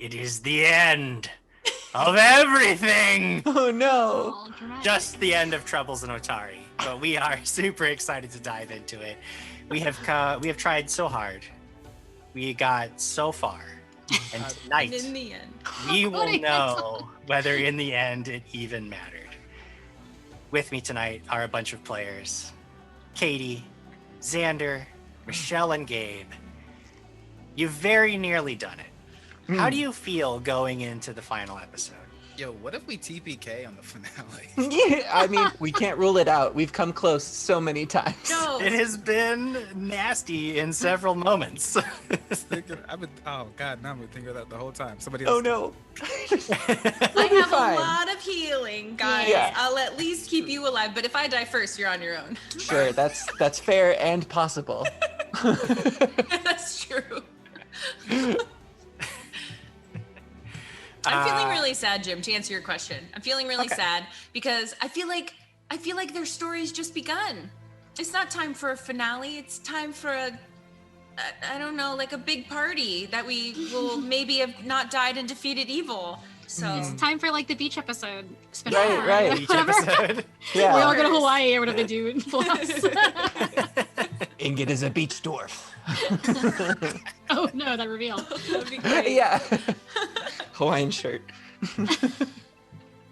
It is the end of everything. Oh no. Oh, dramatic. Just the end of Troubles in Otari. But we are super excited to dive into it. We have tried so hard. We got so far. And tonight, in the end, we will know whether in the end it even mattered. With me tonight are a bunch of players. Katie, Xander, Michelle, and Gabe. You've very nearly done it. How do you feel going into the final episode? Yo, what if we TPK on the finale? Yeah, I mean, we can't rule it out. We've come close so many times. no. It has been nasty in several moments. Oh god, now I'm thinking of that the whole time. Somebody else. Oh no. I have fine. a lot of healing, guys. Yeah. I'll at least keep you alive, but if I die first, you're on your own. Sure, that's fair and possible. That's true. I'm feeling really sad, Jim, to answer your question. I'm feeling really sad because I feel like their story's just begun. It's not time for a finale. It's time for I don't know, like a big party that we will maybe have not died and defeated evil. So It's time for like the beach episode. Right. Each episode. Yeah. We all go to Hawaii or whatever they do in Plus. Ingot is a beach dwarf. Oh no, that reveal. that'd be great. Yeah. Hawaiian shirt.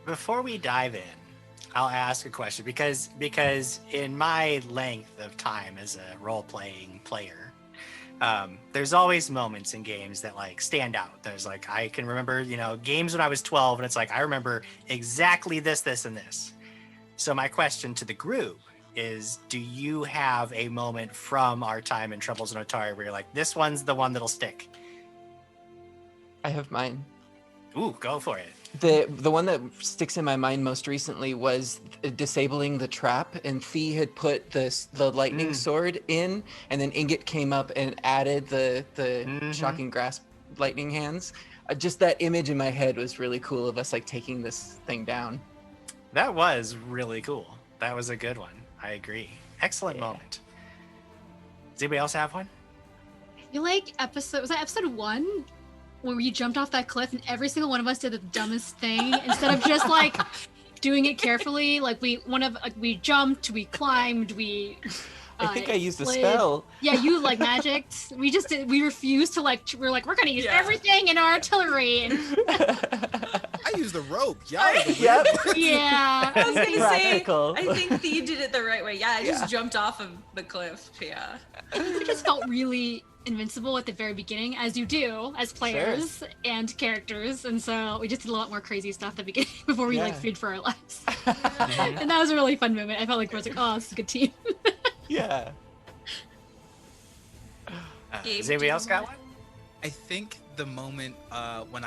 Before we dive in, I'll ask a question because in my length of time as a role-playing player, there's always moments in games that like stand out. There's like, I can remember, games when I was 12 and it's like, I remember exactly this, and this. So my question to the group is, do you have a moment from our time in Troubles in Otari where you're like, this one's the one that'll stick? I have mine. Ooh, go for it. The one that sticks in my mind most recently was disabling the trap, and Thea had put the lightning sword in, and then Ingot came up and added the shocking grasp lightning hands. Just that image in my head was really cool of us like taking this thing down. That was really cool. That was a good one. I agree. Excellent moment. Does anybody else have one? I feel like was that episode 1? Where you jumped off that cliff and every single one of us did the dumbest thing instead of just like doing it carefully. Like we jumped, we climbed, I think I used a slid. spell. Yeah, you like magicked. We refused to we're gonna use everything in our artillery. And I used the rope. Y'all. Yep. yeah. I was gonna Practical. say, I think Thea did it the right way. Yeah, I just jumped off of the cliff. Yeah. We just felt really invincible at the very beginning, as you do as players and characters, and so we just did a lot more crazy stuff at the beginning before we feared for our lives. And that was a really fun moment. I felt like I was like, oh, this is a good team. Yeah. Does anybody else got one? I think the moment when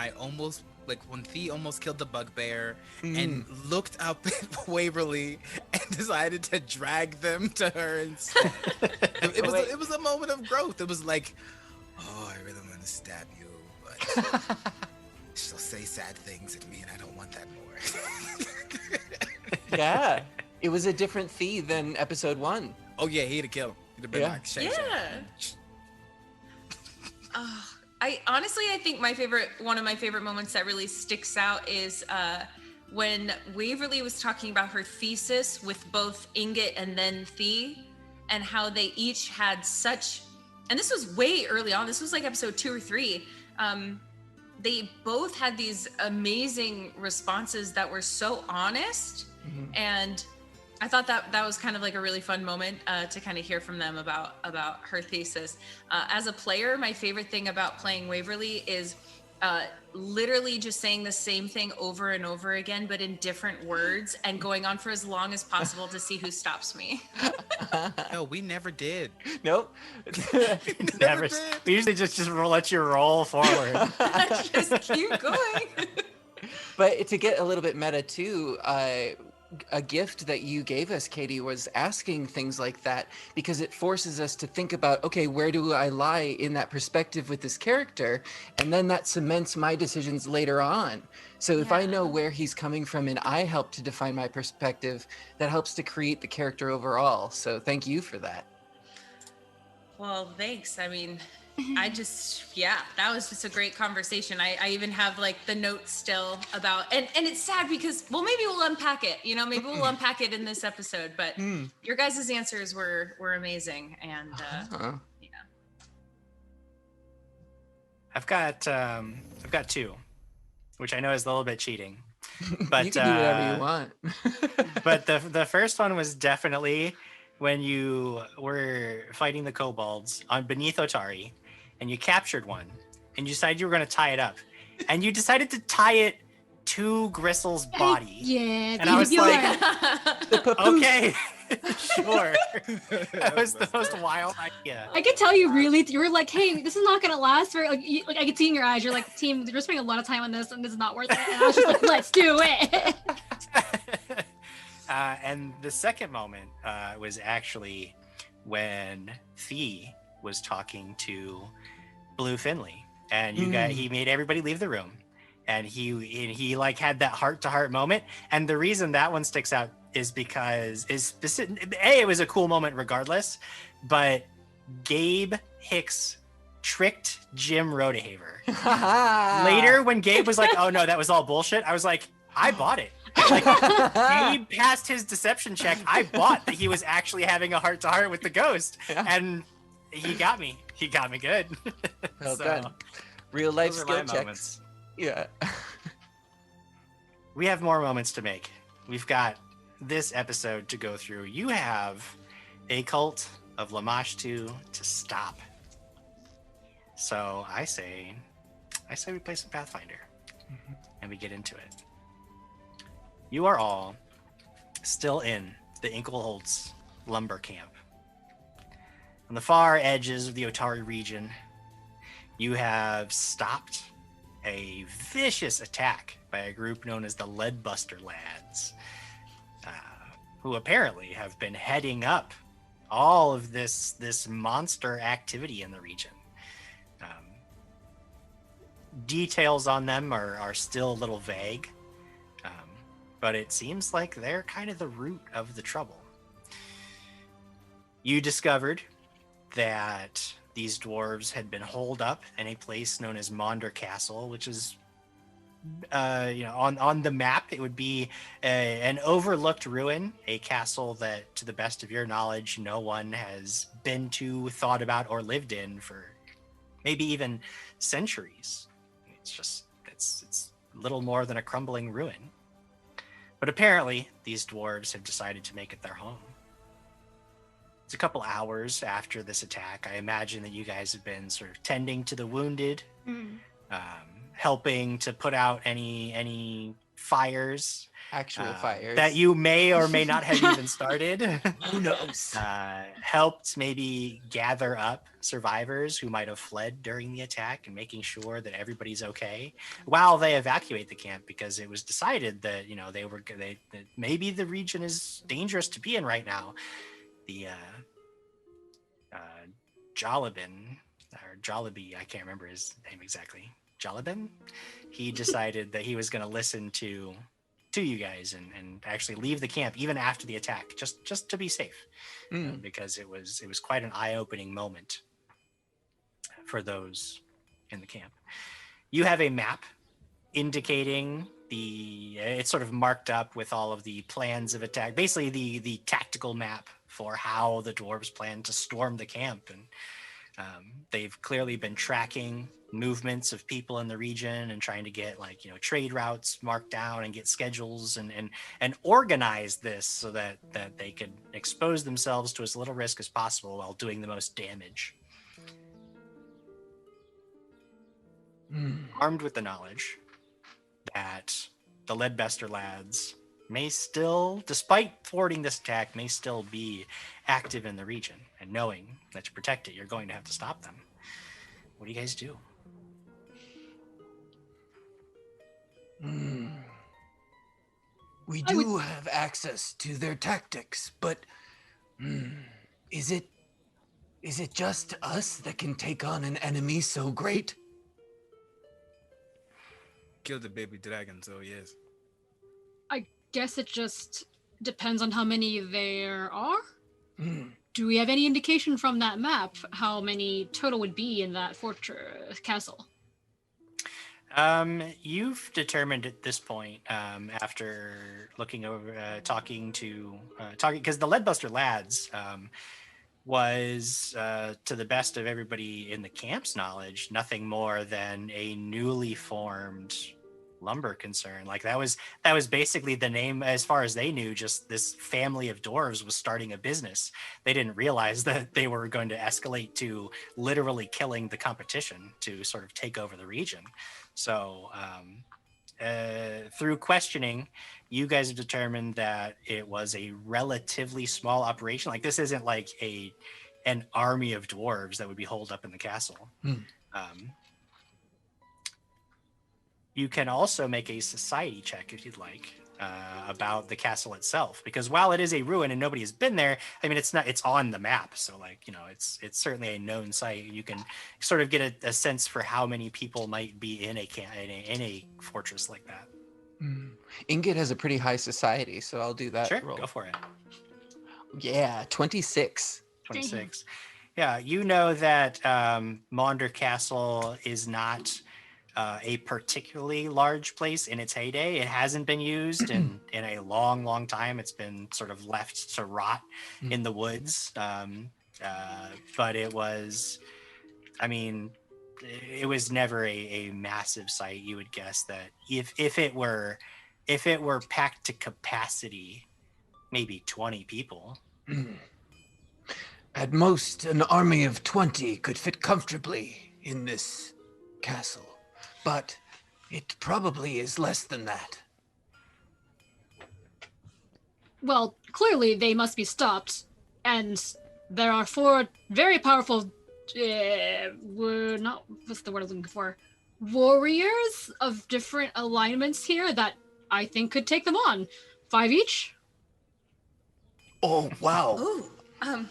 when Thea almost killed the bugbear and looked up at Waverly and decided to drag them to her instead. It was a moment of growth. It was like, oh, I really want to stab you, but she'll say sad things at me and I don't want that more. Yeah. It was a different Thea than episode 1. Oh yeah, he'd have killed him. He'd have been like, shake. I think one of my favorite moments that really sticks out is when Waverly was talking about her thesis with both Ingot and then Thea, and how they each had and this was way early on, this was like episode 2 or 3, they both had these amazing responses that were so honest, and I thought that was kind of like a really fun moment to kind of hear from them about her thesis. As a player, my favorite thing about playing Waverly is literally just saying the same thing over and over again, but in different words, and going on for as long as possible to see who stops me. No, we never did. Nope. Never. We usually just let you roll forward. Just keep going. But to get a little bit meta too, a gift that you gave us, Katie, was asking things like that, because it forces us to think about, okay, where do I lie in that perspective with this character? And then that cements my decisions later on. So if I know where he's coming from and I help to define my perspective, that helps to create the character overall. So thank you for that. Well, thanks. I mean, that was just a great conversation. I even have like the notes still about, and it's sad because, well, maybe we'll unpack it, maybe we'll unpack it in this episode, but your guys' answers were amazing. And I've got two, which I know is a little bit cheating, but you can do whatever you want. But the first one was definitely when you were fighting the kobolds beneath Otari, and you captured one, and you decided you were going to tie it up, and you decided to tie it to Gristle's body. Yeah, and I was like, okay, sure. That was the most wild idea. I could tell you were like, hey, this is not going to last very, like I could see in your eyes, you're like, team, we're spending a lot of time on this, and this is not worth it. And I was just like, let's do it. And the second moment was actually when Fee was talking to Blue Finley, and he made everybody leave the room, and he like had that heart-to-heart moment. And the reason that one sticks out is because it was a cool moment regardless, but Gabe Hicks tricked Jim Rodehaver. Later, when Gabe was like, oh no, that was all bullshit, I was like, I bought it. Like, Gabe passed his deception check. I bought that he was actually having a heart-to-heart with the ghost, and he got me. He got me good. Well done. Real life skill checks. Moments. Yeah. We have more moments to make. We've got this episode to go through. You have a cult of Lamashtu to stop. So I say we play some Pathfinder, and we get into it. You are all still in the Inkleholtz lumber camp. On the far edges of the Otari region, you have stopped a vicious attack by a group known as the Leadbuster Lads, who apparently have been heading up all of this monster activity in the region. Details on them are still a little vague, but it seems like they're kind of the root of the trouble. You discovered that these dwarves had been holed up in a place known as Maunder Castle, which is, on the map, it would be an overlooked ruin, a castle that, to the best of your knowledge, no one has been to, thought about, or lived in for maybe even centuries. It's little more than a crumbling ruin. But apparently, these dwarves have decided to make it their home. It's a couple hours after this attack. I imagine that you guys have been sort of tending to the wounded, helping to put out any fires. Actual fires. That you may or may not have even started. Who knows? Helped maybe gather up survivors who might have fled during the attack and making sure that everybody's okay while they evacuate the camp, because it was decided that, that maybe the region is dangerous to be in right now. The Jollibin, or Jollibee, I can't remember his name exactly. Jollibin? He decided that he was going to listen to you guys and actually leave the camp even after the attack, just to be safe, because it was quite an eye-opening moment for those in the camp. You have a map indicating it's sort of marked up with all of the plans of attack, basically the tactical map for how the dwarves plan to storm the camp. And they've clearly been tracking movements of people in the region and trying to get trade routes marked down and get schedules and organize this so that they could expose themselves to as little risk as possible while doing the most damage. armed with the knowledge that the Leadbuster Lads may still, despite thwarting this attack, may still be active in the region, and knowing that to protect it, you're going to have to stop them. What do you guys do? We do have access to their tactics, but is it just us that can take on an enemy so great? Kill the baby dragon, so yes. I guess it just depends on how many there are. Do we have any indication from that map how many total would be in that fortress castle? You've determined at this point, after looking over, talking, because the Leadbuster Lads was, to the best of everybody in the camp's knowledge, nothing more than a newly formed lumber concern. Like that was basically the name, as far as they knew. Just this family of dwarves was starting a business. They didn't realize that they were going to escalate to literally killing the competition to sort of take over the region. So through questioning, you guys have determined that it was a relatively small operation. Like this isn't like an army of dwarves that would be holed up in the castle. You can also make a society check if you'd like about the castle itself, because while it is a ruin and nobody has been there, I mean, it's on the map. So like, it's certainly a known site. You can sort of get a sense for how many people might be in a fortress like that. Ingot has a pretty high society, so I'll do that. Sure, roll. Go for it. Yeah, 26. 26. Yeah, you know that Maunder Castle is not a particularly large place in its heyday. It hasn't been used in a long time. It's been sort of left to rot in the woods. But it was, I mean, it was never a massive site. You would guess that if it were packed to capacity, maybe 20 people. At most, an army of 20 could fit comfortably in this castle. But it probably is less than that. Well, clearly they must be stopped, and there are 4 very powerful, what's the word I'm looking for? Warriors of different alignments here that I think could take them on. 5 each? Oh, wow. Ooh, I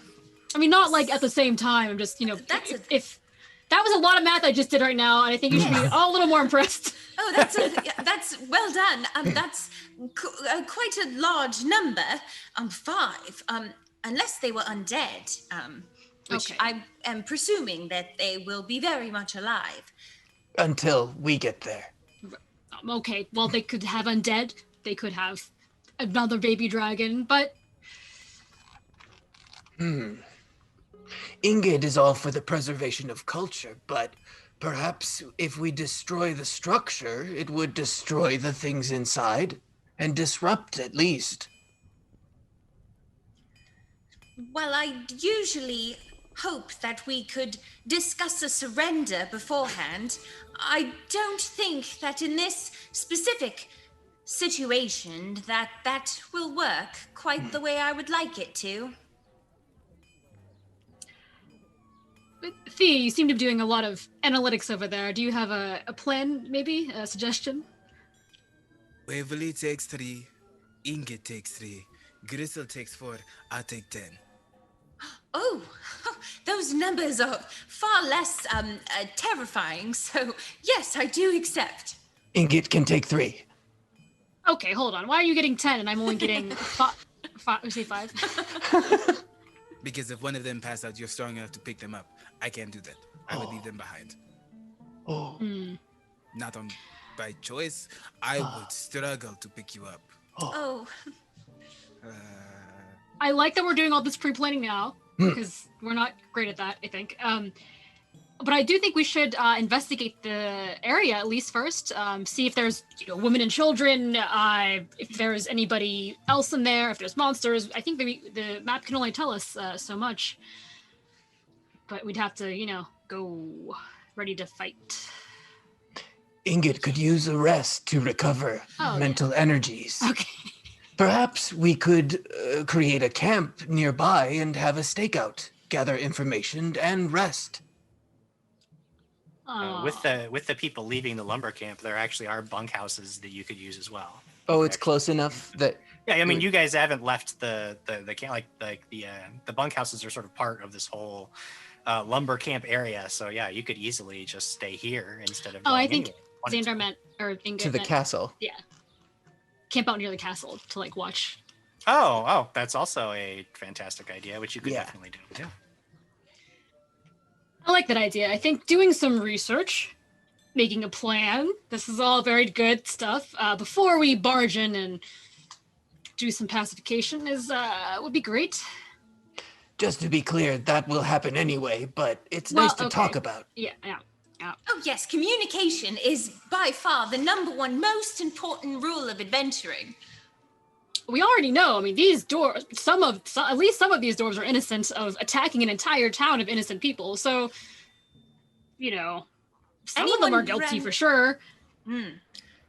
mean, not like at the same time. I'm just, if that was a lot of math I just did right now, and I think you should be all a little more impressed. Oh, that's well done. That's quite a large number. 5. Unless they were undead, which Okay. I am presuming that they will be very much alive. Until we get there. Okay, well, they could have undead. They could have another baby dragon, but... Ingid is all for the preservation of culture, but perhaps if we destroy the structure, it would destroy the things inside, and disrupt at least. Well, I usually hope that we could discuss a surrender beforehand. I don't think that in this specific situation that will work quite the way I would like it to. Thea, you seem to be doing a lot of analytics over there. Do you have a plan, maybe? A suggestion? Waverly takes 3, Ingot takes 3, Gristle takes 4, I take 10. Oh, those numbers are far less terrifying, so yes, I do accept. Ingid can take 3. Okay, hold on. Why are you getting 10 and I'm only getting 5? Say 5. Because if one of them pass out, you're strong enough to pick them up. I can't do that. I would leave them behind. Oh. Not by choice. I would struggle to pick you up. Oh. I like that we're doing all this pre-planning now, because we're not great at that, I think. But I do think we should investigate the area at least first. See if there's women and children, if there's anybody else in there, if there's monsters. I think the map can only tell us so much. But we'd have to, go ready to fight. Ingot could use a rest to recover mental energies. Okay. Perhaps we could create a camp nearby and have a stakeout, gather information, and rest. With the people leaving the lumber camp, there actually are bunkhouses that you could use as well. Oh, it's close enough that. Yeah, I mean, you guys haven't left the camp. Like the bunkhouses are sort of part of this whole lumber camp area. So yeah, you could easily just stay here instead of. I think anywhere. Xandar meant or Ingot To the meant, castle. Yeah. Camp out near the castle to like watch. Oh, that's also a fantastic idea, which you could definitely do. Yeah. I like that idea. I think doing some research, making a plan. This is all very good stuff. Before we barge in and do some pacification would be great. Just to be clear, that will happen anyway, but it's nice to talk about. Yeah. Oh yes, communication is by far the number one most important rule of adventuring. We already know. I mean, these dwarves, at least some of these dwarves are innocent of attacking an entire town of innocent people. So, some of them are guilty for sure.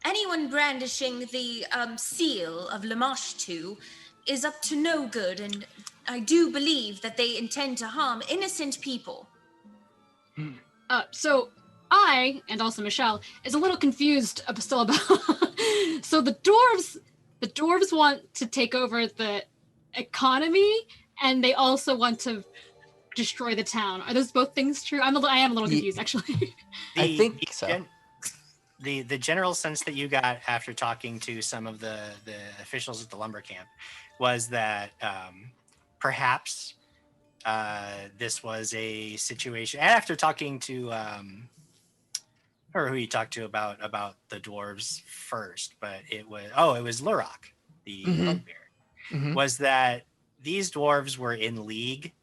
Anyone brandishing the seal of Lamashtu is up to no good, and I do believe that they intend to harm innocent people. So I, and also Michelle, is a little confused still about... So the dwarves want to take over the economy, and they also want to destroy the town. Are those both things true? I am a little confused, actually. I think so. The general sense that you got after talking to some of the officials at the lumber camp was that perhaps this was a situation. And after talking to or who you talked to about the dwarves first, but it was Lurok, the bugbear, was that these dwarves were in league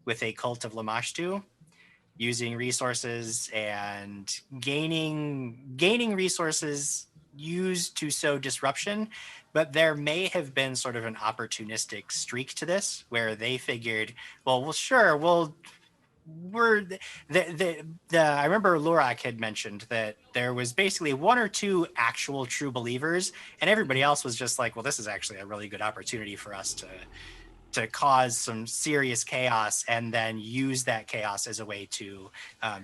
with a cult of Lamashtu, using resources and gaining resources used to sow disruption. But there may have been sort of an opportunistic streak to this where they figured, I remember Lurak had mentioned that there was basically one or two actual true believers, and everybody else was just like, well, this is actually a really good opportunity for us to cause some serious chaos and then use that chaos as a way to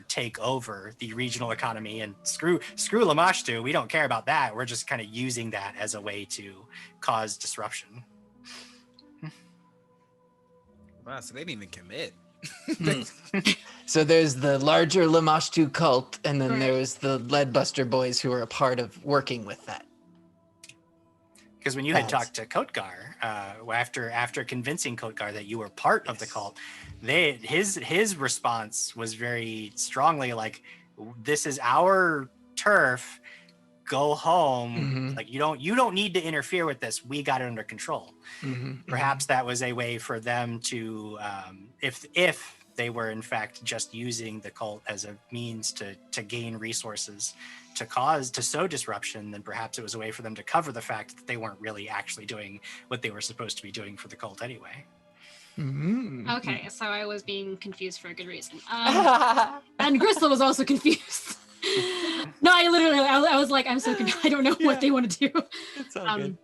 take over the regional economy and screw Lamashtu. We don't care about that. We're just kind of using that as a way to cause disruption. Wow, so they didn't even commit. So there's the larger Lamashtu cult, and then there's the Leadbuster boys who are a part of working with that. Because when you had talked to Kotgar, after convincing Kotgar that you were part of the cult, his response was very strongly like, "This is our turf. Go home. Like you don't need to interfere with this. We got it under control." Perhaps that was a way for them to, if they were in fact just using the cult as a means to gain resources, to sow disruption, then perhaps it was a way for them to cover the fact that they weren't really actually doing what they were supposed to be doing for the cult anyway. Okay, so I was being confused for a good reason. And Gristle was also confused. No, I was like, I'm so confused. I don't know what they want to do. It's all good.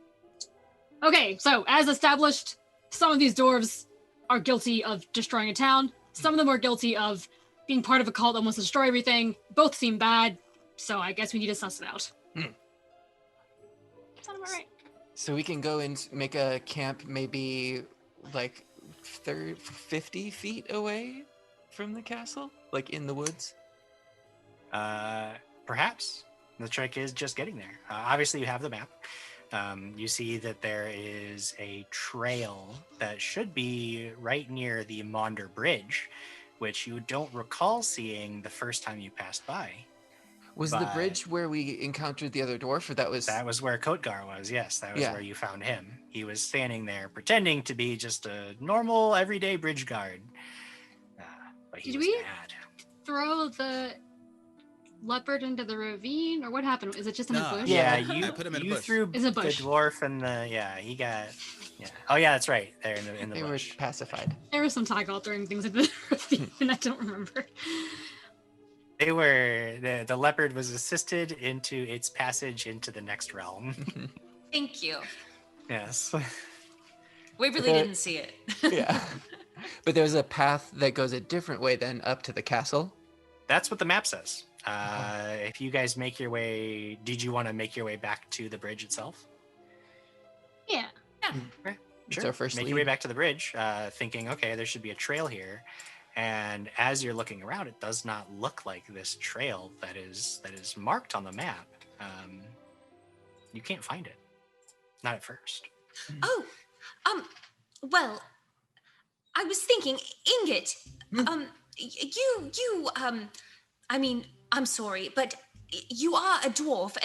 Okay, so as established, some of these dwarves are guilty of destroying a town. Some of them are guilty of being part of a cult that wants to destroy everything. Both seem bad. So I guess we need to suss it out. Sound about right. So we can go and make a camp maybe like 50 feet away from the castle? Like in the woods? Perhaps. The trick is just getting there. Obviously you have the map. You see that there is a trail that should be right near the Maunder Bridge, which you don't recall seeing the first time you passed by. Was the bridge where we encountered the other dwarf, or that was where Kotgar was? Yes, that was where you found him. He was standing there pretending to be just a normal, everyday bridge guard. But he was bad. Throw the leopard into the ravine, or what happened? Is it just in a bush? Yeah, I put him in a bush. Threw the dwarf and he got. Yeah. Oh yeah, that's right. There in the they bush. were pacified. There was some talk about throwing things into the ravine, and I don't remember. The leopard was assisted into its passage into the next realm. Thank you. Yes. Waverly didn't see it. Yeah. But there's a path that goes a different way then up to the castle. That's what the map says. If you guys make your way, did you want to make your way back to the bridge itself? Yeah. Okay, It's sure. our first Make your way back to the bridge, thinking, okay, there should be a trail here. And as you're looking around, it does not look like this trail that is marked on the map. You can't find it. Not at first. Oh, well, I was thinking, Ingot, I mean, I'm sorry, but you are a dwarf,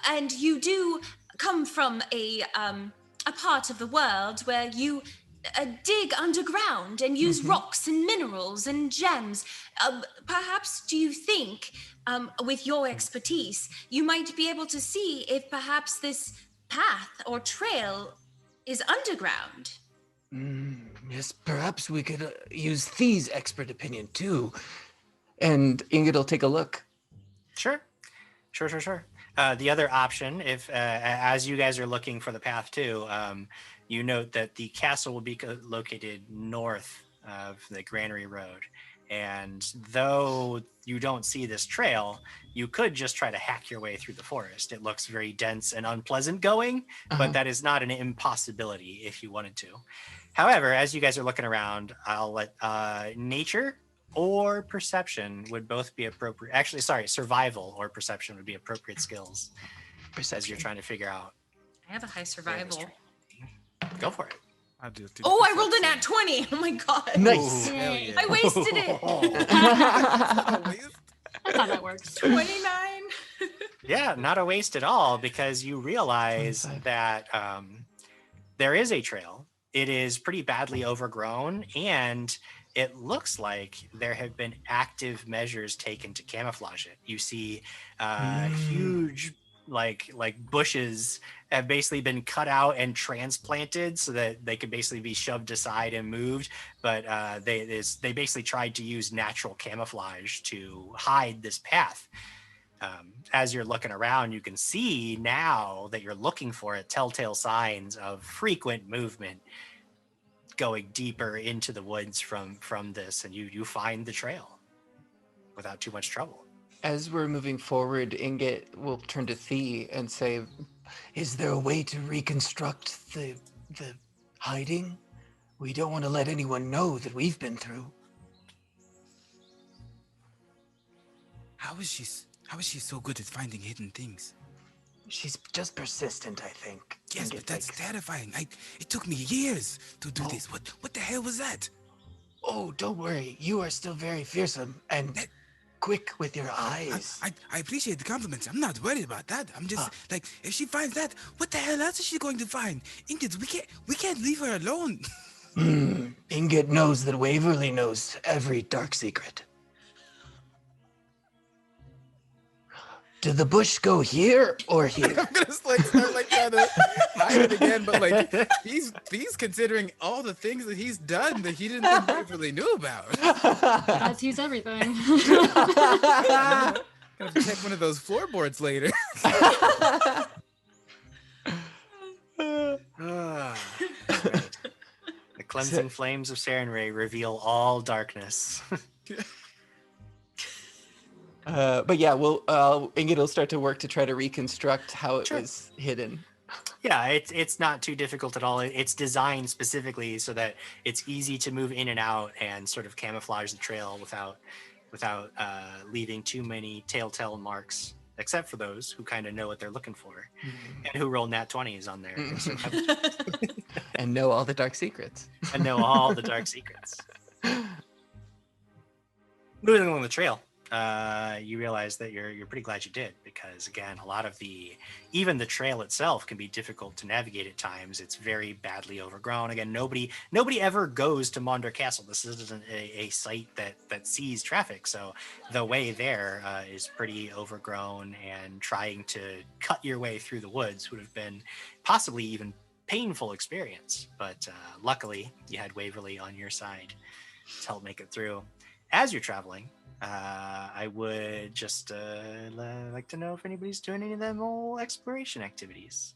and you do come from a part of the world where you dig underground and use rocks and minerals and gems. Perhaps, do you think, with your expertise, you might be able to see if perhaps this path or trail is underground? Yes, perhaps we could use Thee's expert opinion too. And Ingrid will take a look. Sure. The other option, if as you guys are looking for the path too, you note that the castle will be located north of the Granary Road. And though you don't see this trail, you could just try to hack your way through the forest. It looks very dense and unpleasant going, but that is not an impossibility if you wanted to. However, as you guys are looking around, I'll let nature or perception would both be appropriate. Actually, sorry, survival or perception would be appropriate skills as you're trying to figure out. I have a high survival. Go for it. I'll do I rolled a nat 20. Oh my god. Nice. Ooh, hell yeah. I wasted it. That's how that works. 29. Yeah, not a waste at all, because you realize 25. that there is a trail. It is pretty badly overgrown, and it looks like there have been active measures taken to camouflage it. You see huge like bushes have basically been cut out and transplanted so that they could basically be shoved aside and moved, but they basically tried to use natural camouflage to hide this path. As you're looking around, you can see now that you're looking for it, telltale signs of frequent movement going deeper into the woods from this, and you find the trail without too much trouble. As we're moving forward, Inget will turn to Thee and say, is there a way to reconstruct the hiding? We don't want to let anyone know that we've been through. How is she so good at finding hidden things? She's just persistent, I think. Yes, Inget but that's thinks. terrifying. It took me years to do this. What the hell was that? Oh, don't worry. You are still very fearsome and quick with your eyes. I appreciate the compliments. I'm not worried about that. I'm just like, if she finds that, what the hell else is she going to find? Ingrid, we can't leave her alone. Inget knows that Waverly knows every dark secret. Did the bush go here or here? I'm gonna start trying to hide it again, but like he's considering all the things that he's done that he didn't think Waverly knew about. As he's everything. Gonna have to check one of those floorboards later. Right. The cleansing flames of Sarenrae reveal all darkness. But yeah, Inget will start to work to try to reconstruct how it was hidden. Yeah, it's not too difficult at all. It's designed specifically so that it's easy to move in and out and sort of camouflage the trail without leaving too many telltale marks, except for those who kind of know what they're looking for and who roll nat 20s on there And know all the dark secrets. and know all the dark secrets. Moving along the trail, you realize that you're pretty glad you did, because again, a lot of even the trail itself can be difficult to navigate at times. It's very badly overgrown. Again, nobody ever goes to Maunder Castle. This isn't a site that sees traffic, so the way there is pretty overgrown, and trying to cut your way through the woods would have been possibly even painful experience. But luckily, you had Waverly on your side to help make it through. As you're traveling, I would just like to know if anybody's doing any of them whole exploration activities.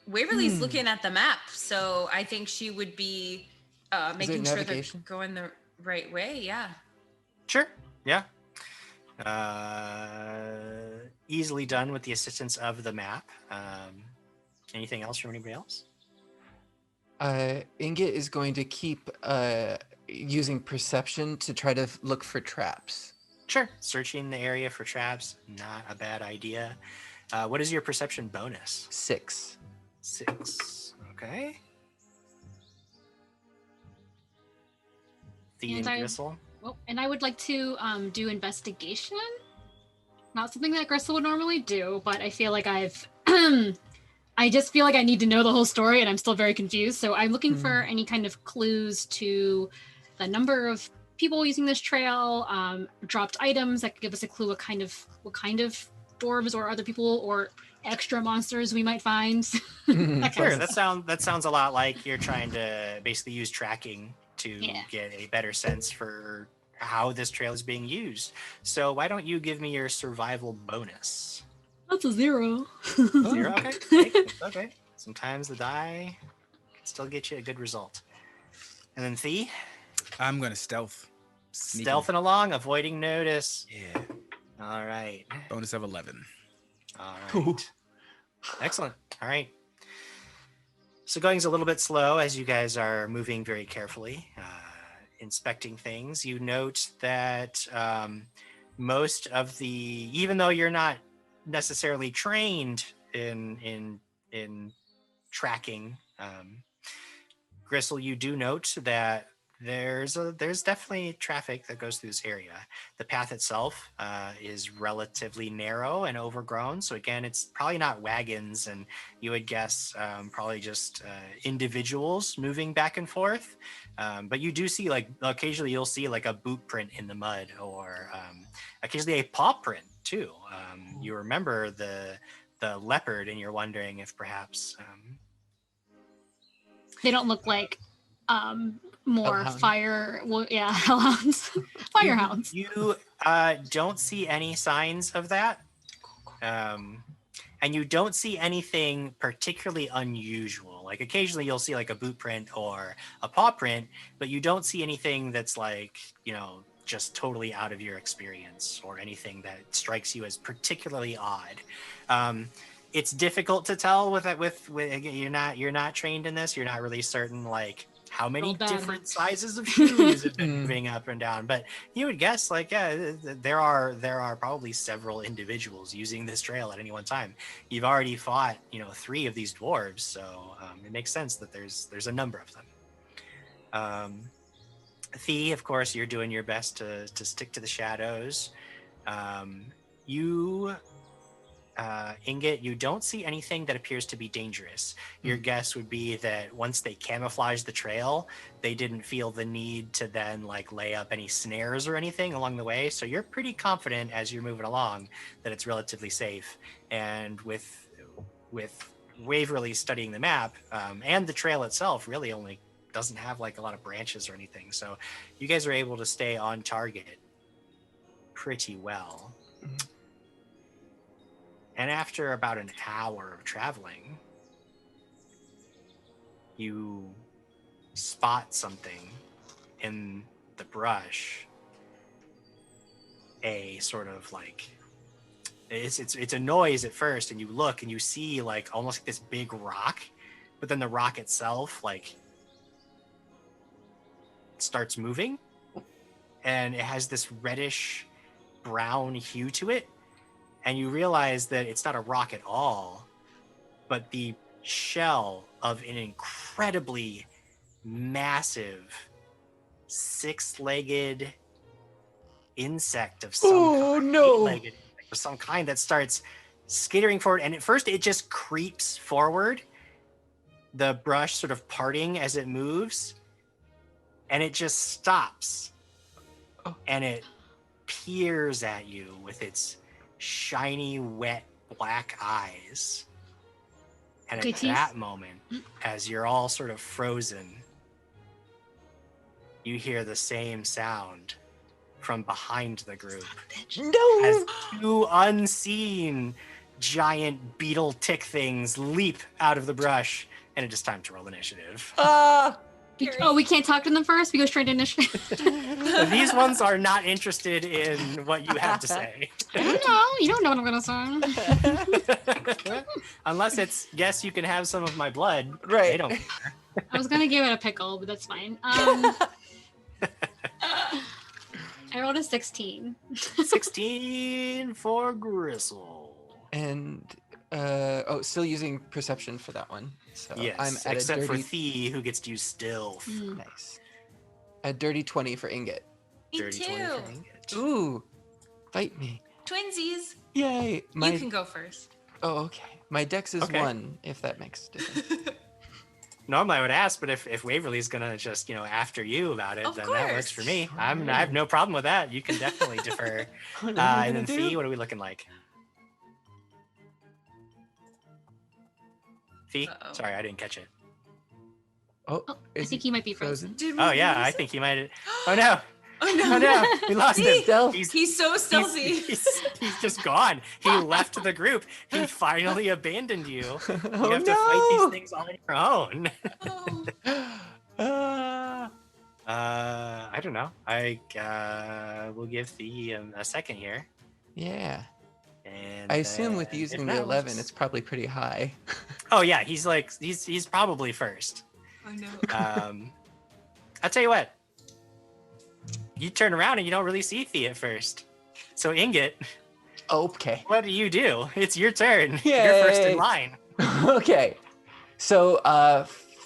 Waverly's looking at the map, so I think she would be making sure they're going the right way. Yeah. Sure. Yeah. Easily done with the assistance of the map. Anything else from anybody else? Inget is going to keep using perception to try to look for traps. Sure. Searching the area for traps, not a bad idea. What is your perception bonus? 6. 6. Okay. The Gristle. Well, and I would like to do investigation. Not something that Gristle would normally do, but I feel like I've... I just feel like I need to know the whole story, and I'm still very confused. So I'm looking for any kind of clues to the number of people using this trail, dropped items that could give us a clue what kind of dwarves or other people or extra monsters we might find. Sure, that sounds a lot like you're trying to basically use tracking to get a better sense for how this trail is being used. So why don't you give me your survival bonus? That's a 0. 0? Okay. Okay. Sometimes the die can still get you a good result. And then Thee? I'm going to stealth. Stealthing along, avoiding notice. Yeah. All right. Bonus of 11. All right. Excellent. All right. So going's a little bit slow as you guys are moving very carefully, inspecting things. You note that most of the, even though you're not necessarily trained in tracking, Gristle, you do note that there's definitely traffic that goes through this area. The path itself is relatively narrow and overgrown. So again, it's probably not wagons, and you would guess probably just individuals moving back and forth. But you do see, like, occasionally you'll see like a boot print in the mud, or occasionally a paw print too. You remember the leopard, and you're wondering if perhaps they don't look like more fire. Well, yeah, hellhounds, firehounds. You don't see any signs of that, and you don't see anything particularly unusual. Like occasionally you'll see like a boot print or a paw print, but you don't see anything that's like, just totally out of your experience or anything that strikes you as particularly odd. It's difficult to tell with you're not trained in this. You're not really certain like how many different sizes of shoes have been moving up and down, but you would guess like, yeah, there are probably several individuals using this trail at any one time. You've already fought 3 of these dwarves, so it makes sense that there's a number of them. Thee, of course, you're doing your best to stick to the shadows. Inget, you don't see anything that appears to be dangerous. Your guess would be that once they camouflaged the trail, they didn't feel the need to then like lay up any snares or anything along the way. So you're pretty confident as you're moving along that it's relatively safe. And with Waverly studying the map, and the trail itself really only doesn't have like a lot of branches or anything. So you guys are able to stay on target pretty well. And after about an hour of traveling, you spot something in the brush. A sort of like, it's a noise at first, and you look and you see like almost like this big rock, but then the rock itself like starts moving, and it has this reddish brown hue to it. And you realize that it's not a rock at all, but the shell of an incredibly massive 6-legged insect of some kind. 8-legged of some kind that starts skittering forward. And at first it just creeps forward, the brush sort of parting as it moves, and it just stops. And it peers at you with its shiny, wet, black eyes. And at that moment, as you're all sort of frozen, you hear the same sound from behind the group. No! As two unseen giant beetle tick things leap out of the brush, and it is time to roll initiative. Oh, we can't talk to them first? We go straight to initiative? These ones are not interested in what you have to say. I don't know. You don't know what I'm going to say. Unless it's, yes, you can have some of my blood. Right. They don't care. I was going to give it a pickle, but that's fine. I rolled a 16. 16 for Gristle. And, still using perception for that one. So Yes, I'm at except a for dirty... Thee, who gets to use Stealth. Nice. A dirty 20 for Ingot. Me Dirty 20 too. for Ingot. Ooh, fight me. Twinsies. Yay. You can go first. Oh, okay. My dex is Okay. 1, if that makes a difference. Normally I would ask, but if Waverly's gonna just, after you about it, Of then that works course. for me. I have no problem with that. You can definitely defer. What am I And gonna then do? Thee, what are we looking like? Thee? Uh-oh. Sorry, I didn't catch it. Oh, Oh, I is think he might be frozen. Did we Oh yeah, lose I him? think he might. Oh no! Oh no. Oh no! We lost him. Stealth. He's so stealthy. He's just gone. He left the group. He finally abandoned you. You Oh, have to fight these things on your own. Oh. I don't know. I will give Thee a second here. Yeah. And I assume with then using if the that 11, works- it's probably pretty high. Oh yeah, he's probably first. Oh no. I'll tell you what. You turn around and you don't really see Thea at first. So Ingot, Okay. what do? It's your turn. Yay. You're first in line. Okay. So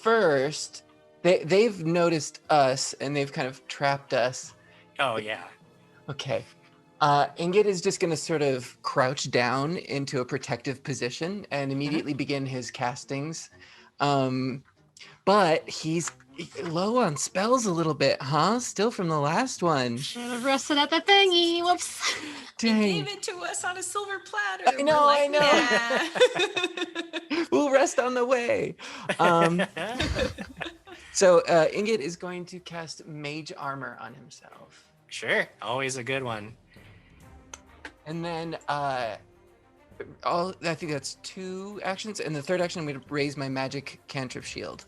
first, they've noticed us and they've kind of trapped us. Oh yeah. Okay. Ingot is just going to sort of crouch down into a protective position and immediately begin his castings. But he's low on spells a little bit, huh? Still from the last one. Should have rested at the thingy. Whoops. He Dang. gave it to us on a silver platter. I know, We're like, I We'll rest on the way. So Ingot is going to cast Mage Armor on himself. Sure. Always a good one. And then I think that's 2 actions. And the third action, I'm going to raise my magic cantrip shield.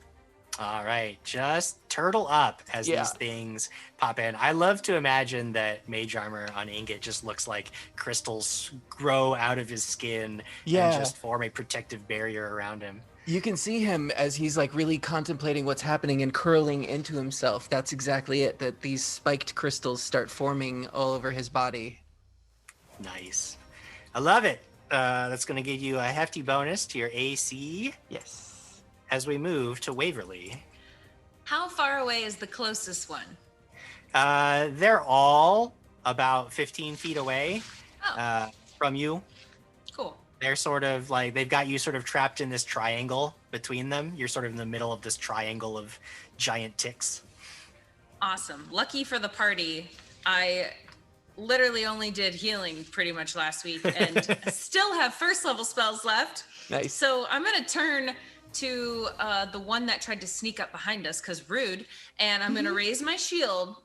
All right, just turtle up as Yeah. these things pop in. I love to imagine that mage armor on Ingot just looks like crystals grow out of his skin Yeah. and just form a protective barrier around him. You can see him as he's like really contemplating what's happening and curling into himself. That's exactly it, that these spiked crystals start forming all over his body. Nice. I love it. That's going to give you a hefty bonus to your AC Yes. as we move to Waverly. How far away is the closest one? They're all about 15 feet away Oh, from you. cool. They're sort of like, they've got you sort of trapped in this triangle between them. You're sort of in the middle of this triangle of giant ticks. Awesome. Lucky for the party, I literally only did healing pretty much last week and still have first level spells left. Nice. So I'm going to turn to the one that tried to sneak up behind us because rude. And I'm going to raise my shield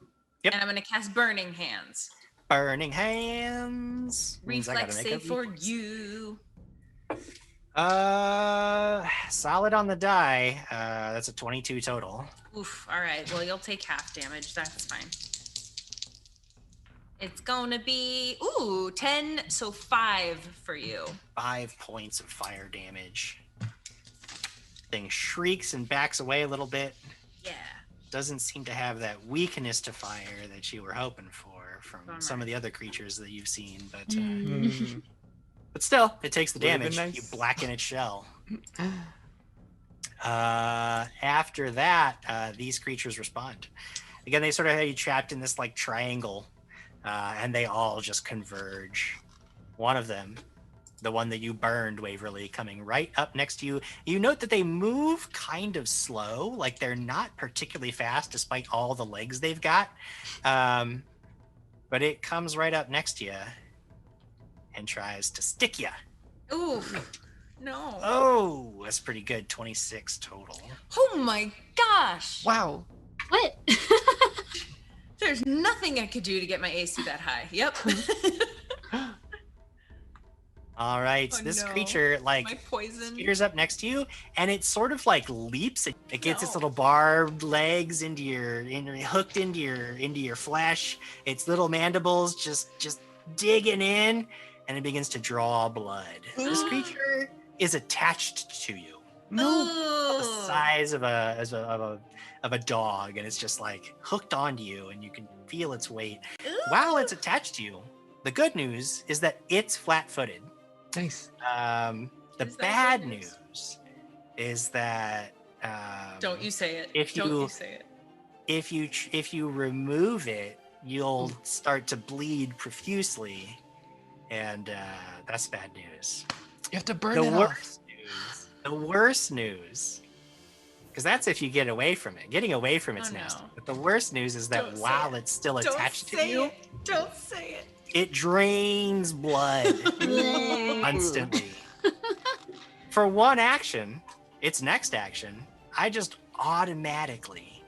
Yep. and I'm going to cast Burning Hands. Burning hands. Means I gotta Reflex make a save for reflex. you. Solid on the die. That's a 22 total. Oof. All right. Well, you'll take half damage. That's fine. It's going to be, 10. So 5 for you. 5 points of fire damage. Thing shrieks and backs away a little bit. Yeah. Doesn't seem to have that weakness to fire that you were hoping for from Bummer. some of the other creatures that you've seen, but Mm. but still, it takes the Would've been damage. nice. You blacken its shell. After that, these creatures respond. Again, they sort of have you trapped in this like triangle, and they all just converge. One of them, the one that you burned, Waverly, coming right up next to you. You note that they move kind of slow, like they're not particularly fast despite all the legs they've got. But it comes right up next to you and tries to stick you. Ooh. No. Oh, that's pretty good. 26 total. Oh my gosh. Wow. What? there's nothing I could do to get my AC that high. Yep. All right, Oh, this no. creature My poison. spears up next to you, and it sort of like leaps. It gets its little barbed legs hooked into your flesh. Its little mandibles just digging in, and it begins to draw blood. This creature is attached to you. The size of a dog, and it's just like hooked onto you, and you can feel its weight. While it's attached to you, the good news is that it's flat-footed. Nice. The bad news is that don't you say it. If you remove it, you'll start to bleed profusely, and that's bad news. You have to burn it off. The worst news, because that's if you get away from it. Getting away from it's nasty. But the worst news is that while it's still attached to you, don't say it. It drains blood constantly. For one action, its next action, I just automatically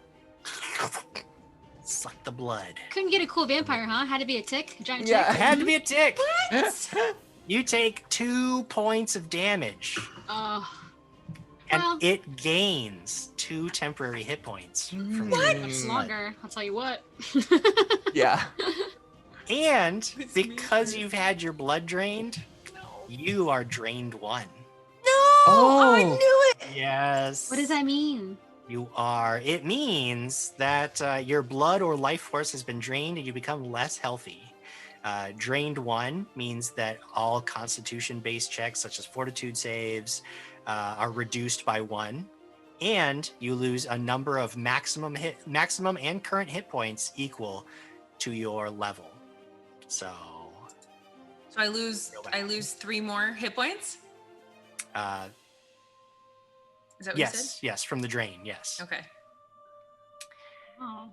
suck the blood. Couldn't get a cool vampire, huh? Had to be a tick? A giant Yeah, tick? it had to be a tick. You take 2 points of damage. And it gains 2 temporary hit points. From Much longer, I'll tell you what. Yeah. And because you've had your blood drained, you are drained 1. Oh, I knew it. Yes. What does that mean? You are. It means that your blood or life force has been drained and you become less healthy. Drained 1 means that all constitution-based checks, such as fortitude saves, are reduced by 1, and you lose a number of maximum and current hit points equal to your level. So I lose 3 more hit points? Is that what you said? Yes, from the drain, yes. Okay. Oh.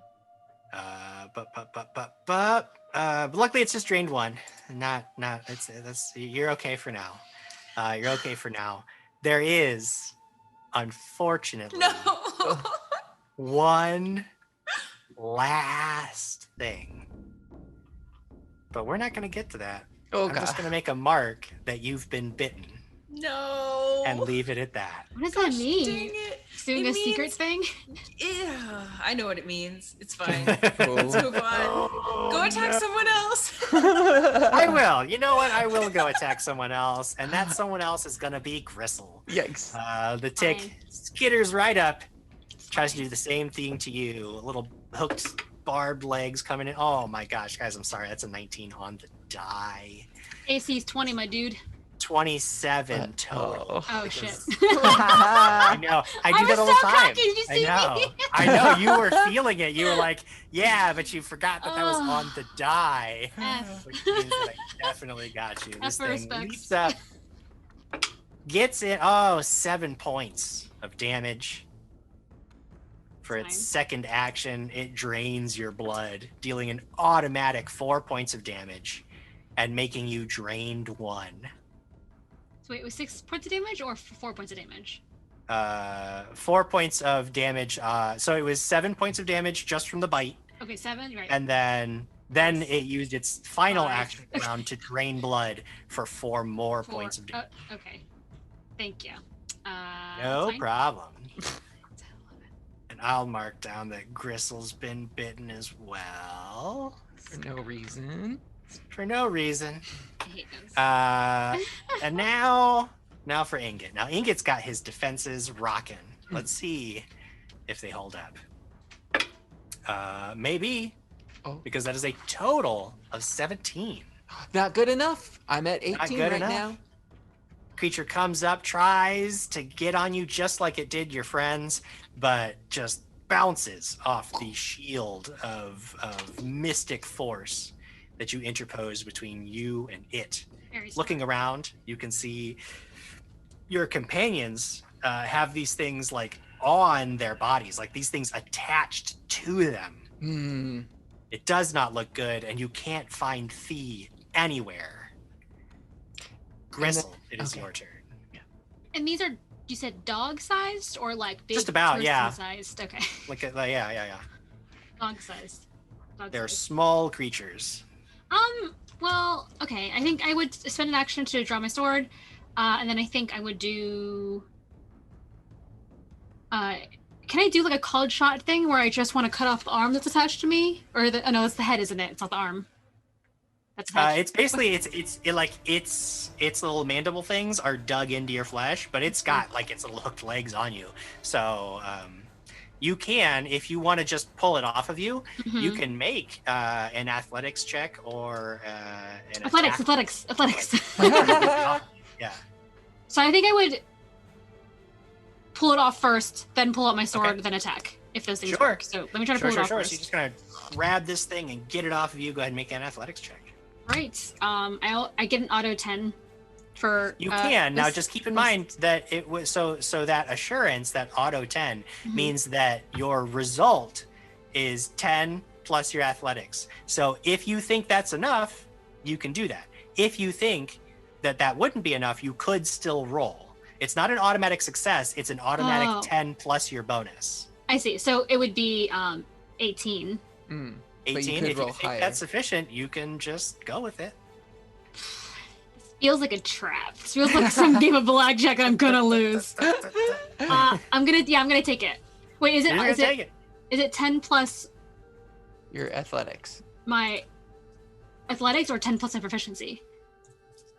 But luckily it's just drained 1. You're okay for now. You're okay for now. There is, unfortunately, one last thing. But we're not going to get to that. I'm just going to make a mark that you've been bitten. No. And leave it at that. What does that mean? Dang it. Doing a secret thing? Yeah, I know what it means. It's fine. Let's move on. Go attack someone else. I will. You know what? I will go attack someone else. And that someone else is going to be Gristle. Yikes. The tick skitters right up. Tries to do the same thing to you. Little hooked, barbed legs coming in. Oh my gosh, guys, I'm sorry. That's a 19 on the die. AC's 20, my dude. 27 total. Oh shit. I know. I do that all the time. Cocky. Did you see me? I know. You were feeling it. You were like, yeah, but you forgot that was on the die. Which means that I definitely got you. This thing leaps up, gets it. 7 points of damage. For its second action, it drains your blood, dealing an automatic 4 points of damage and making you drained 1. So wait, it was 6 points of damage or 4 points of damage? 4 points of damage. So it was 7 points of damage just from the bite. Okay, 7, right. And then it used its final action round to drain blood for 4 more points of damage. Okay. Thank you. No problem. And I'll mark down that Gristle's been bitten as well. For no reason. For no reason. I hate those. And now for Ingot. Now Ingot's got his defenses rocking. Let's see if they hold up. Maybe. Because that is a total of 17. Not good enough. I'm at 18 right now. Creature comes up, tries to get on you just like it did your friends, but just bounces off the shield of mystic force that you interpose between you and it. Looking around, you can see your companions have these things like on their bodies, like these things attached to them. It does not look good, and you can't find Thee anywhere. Gristle, it is your turn. And these are, you said dog-sized or like big Just about, yeah. sized? Okay. Yeah. Dog-sized. They're size. small creatures. Well, okay. I think I would spend an action to draw my sword, and then I think I would do. Can I do like a called shot thing where I just want to cut off the arm that's attached to me, or the? Oh no, it's the head, isn't it? It's not the arm. That's attached. It's basically its little mandible things are dug into your flesh, but it's got like its little hooked legs on you. So you can, if you want to just pull it off of you, you can make an athletics check or an athletics. Yeah. So I think I would pull it off first, then pull out my sword, then attack. If those things work. So let me try to pull it off first. So you're just gonna grab this thing and get it off of you. Go ahead and make an athletics check. Right. I get an auto 10 for. You can now. Just keep in mind that it was so that assurance, that auto 10 means that your result is 10 plus your athletics. So if you think that's enough, you can do that. If you think that wouldn't be enough, you could still roll. It's not an automatic success. It's an automatic 10 plus your bonus. I see. So it would be 18. 18. If you think that's sufficient, you can just go with it. This feels like a trap. This feels like some game of blackjack and I'm gonna lose. I'm gonna take it. Wait, is it 10 plus your athletics? My athletics or 10 plus my proficiency?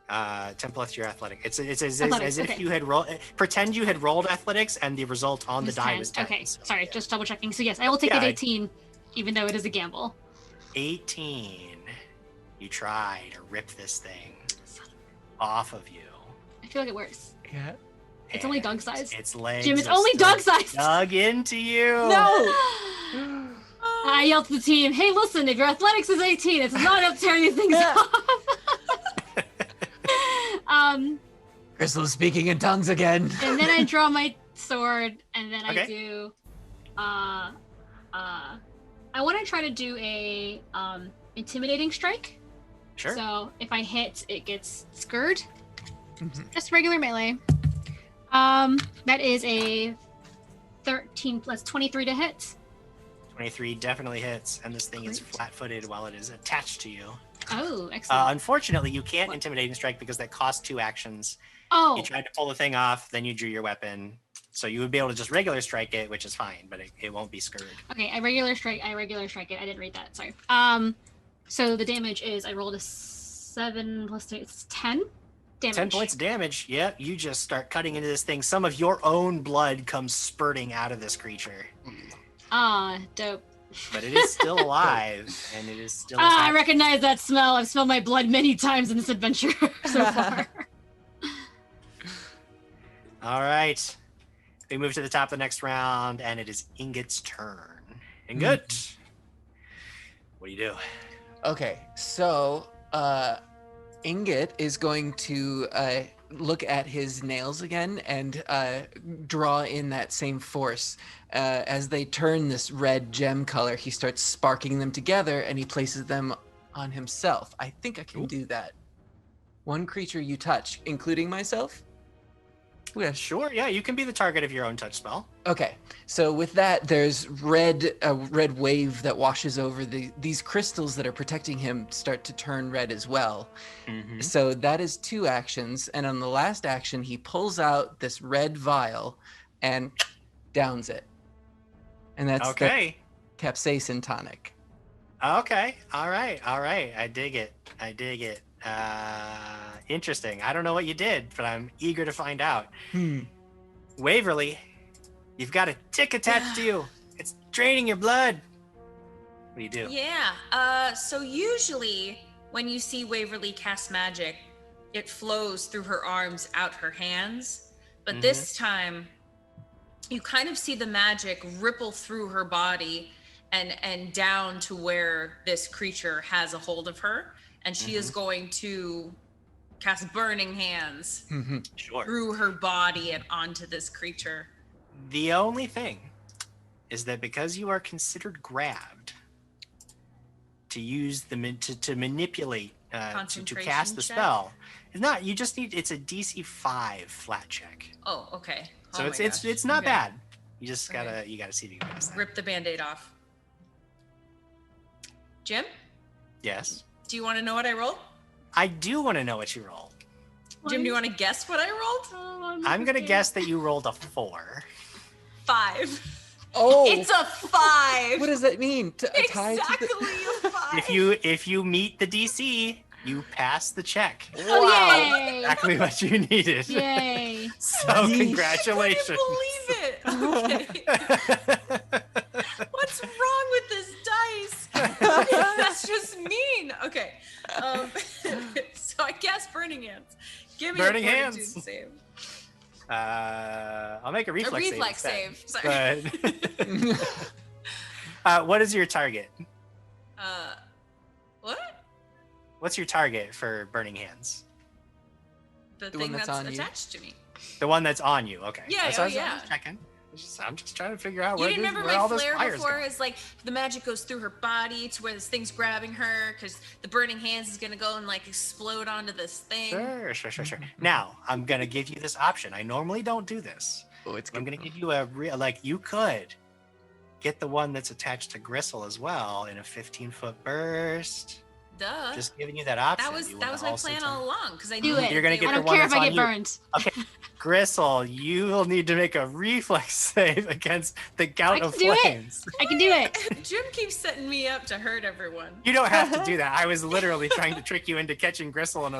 10 plus your athletic. It's as if you had rolled. Pretend you had rolled athletics and the result on the die was 10. Okay, so, sorry, just double checking. So yes, I will take it 18, even though it is a gamble. 18. You try to rip this thing off of you. I feel like it works. Yeah. It's only dog size. Its legs. Jim, it's only dog size. Dug into you. No. I yelled to the team, "Hey, listen! If your athletics is 18, it's not up tearing things off." Crystal's speaking in tongues again. And then I draw my sword, and then I do. I want to try to do a intimidating strike. Sure. So if I hit, it gets scared. Just regular melee. That is a 13 plus 23 to hit. 23 definitely hits, and this thing is flat-footed while it is attached to you. Oh, excellent. Unfortunately, you can't intimidating strike because that costs 2 actions. Oh. You tried to pull the thing off, then you drew your weapon. So you would be able to just regular strike it, which is fine, but it won't be scared. Okay, I regular strike it. I didn't read that. Sorry. So the damage is I rolled a 7 plus 2. It's 10 damage. 10 points of damage. Yep, you just start cutting into this thing. Some of your own blood comes spurting out of this creature. Dope. But it is still alive, and it is still. I recognize that smell. I've smelled my blood many times in this adventure so far. All right. We move to the top of the next round, and it is Ingot's turn. Ingot, what do you do? Okay, so Ingot is going to look at his nails again and draw in that same force. As they turn this red gem color, he starts sparking them together and he places them on himself. I think I can do that. One creature you touch, including myself? Yeah, sure. Yeah, you can be the target of your own touch spell. Okay, so with that, there's a red wave that washes over these crystals that are protecting him start to turn red as well. So that is 2 actions, and on the last action, he pulls out this red vial and downs it. And that's the capsaicin tonic. Okay, all right. I dig it. Interesting. I don't know what you did, but I'm eager to find out. Waverly, you've got a tick attached to you. It's draining your blood. What do you do? Yeah. So usually when you see Waverly cast magic, it flows through her arms, out her hands. But this time, you kind of see the magic ripple through her body and down to where this creature has a hold of her. And she is going to cast Burning Hands through her body and onto this creature. The only thing is that because you are considered grabbed, to use to manipulate to cast the spell, it's a DC 5 flat check. Oh, okay. So it's not bad. You just gotta see if you can pass that. Rip the Band-Aid off. Jim, Yes. do you want to know what I rolled? I do want to know what you rolled. Jim, do you want to guess what I rolled? I'm going to guess that you rolled a 4. 5. Oh, It's a 5. what does that mean? Exactly a 5. If you meet the DC, you pass the check. Oh, yay! Exactly what you needed. Yay. So Yeesh. congratulations. I can't believe it. Okay. What's wrong with this dice? That's just mean. Okay. So I guess Burning Hands. Give me Burning a Hands. fortitude save. I'll make a reflex, A reflex save. save. Sorry. What is your target? What? What's your target for Burning Hands? The The thing one that's that's on you. attached to me. The one that's on you. Okay. Yeah, That's oh, what I was yeah. checking. I'm just trying to figure out You where, didn't this, remember where all my those flare fires before? go. Is like the magic goes through her body to where this thing's grabbing her because the Burning Hands is gonna go and like explode onto this thing. Sure. Now, I'm going to give you this option. I normally don't do this. Oh, it's I'm good. going to give you a real, like, you could get the one that's attached to Gristle as well in a 15-foot burst. Duh. Just giving you that option. That was You that wanna was my also plan tell- all along because I Do knew it. You're gonna I get the don't one care if that's I on get you. burned. Okay, Gristle, you will need to make a reflex save against the Gout I of can do it. Flames. I can do it. Jim keeps setting me up to hurt everyone. You don't have to do that. I was literally trying to trick you into catching Gristle in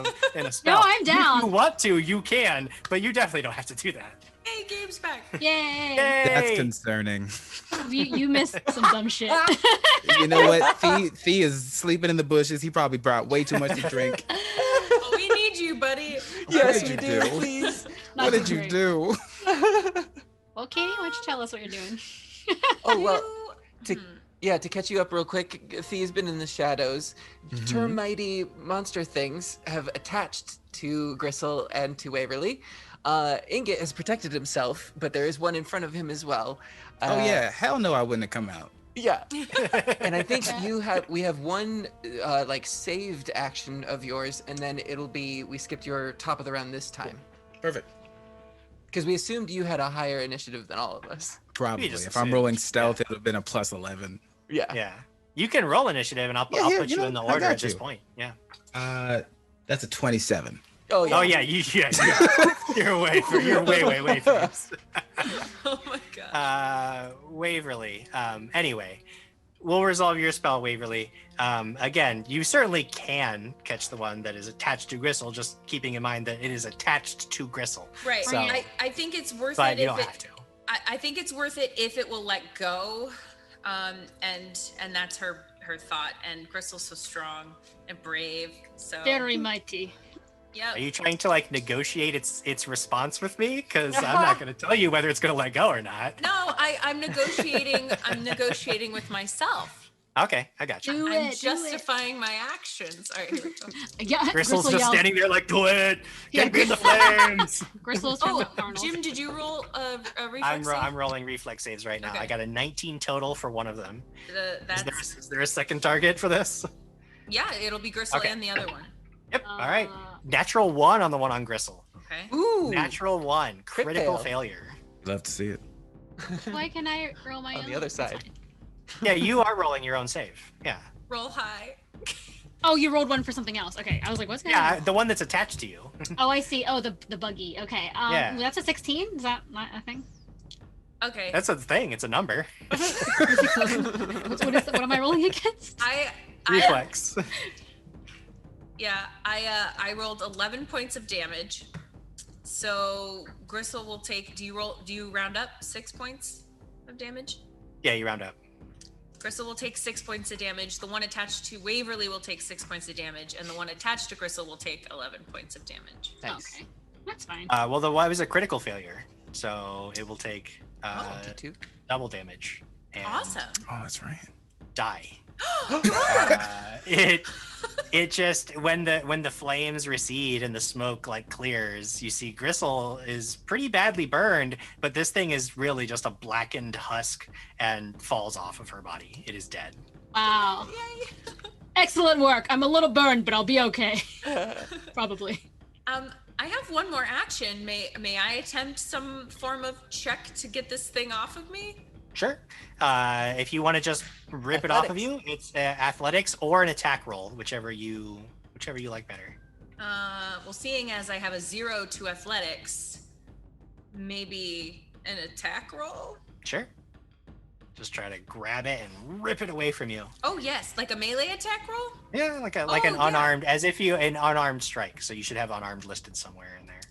a spell. No, I'm down. If you want to, you can, but you definitely don't have to do that. Hey, Gabe's back. Yay. That's Yay! concerning. You missed some dumb shit. You know what? Thea is sleeping in the bushes. He probably brought way too much to drink. Well, we need you, buddy. Yes, did we you do. do? Please. Not What so did you great. do? Well, Katie, why don't you tell us what you're doing? Oh well. You- To catch you up real quick, Thea's been in the shadows. Termitey monster things have attached to Gristle and to Waverly. Ingot has protected himself, but there is one in front of him as well. Oh yeah, hell no, I wouldn't have come out. Yeah. And I think we have one like saved action of yours, and then it'll be we skipped your top of the round this time Perfect. because we assumed you had a higher initiative than all of us. Probably. just If I'm assumed, rolling stealth, yeah. it would have been a plus 11. Yeah. Yeah. You can roll initiative, and I'll Yeah, put you you know, in the I order got at this you. point. Yeah. That's a 27. Oh yeah. Oh yeah, you're way first. Oh my god. Waverly. Anyway, we'll resolve your spell, Waverly. Again, you certainly can catch the one that is attached to Gristle, just keeping in mind that it is attached to Gristle. Right. So- I think it's worth But it you if don't it. have to. I think it's worth it if it will let go, and that's her thought. And Gristle's so strong and brave. So Very mighty. yeah. Are you trying to like negotiate its response with me? Because I'm not going to tell you whether it's going to let go or not. No, I'm negotiating. I'm negotiating with myself. Okay, I got you. Do I'm it. Do it. justifying my actions. All right, here we go. Yeah, Gristle's Gristle just yells. standing there like, do it! Yeah, Get me in the flames! Gristle's trying Oh, to Arnold. Jim, did you roll a reflex? I'm save? rolling reflex saves right now. Okay. I got a 19 total for one of them. That's Is there a second target for this? yeah. It'll be Gristle Okay. and the other one. Yep. All right. Uh, Natural 1 on the one on Gristle. Okay. Ooh. Natural 1. Crit Critical fail. failure. Love to see it. Why can I roll my On own? the other side. Yeah, you are rolling your own save. Yeah. Roll high. Oh, you rolled one for something else. Okay, I was like, what's going Yeah, on? the one that's attached to you. Oh, I see. Oh, the buggy. Okay. Yeah. That's a 16. Is that not a thing? Okay. That's a thing. It's a number. What am I rolling against? I Reflex. yeah. I rolled 11 points of damage. So Gristle will take. Do you round up 6 points of damage? Yeah, you round up. Gristle will take 6 points of damage. The one attached to Waverly will take 6 points of damage, and the one attached to Gristle will take 11 points of damage. Nice. Okay, that's fine. Well, the one was a critical failure, so it will take Two. double damage and Awesome. Oh, that's right. die. It just when the flames recede and the smoke like clears, you see Gristle is pretty badly burned, but this thing is really just a blackened husk and falls off of her body. It is dead. Wow. Yay. Excellent work. I'm a little burned, but I'll be okay. Probably. I have one more action. May I attempt some form of check to get this thing off of me? Sure. If you want to just rip it off of you, it's athletics or an attack roll, whichever you like better. Well, seeing as I have a 0 to athletics, maybe an attack roll? Sure. Just try to grab it and rip it away from you. Oh yes, like a melee attack roll? Yeah, like an unarmed, as if you an unarmed strike. So you should have unarmed listed somewhere in there.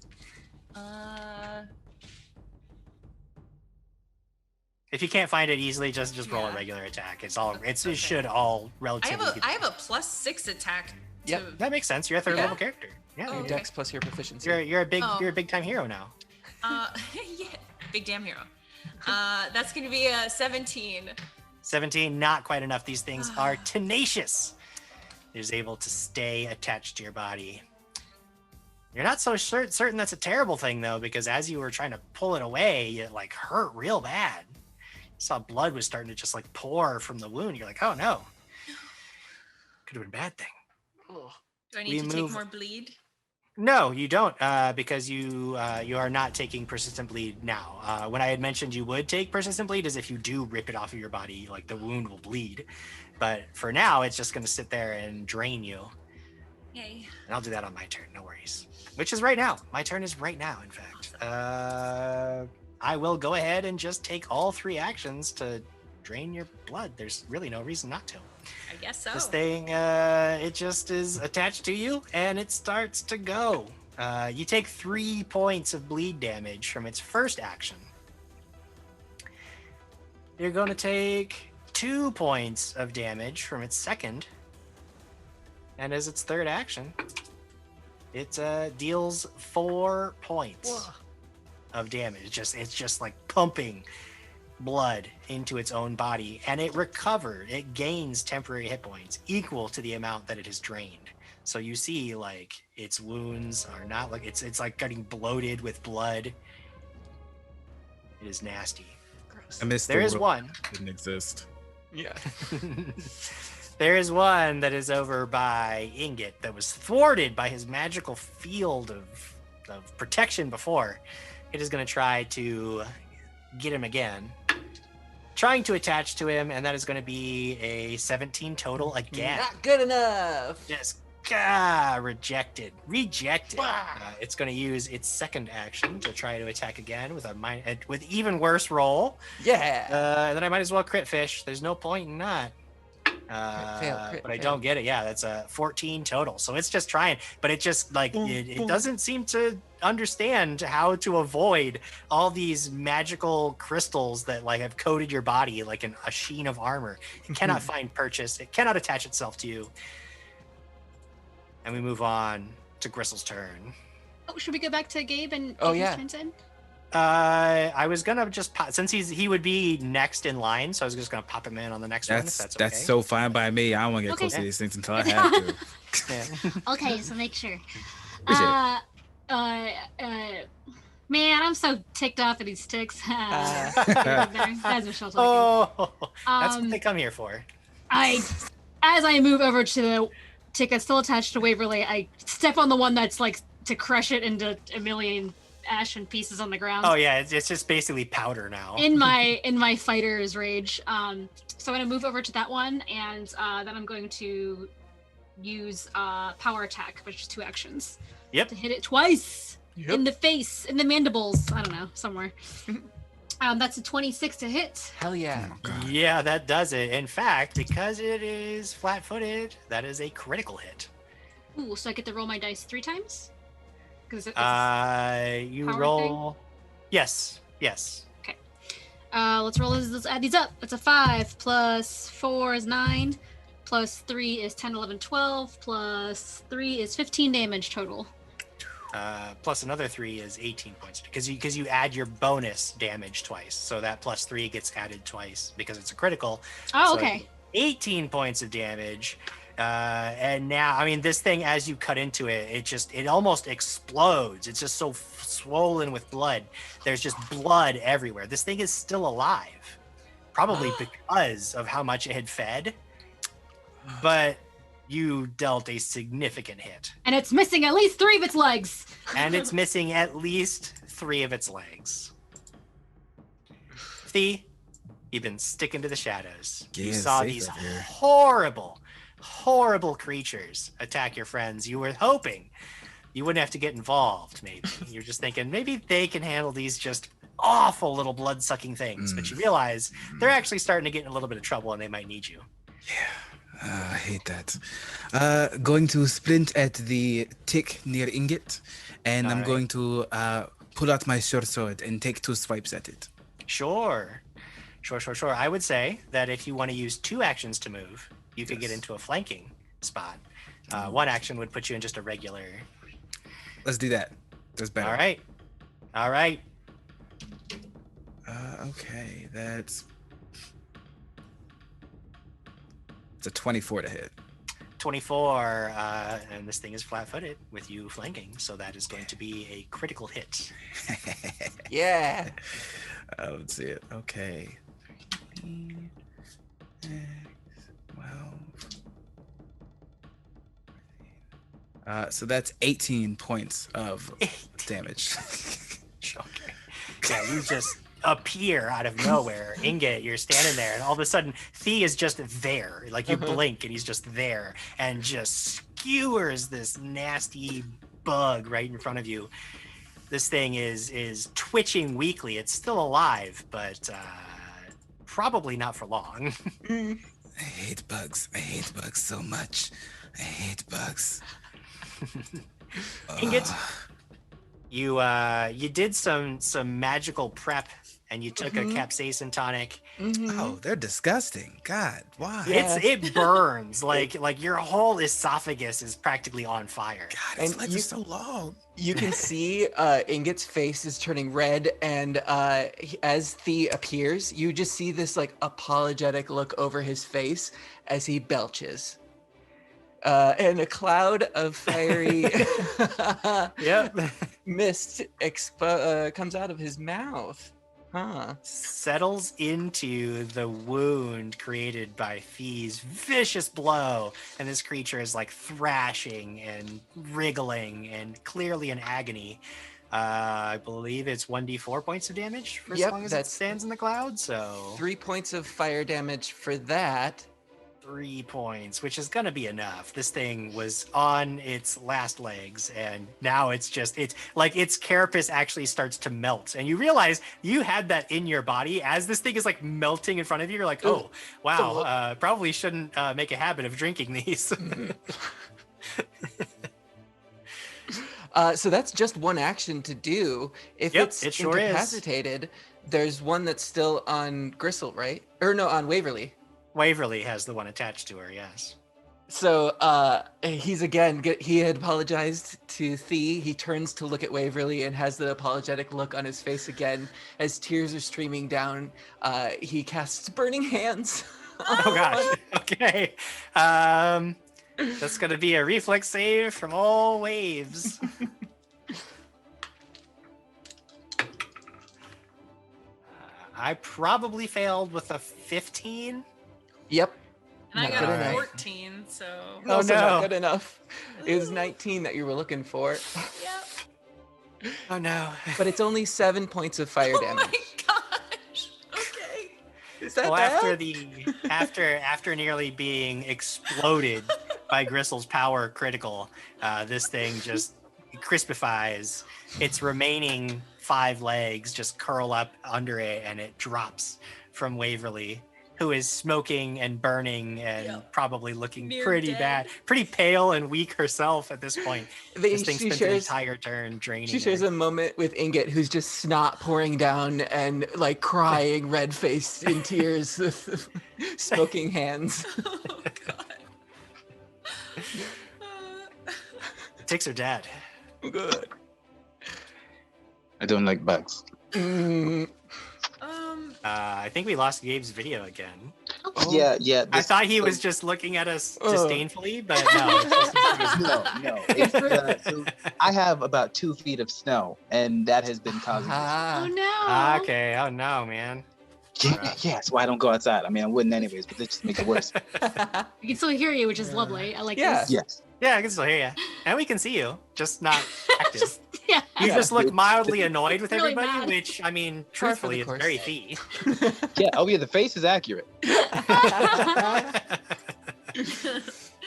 If you can't find it easily, just roll a regular attack. It should all relatively. I have a +6 attack. Yep, that makes sense. You're a third level character. Yeah, Oh, Your okay. dex plus your proficiency. you're a big time hero now. Yeah, big damn hero. That's gonna be a 17. 17, not quite enough. These things are tenacious. It is able to stay attached to your body. You're not so certain that's a terrible thing though, because as you were trying to pull it away, it like hurt real bad. You saw blood was starting to just like pour from the wound. You're like, oh no, could have been a bad thing. Do I need to take more bleed? No, you don't, because you are not taking persistent bleed now. When I had mentioned you would take persistent bleed, is if you do rip it off of your body, like the wound will bleed. But for now, it's just going to sit there and drain you. Yay. And I'll do that on my turn, no worries. Which is right now. My turn is right now, in fact. I will go ahead and just take all 3 actions to drain your blood. There's really no reason not to. I guess so. This thing, it just is attached to you, and it starts to go. You take 3 points of bleed damage from its first action. You're going to take 2 points of damage from its second. And as its third action, it deals 4 points of damage. It's just like pumping blood into its own body, and it gains temporary hit points equal to the amount that it has drained. So you see, like, its wounds are not like it's like getting bloated with blood. It is nasty. I missed. There is one. Didn't exist. Yeah. There is one that is over by Ingot that was thwarted by his magical field of protection before. It is going to try to get him again. Trying to attach to him, and that is going to be a 17 total again. Not good enough. Just rejected. It's going to use its second action to try to attack again with even worse roll. Yeah. Then I might as well crit fish. There's no point in not. But I don't get it. Yeah, that's a 14 total. So it's just trying, but it just like it doesn't seem to understand how to avoid all these magical crystals that like have coated your body like a sheen of armor. It cannot find purchase. It cannot attach itself to you. And we move on to Gristle's turn. Oh, should we go back to Gabe and Oh, get yeah. his turns in? I was gonna just pop, since he would be next in line, so I was just gonna pop him in on the next one. If that's okay. That's so fine by me. I don't want to get Okay. close to these things until I have to. Yeah. Okay, so make sure. Appreciate Man, I'm so ticked off at these ticks. That's Michelle talking. Oh, that's what they come here for. As I move over to the tick that's still attached to Waverly, I step on the one that's like to crush it into a million ashen pieces on the ground. Oh yeah, it's just basically powder now. In my fighter's rage. So I'm gonna move over to that one, and then I'm going to use power attack, which is 2 actions. Yep. To hit it twice in the face, in the mandibles. I don't know, somewhere. That's a 26 to hit. Hell yeah. Oh, God. Yeah, that does it. In fact, because it is flat-footed, that is a critical hit. Ooh, so I get to roll my dice 3 times? Because You power roll. Yes. okay. Let's roll this. Let's add these up. It's a 5 plus 4 is 9, plus 3 is 10, 11, 12, plus 3 is 15 damage total. Plus another 3 is 18 points because you add your bonus damage twice, so that plus 3 gets added twice because it's a critical. Oh, So okay. 18 points of damage. And now, I mean, this thing, as you cut into it, it almost explodes. It's just so swollen with blood. There's just blood everywhere. This thing is still alive, probably because of how much it had fed. But you dealt a significant hit. And it's missing at least 3 of its legs. And it's missing at least 3 of its legs. Thee, You've been sticking to the shadows. Yeah, you saw safe these out here. horrible creatures attack your friends. You were hoping you wouldn't have to get involved, maybe. You're just thinking maybe they can handle these just awful little blood-sucking things. But you realize they're actually starting to get in a little bit of trouble and they might need you. I hate that. Going to sprint at the tick near Ingot, and I'm going to pull out my short sword and take 2 swipes at it. Sure. I would say that if you want to use 2 actions to move, you could get into a flanking spot. 1 action would put you in just a regular. Let's do that. That's better. All right. Okay, it's a 24 to hit. 24, and this thing is flat-footed with you flanking, so that is going to be a critical hit. Yeah. Let's see it. Okay. 3, 12. So that's 18 points of damage. Okay. Yeah, you just appear out of nowhere. Ingot, you're standing there, and all of a sudden, Thea is just there. Like, you blink, and he's just there, and just skewers this nasty bug right in front of you. This thing is twitching weakly. It's still alive, but probably not for long. I hate bugs. I hate bugs so much. I hate bugs. Ingot, you did some magical prep, and you took a capsaicin tonic. Oh, they're disgusting. God, why? It burns like your whole esophagus is practically on fire. God, its legs are so long. You can see Ingot's face is turning red, and as Thea appears, you just see this like apologetic look over his face as he belches. And a cloud of fiery mist comes out of his mouth. Settles into the wound created by Thee's vicious blow, and this creature is like thrashing and wriggling and clearly in agony. I believe it's 1d4 points of damage for as long as it stands in the cloud. So 3 points of fire damage for that. 3 points, which is going to be enough. This thing was on its last legs, and now it's like its carapace actually starts to melt, and you realize you had that in your body as this thing is like melting in front of you. You're like, oh wow, probably shouldn't make a habit of drinking these. So that's just 1 action to do. If it's sure incapacitated, there's one that's still on Gristle, right? Or no, on Waverly. Waverly has the one attached to her, yes. So he's he had apologized to Thea. He turns to look at Waverly and has the apologetic look on his face again. As tears are streaming down, he casts Burning Hands. Oh gosh, okay. That's going to be a reflex save from all waves. I probably failed with a 15. Yep. And I got a 14, so... Also not good enough. It was 19 that you were looking for. Yep. Oh no. But it's only 7 points of fire damage. Oh my gosh. Okay. Is that after nearly being exploded by Gristle's power critical, this thing just crispifies. Its remaining 5 legs just curl up under it, and it drops from Waverly, who is smoking and burning and probably looking pretty bad, pretty pale and weak herself at this point. This thing spent the entire turn draining. She shares a moment with Ingot, who's just snot pouring down and like crying, red-faced in tears, with smoking hands. Oh, God. Ticks are dead. Good. I don't like bugs. I think we lost Gabe's video again. Oh. Yeah. I thought he was just looking at us disdainfully, but no. It's just no. I have about 2 feet of snow, and that has been causing. Oh no. Okay. Oh no, man. Yeah, that's why I don't go outside. I mean, I wouldn't anyways, but this just makes it worse. We can still hear you, which is lovely. I like this. Yes. Yeah, I can still hear you, and we can see you, just not active. Yeah. You just look mildly annoyed with Really everybody, mad. which, I mean, Par for truthfully, the it's very Fee. Yeah. Oh yeah, the face is accurate.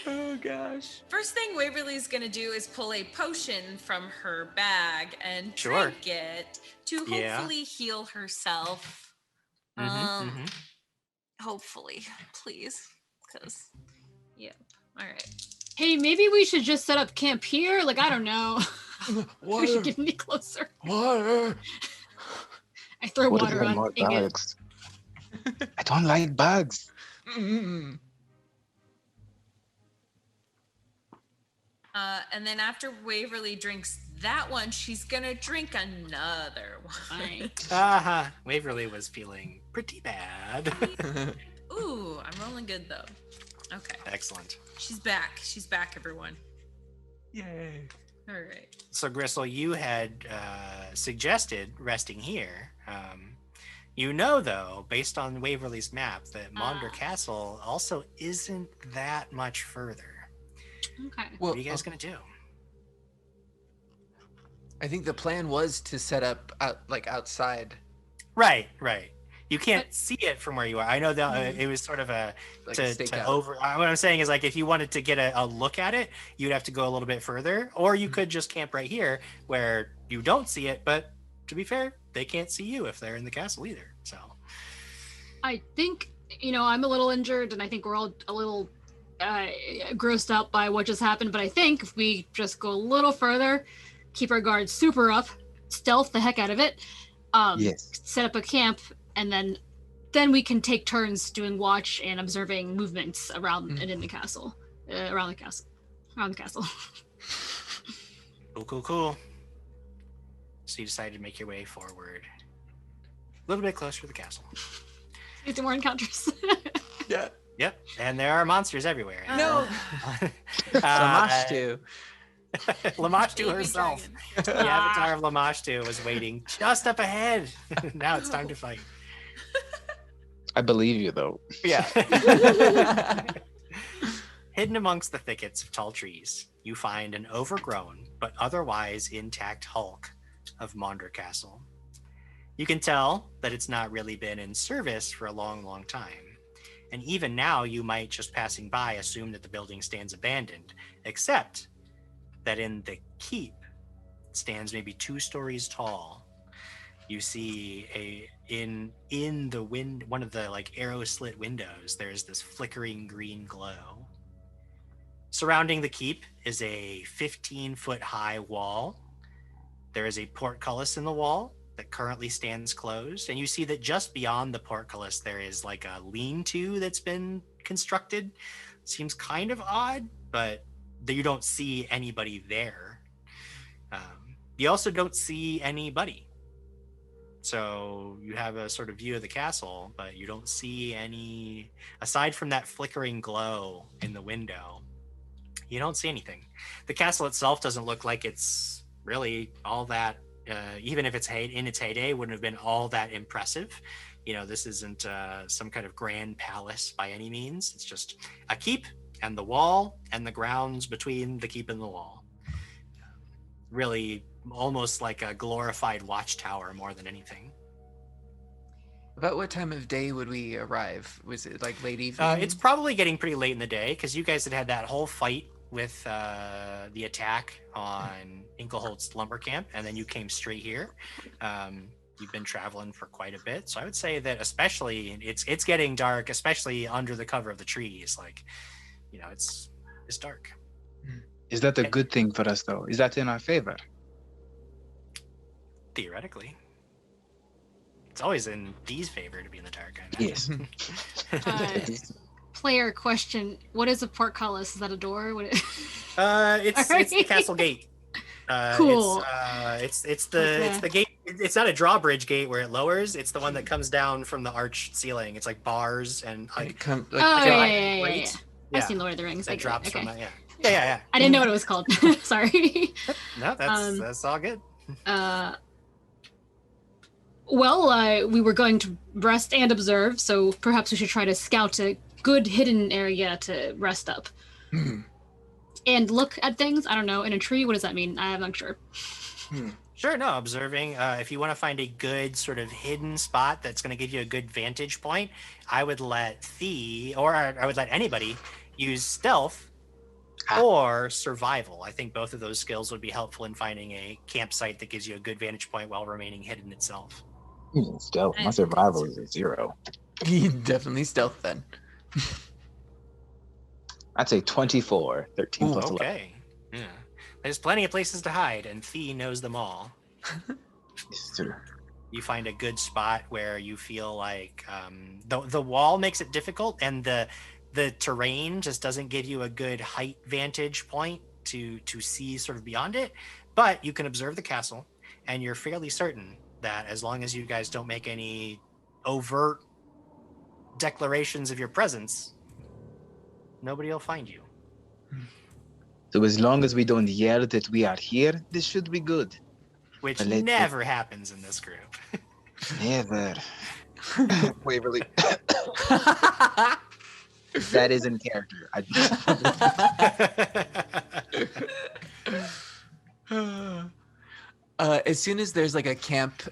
Oh gosh. First thing Waverly's gonna do is pull a potion from her bag and Sure. drink it to Yeah. hopefully heal herself. Hopefully, please, because all right. Hey, maybe we should just set up camp here. Like, I don't know. We should get any closer. Water. I throw What if water they're on more Ingot. bugs? I don't like bugs. Mm. And then after Waverly drinks that one, she's gonna drink another one. Fine. Waverly was feeling pretty bad. Ooh, I'm rolling good though. Okay. Excellent. She's back. She's back, everyone. Yay. All right. So, Gristle, you had suggested resting here. You know, though, based on Waverly's map, that Maunder Castle also isn't that much further. Okay. Well, What are you guys going to do? I think the plan was to set up outside. Right. You can't see it from where you are. I know that it was sort of a Like to a stakeout. over. What I'm saying is, like, if you wanted to get a look at it, you'd have to go a little bit further, or you could just camp right here where you don't see it. But to be fair, they can't see you if they're in the castle either. So I think, I'm a little injured, and I think we're all a little grossed out by what just happened. But I think if we just go a little further, keep our guard super up, stealth the heck out of it, Yes. set up a camp, and then we can take turns doing watch and observing movements around and in the castle, around the castle. Cool. So you decided to make your way forward, a little bit closer to the castle. Get some more encounters. Yeah. Yep, and there are monsters everywhere. No. Lamashtu. Lamashtu Baby herself. dragon. The avatar of Lamashtu was waiting just up ahead. Now it's time to fight. I believe you though. Yeah. Hidden amongst the thickets of tall trees, you find an overgrown but otherwise intact hulk of Maunder Castle. You can tell that it's not really been in service for a long time. And even now, you might, just passing by, assume that the building stands abandoned, except that in the keep, it stands maybe 2 stories tall. You see in the one of the arrow slit windows, there's this flickering green glow. Surrounding the keep is a 15-foot high wall. There is a portcullis in the wall that currently stands closed, and you see that just beyond the portcullis there is like a lean-to that's been constructed. Seems kind of odd, but you don't see anybody there. You also don't see anybody. So you have a sort of view of the castle, but you don't see any, aside from that flickering glow in the window, you don't see anything. The castle itself doesn't look like it's really all that, even if it's in its heyday, wouldn't have been all that impressive. This isn't some kind of grand palace by any means. It's just a keep and the wall and the grounds between the keep and the wall. Really almost like a glorified watchtower more than anything. About what time of day would we arrive? Was it like late evening? It's probably getting pretty late in the day because you guys had that whole fight with the attack on Inkleholt's lumber camp, and then you came straight here. You've been traveling for quite a bit, so I would say that especially it's getting dark, especially under the cover of the trees. It's dark. Is that a good thing for us though? Is that in our favor? Theoretically, it's always in Dee's favor to be in the dark. I Yes. Player question: what is a portcullis? Is that a door? It's the castle gate. Cool. It's the gate. It's not a drawbridge gate where it lowers. It's the one that comes down from the arched ceiling. It's like bars and yeah. I've seen Lord of the Rings. That drops from okay. that. Yeah. I didn't know what it was called. Sorry. No, that's all good. We were going to rest and observe, so perhaps we should try to scout a good hidden area to rest up. And look at things. I don't know. In a tree, what does that mean? I'm not sure. Sure, no, observing. If you want to find a good sort of hidden spot that's going to give you a good vantage point, I would let Thee, or I would let anybody use stealth or survival. I think both of those skills would be helpful in finding a campsite that gives you a good vantage point while remaining hidden itself. Stealth. My survival is a 0. Definitely stealth then. I'd say 24. 13 plus 11. Okay. Yeah. There's plenty of places to hide, and Thee knows them all. It's true. You find a good spot where you feel like the wall makes it difficult, and the terrain just doesn't give you a good height vantage point to see sort of beyond it. But you can observe the castle, and you're fairly certain that as long as you guys don't make any overt declarations of your presence, nobody will find you. So as long as we don't yell that we are here, this should be good. Which never happens in this group. Never. Waverly. That is in character. As soon as there's like a camp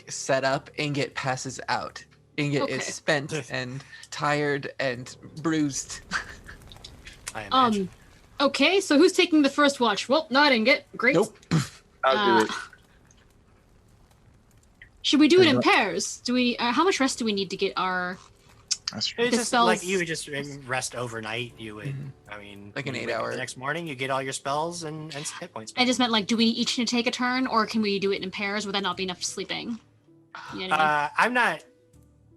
set up, Ingot passes out. Ingot is spent and tired and bruised. I imagine. Okay, so who's taking the first watch? Well, not Ingot. Great. Nope. I'll do it. Should we do it in pairs? Do we? How much rest do we need to get our? That's true. It's just spells- like you would just rest overnight. You would, I mean, Like an you 8 wake up hour. The next morning, you get all your spells and hit points. I just meant like, do we each need to take a turn, or can we do it in pairs? Would that not be enough sleeping? You know what I mean? I'm not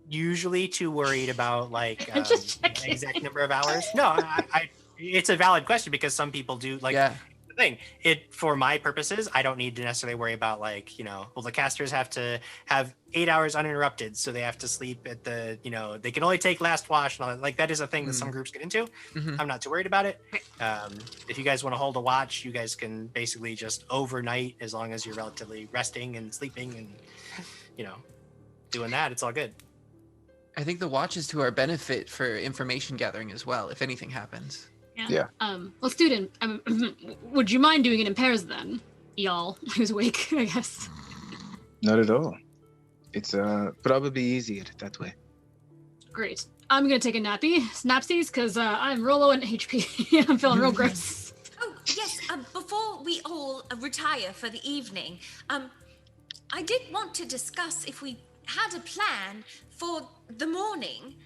usually too worried about like Just checking. exact number of hours. No, I it's a valid question because some people do like. Yeah. The thing it for my purposes, I don't need to necessarily worry about like well the casters have to have 8 hours uninterrupted, so they have to sleep at the they can only take last wash and all that. Like that is a thing that some groups get into. Mhm. I'm not too worried about it. If you guys want to hold a watch, you guys can basically just overnight as long as you're relatively resting and sleeping and doing that. It's all good. I think the watch is to our benefit for information gathering as well, if anything happens. Yeah. Let's do it in. Would you mind doing it in pairs then, y'all who's awake? I guess. Not at all. It's probably easier that way. Great. I'm gonna take a snapsies, because I'm real low in HP. I'm feeling real gross. Oh, yes. Before we all retire for the evening, I did want to discuss if we had a plan for the morning.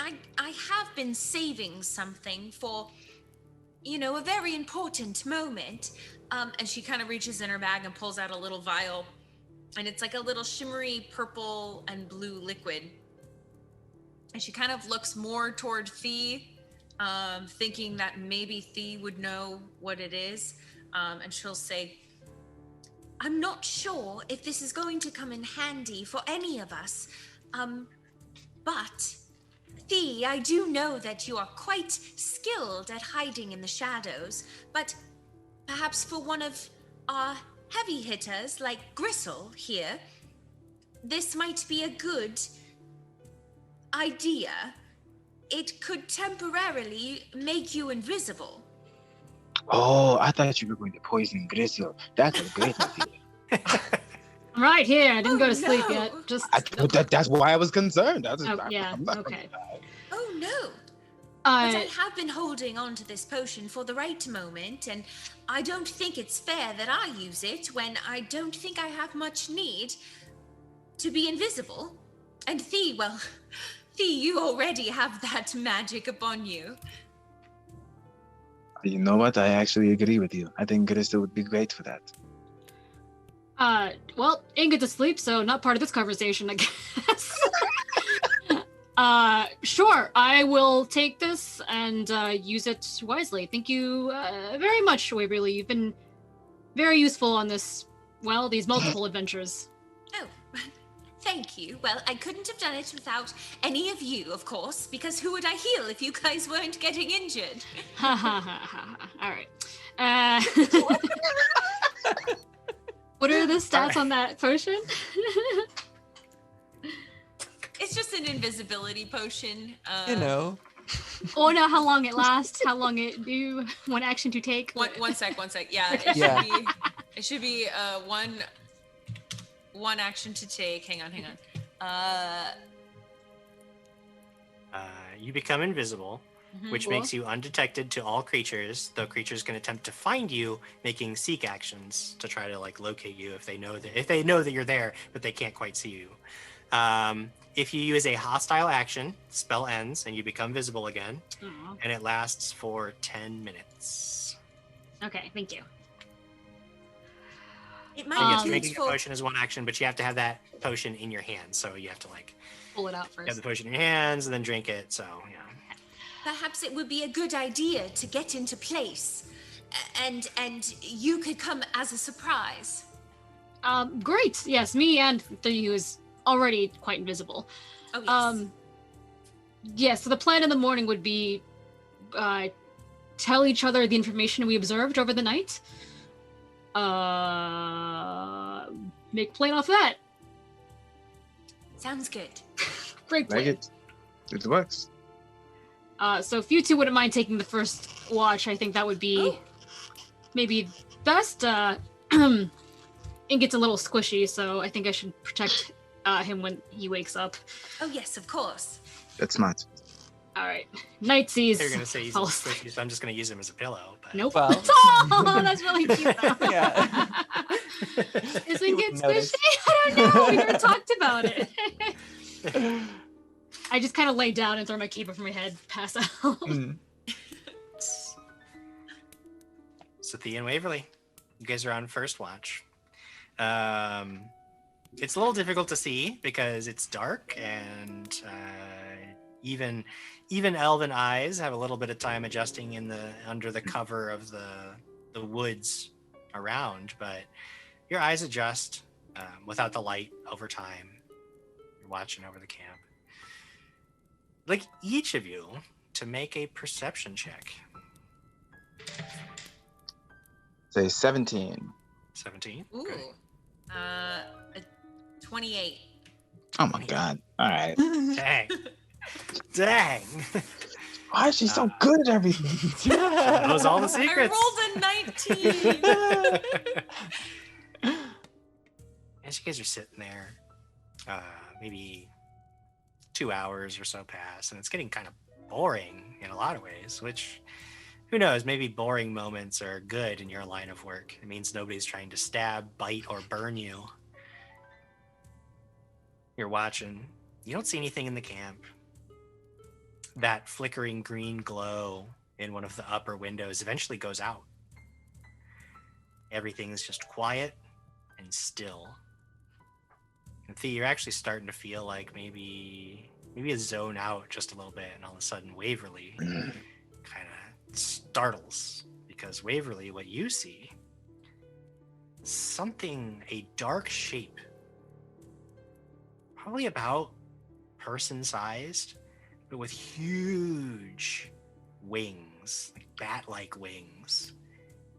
I have been saving something for, a very important moment. And she kind of reaches in her bag and pulls out a little vial. And it's like a little shimmery purple and blue liquid. And she kind of looks more toward Thee, thinking that maybe Thee would know what it is. And she'll say, I'm not sure if this is going to come in handy for any of us. But, Thee, I do know that you are quite skilled at hiding in the shadows, but perhaps for one of our heavy hitters like Gristle here, this might be a good idea. It could temporarily make you invisible. Oh, I thought you were going to poison Gristle. That's a great idea. I'm right here. I didn't go to sleep yet. Just. That's why I was concerned. Yeah. I'm not Okay. gonna die. Oh no! But I have been holding on to this potion for the right moment, and I don't think it's fair that I use it when I don't think I have much need to be invisible. And Thee, you already have that magic upon you. You know what? I actually agree with you. I think Gristle would be great for that. Well, Ingrid's asleep, so not part of this conversation, I guess. Sure, I will take this and use it wisely. Thank you very much, Waverly. You've been very useful on these multiple adventures. Oh, thank you. Well, I couldn't have done it without any of you, of course, because who would I heal if you guys weren't getting injured? Ha ha ha ha. All right. What are the stats on that potion? It's just an invisibility potion. Oh no, how long it lasts, how long it do, one action to take. One sec. Yeah, Okay. it should be It should be one action to take. Hang on. You become invisible, which makes you undetected to all creatures, though creatures can attempt to find you, making seek actions to try to like locate you if they know that you're there, but they can't quite see you. If you use a hostile action, spell ends and you become visible again, and it lasts for 10 minutes. Okay, thank you. It might be drinking a potion is one action, but you have to have that potion in your hand, so you have to like pull it out first. Have the potion in your hands and then drink it. So yeah. Perhaps it would be a good idea to get into place, and you could come as a surprise. Great. Yes, me and who is already quite invisible. Oh yes. Yeah. So the plan in the morning would be, tell each other the information we observed over the night. Make a plan off that. Sounds good. Great plan. Like it works. So if you two wouldn't mind taking the first watch, I think that would be maybe best. Ingit's a little squishy, so I think I should protect him when he wakes up. Oh yes, of course. That's smart. All right. Night sees. They're gonna say he's squishy, so I'm just gonna use him as a pillow. But... Nope. Well. Oh, that's really cute. Yeah. Is Ingit squishy? I don't know. We never talked about it. I just kind of lay down and throw my cape over my head, pass out. So Thea and Waverly, you guys are on first watch. It's a little difficult to see because it's dark, and even elven eyes have a little bit of time adjusting under the cover of the woods around. But your eyes adjust without the light over time. You're watching over the camp. Like each of you to make a perception check. Say 17. 17. Ooh. Okay. 28. Oh my god. All right. Dang. Why is she so good at everything? Those all the secrets. I rolled a 19. As you guys are sitting there, maybe 2 hours or so pass, and it's getting kind of boring in a lot of ways, which, who knows, maybe boring moments are good in your line of work. It means nobody's trying to stab, bite, or burn you. You're watching. You don't see anything in the camp. That flickering green glow in one of the upper windows eventually goes out. Everything's just quiet and still. And Thea, you're actually starting to feel like maybe a zone out just a little bit, and all of a sudden Waverly kind of startles, because Waverly, what you see, a dark shape, probably about person-sized, but with huge wings, like bat-like wings,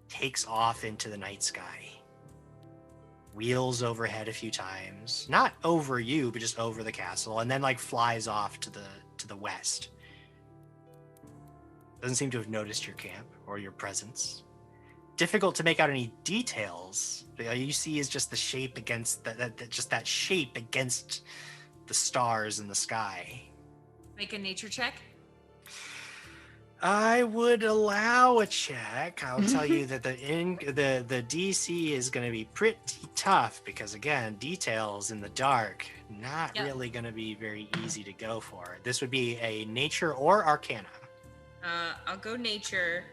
takes off into the night sky, wheels overhead a few times, not over you, but just over the castle, and then like flies off to the west. Doesn't seem to have noticed your camp or your presence. Difficult to make out any details. All you see is just the shape against that shape against the stars in the sky. Make a nature check. I would allow a check. I'll tell you that the DC is going to be pretty tough because, again, details in the dark, not really going to be very easy to go for. This would be a nature or arcana. I'll go nature,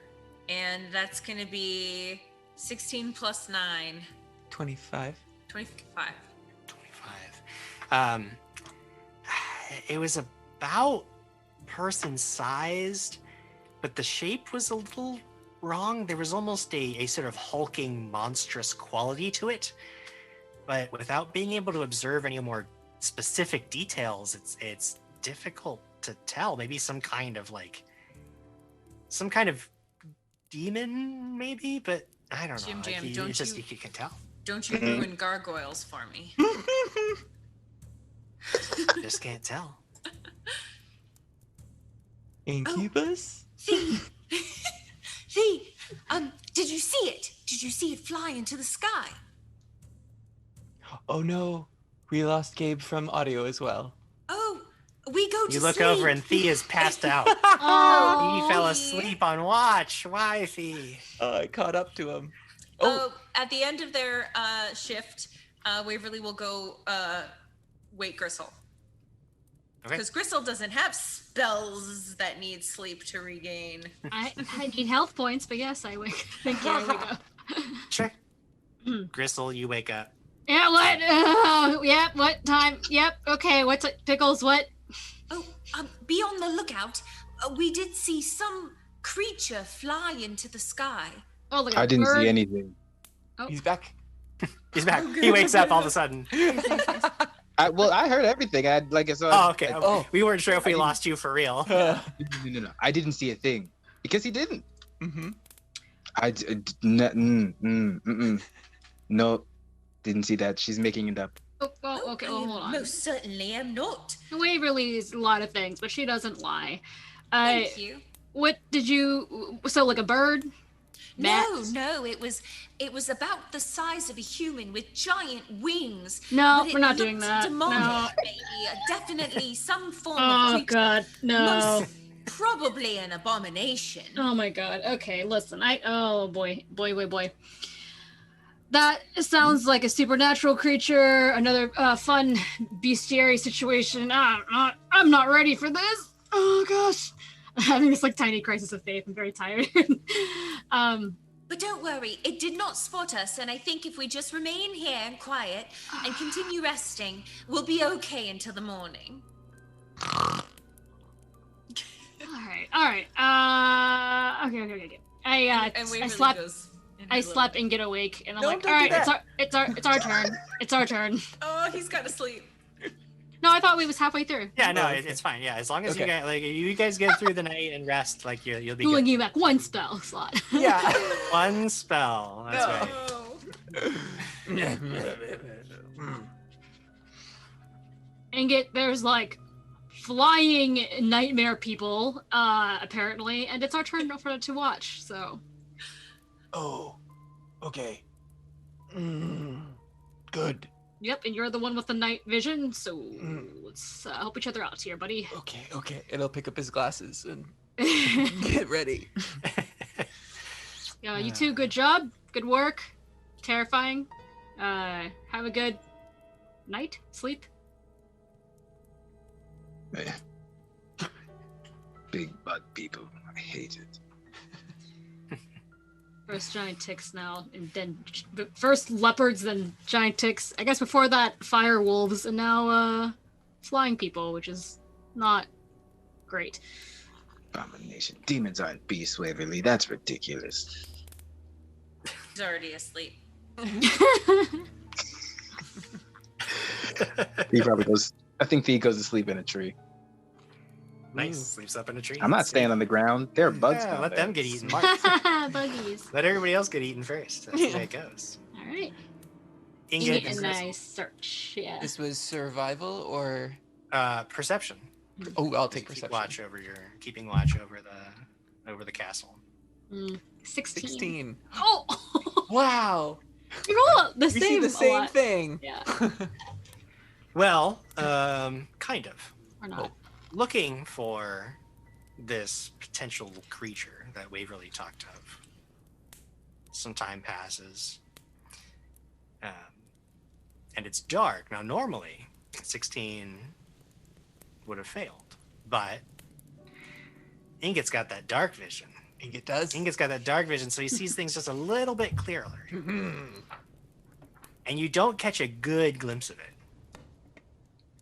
and that's going to be 16 plus 9. 25. 25. 25. It was about person-sized, but the shape was a little wrong. There was almost a sort of hulking, monstrous quality to it. But without being able to observe any more specific details, it's difficult to tell. Maybe some kind of demon, maybe, but I don't know. Jim, You can tell. Don't you ruin gargoyles for me. Just can't tell. Incubus? See, did you see it? Did you see it fly into the sky? Oh no, we lost Gabe from audio as well. Oh, we go to You look sleep. over and Thea's passed out. Oh, He fell asleep on watch. Why, Thea? Oh, I caught up to him. At the end of their shift, Waverly will go wake Gristle. Okay. Because Gristle doesn't have spells that need sleep to regain. I need health points, but yes, I wake. Thank you. There we go. Sure. Gristle, you wake up. Yeah, what? Yep, what time? Yep, okay, what's it? Pickles, what? Oh, be on the lookout. We did see some creature fly into the sky. Oh, look at I didn't bird. see anything. He's back. He's back. He wakes up all of a sudden. I heard everything. I saw. Oh, okay. We weren't sure if we lost you for real. No. I didn't see a thing because he didn't. Mm-hmm. No, didn't see that. She's making it up. Oh, okay, well, hold on. Most certainly am not. Waverly is a lot of things, but she doesn't lie. Thank you. What did you? So, like a bird? Bats? No, it was about the size of a human with giant wings. No, but it we're not looked doing that. demonic, No. maybe. Definitely some form of Oh creature. God, no. Most probably an abomination. Oh my God. Okay, listen. Oh boy. That sounds like a supernatural creature. Another fun bestiary situation. I'm not ready for this. Oh gosh. I'm having this like tiny crisis of faith. I'm very tired. But don't worry, it did not spot us, and I think if we just remain here and quiet and continue resting, we'll be okay until the morning. All right. Okay. I slap and get awake, and I'm No, like, don't all do right, that. it's our turn. It's our turn. Oh, he's got to sleep. No, I thought we was halfway through. Yeah, no, it's fine. Yeah, as long as you guys get through the night and rest, like you'll be Cooling good. you back one spell slot. Yeah. One spell. That's right. And there's like flying nightmare people, apparently, and it's our turn to watch. So. Oh, okay. Good. Yep, and you're the one with the night vision, so let's help each other out here, buddy. Okay. And I'll pick up his glasses and get ready. Yeah, you two, good job. Good work. Terrifying. Have a good night. Sleep. Big bug people. I hate it. First giant ticks now, and then first leopards, then giant ticks. I guess before that, fire wolves, and now flying people, which is not great. Abomination. Demons aren't beasts, Waverly. That's ridiculous. He's already asleep. He probably goes. I think Thea goes to sleep in a tree. Nice. Sleeps up in a tree. I'm not staying on the ground. There are bugs. Yeah, down let there. them get eaten. Buggies. Let everybody else get eaten first. That's the way it goes. All right. Ingot And I search. Yeah. This was survival or? Perception. Oh, I'll take Keep perception. keeping watch over the castle. 16. 16. Oh. Wow. You're all the We same. see the a same lot. thing. Yeah. Well, kind of. Or not. Looking for this potential creature that Waverly talked of. Some time passes. And it's dark. Now, normally, 16 would have failed. But Ingot's got that dark vision. Ingot does. Ingot's got that dark vision, so he sees things just a little bit clearer. And you don't catch a good glimpse of it.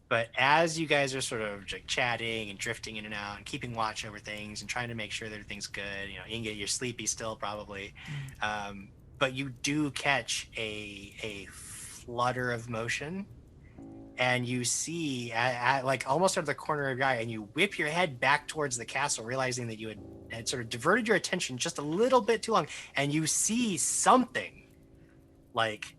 But as you guys are sort of like chatting and drifting in and out and keeping watch over things and trying to make sure that everything's good, Ingot, you're sleepy still probably, but you do catch a flutter of motion, and you see at like almost out of the corner of your eye, and you whip your head back towards the castle, realizing that you had sort of diverted your attention just a little bit too long, and you see something like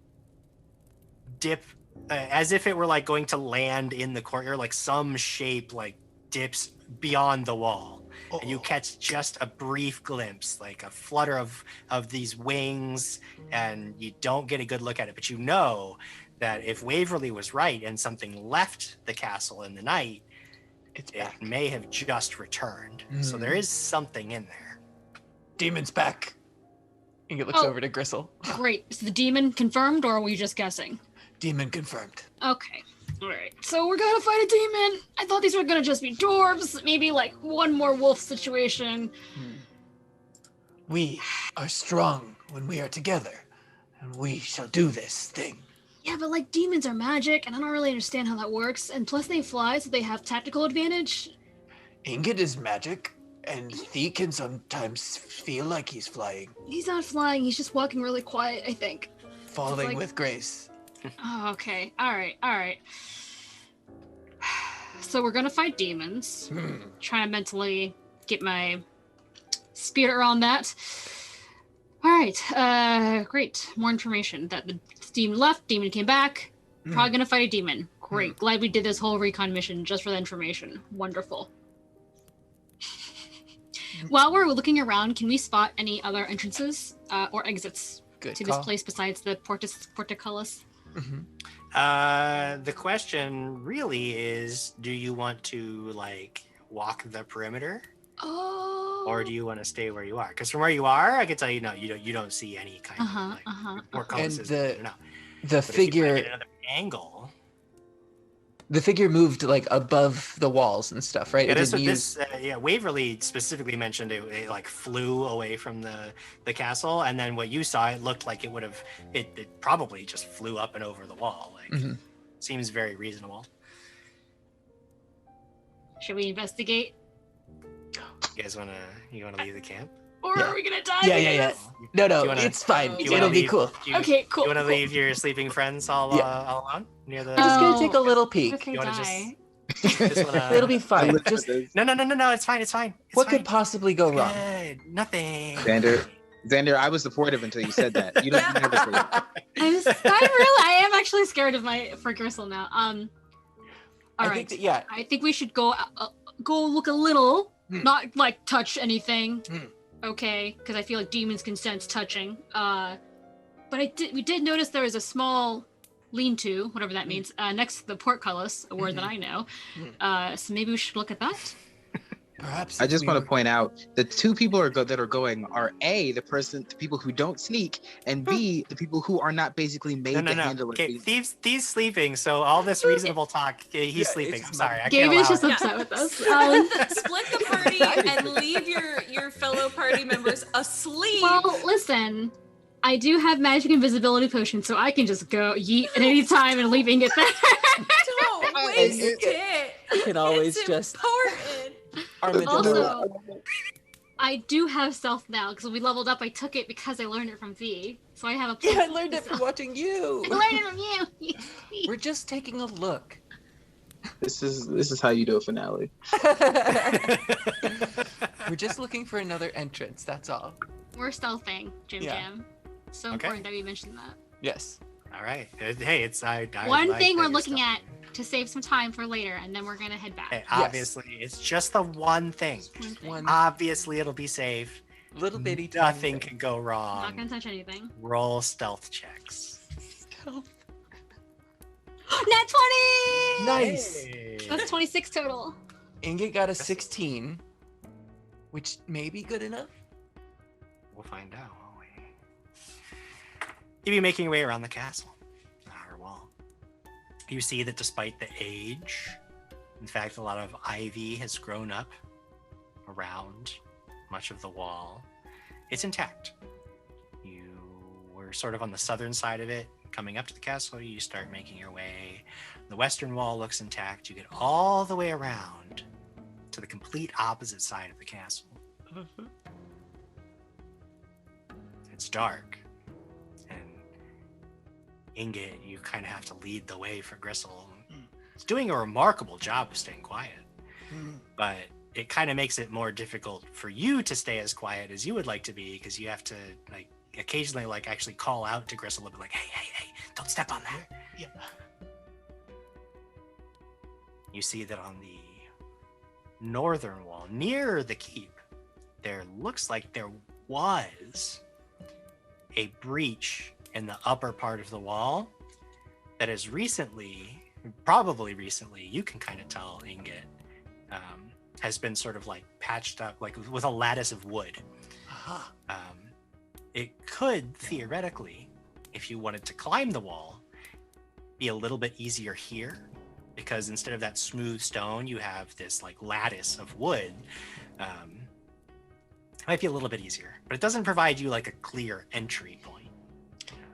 dip. As if it were like going to land in the courtyard, like some shape like dips beyond the wall. Oh. And you catch just a brief glimpse, like a flutter of these wings, and you don't get a good look at it, but you know that if Waverly was right and something left the castle in the night, It's it back. may have just returned. So there is something in there. Demon's back. Inget looks over to Gristle. Great. Is the demon confirmed, or are we just guessing? Demon confirmed. Okay. All right. So we're gonna fight a demon. I thought these were gonna just be dwarves. Maybe like one more wolf situation. We are strong when we are together, and we shall do this thing. Yeah, but like demons are magic, and I don't really understand how that works. And plus, they fly, so they have tactical advantage. Ingot is magic, and Thee can sometimes feel like he's flying. He's not flying. He's just walking really quiet, I think. Falling like- with grace. Oh, okay. All right. So we're gonna fight demons. Trying to mentally get my spirit around that. All right. Great. More information. That the demon left, demon came back. Probably gonna fight a demon. Great. Glad we did this whole recon mission just for the information. Wonderful. While we're looking around, can we spot any other entrances or exits Good to call. this place besides the portcullis? The question really is, do you want to like walk the perimeter, Oh. or do you want to stay where you are? Because from where you are, I can tell you, no, you don't see any kind of like portcullis. And the But if you wanna figure, get another angle. the figure moved like above the walls and stuff, right? Yeah, It this, didn't use- Waverly specifically mentioned it like flew away from the castle, and then what you saw, it looked like it would have, it probably just flew up and over the wall. Like, seems very reasonable. Should we investigate? You guys wanna leave the camp? Or Yeah. are we gonna die? Yeah. No, Do you wanna- it's fine. do you wanna It'll be leave- cool. do you- Okay, cool. You want to cool. leave your sleeping friends all alone near the? We're just gonna Oh. take a little peek. If they You wanna die. just wanna- It'll be fine. Just No. It's fine. It's fine. what could possibly go wrong? Good. Nothing. Xander, I was supportive until you said that. You don't never say that. I am actually scared of for Gristle now. All I right. think that, I think we should go look a little, not like touch anything. Okay, because I feel like demons can sense touching. But we did notice there was a small lean-to, whatever that means, next to the portcullis, a word that I know. So maybe we should look at that. perhaps. I if just we want to were- point out the two people that are going are A, the people who don't sneak, and B, the people who are not basically made to No. handle Okay, it. Thieves sleeping, so all this reasonable talk, he's Yeah, sleeping. it's I'm sorry. I can't Gabe is allow just it. upset with us. Split the party and leave your fellow party members asleep. Well, listen. I do have magic invisibility potion, so I can just go yeet at any time and leave Ingot there. Don't waste it. You can always It's just important. armadillo. Also, I do have stealth now because when we leveled up, I took it because I learned it from V. So I have a. Yeah, I learned it from watching you. I learned it from you. We're just taking a look. This is how you do a finale. We're just looking for another entrance. That's all. We're stealthing, Jim Yeah. Jam. So Okay. important that we mentioned that. Yes. All right. Hey, it's I One like thing that we're you're looking still- at to save some time for later, and then we're gonna head back. Hey, obviously, it's just the one thing. One thing. One Obviously, it'll be safe. little bitty tiny Nothing thing. can go I'm not wrong. gonna touch anything. Roll stealth checks. Nat 20! Nice. Hey. That's 26 total. Ingot got a 16, which may be good enough. We'll find out, won't we? You be making your way around the castle, outer wall. You see that despite the age, in fact, a lot of ivy has grown up around much of the wall. It's intact. You were sort of on the southern side of it. Coming up to the castle, you start making your way. The western wall looks intact. You get all the way around to the complete opposite side of the castle. It's dark, and Ingot, you kind of have to lead the way for Gristle. It's doing a remarkable job of staying quiet, but it kind of makes it more difficult for you to stay as quiet as you would like to be, because you have to like occasionally like actually call out to Gristle and be like, hey, don't step on that. Yeah. You see that on the northern wall, near the keep, there looks like there was a breach in the upper part of the wall that is probably recently, you can kind of tell, Ingot, has been sort of like patched up, like with a lattice of wood. It could theoretically, if you wanted to climb the wall, be a little bit easier here, because instead of that smooth stone, you have this like lattice of wood. It might be a little bit easier, but it doesn't provide you like a clear entry point.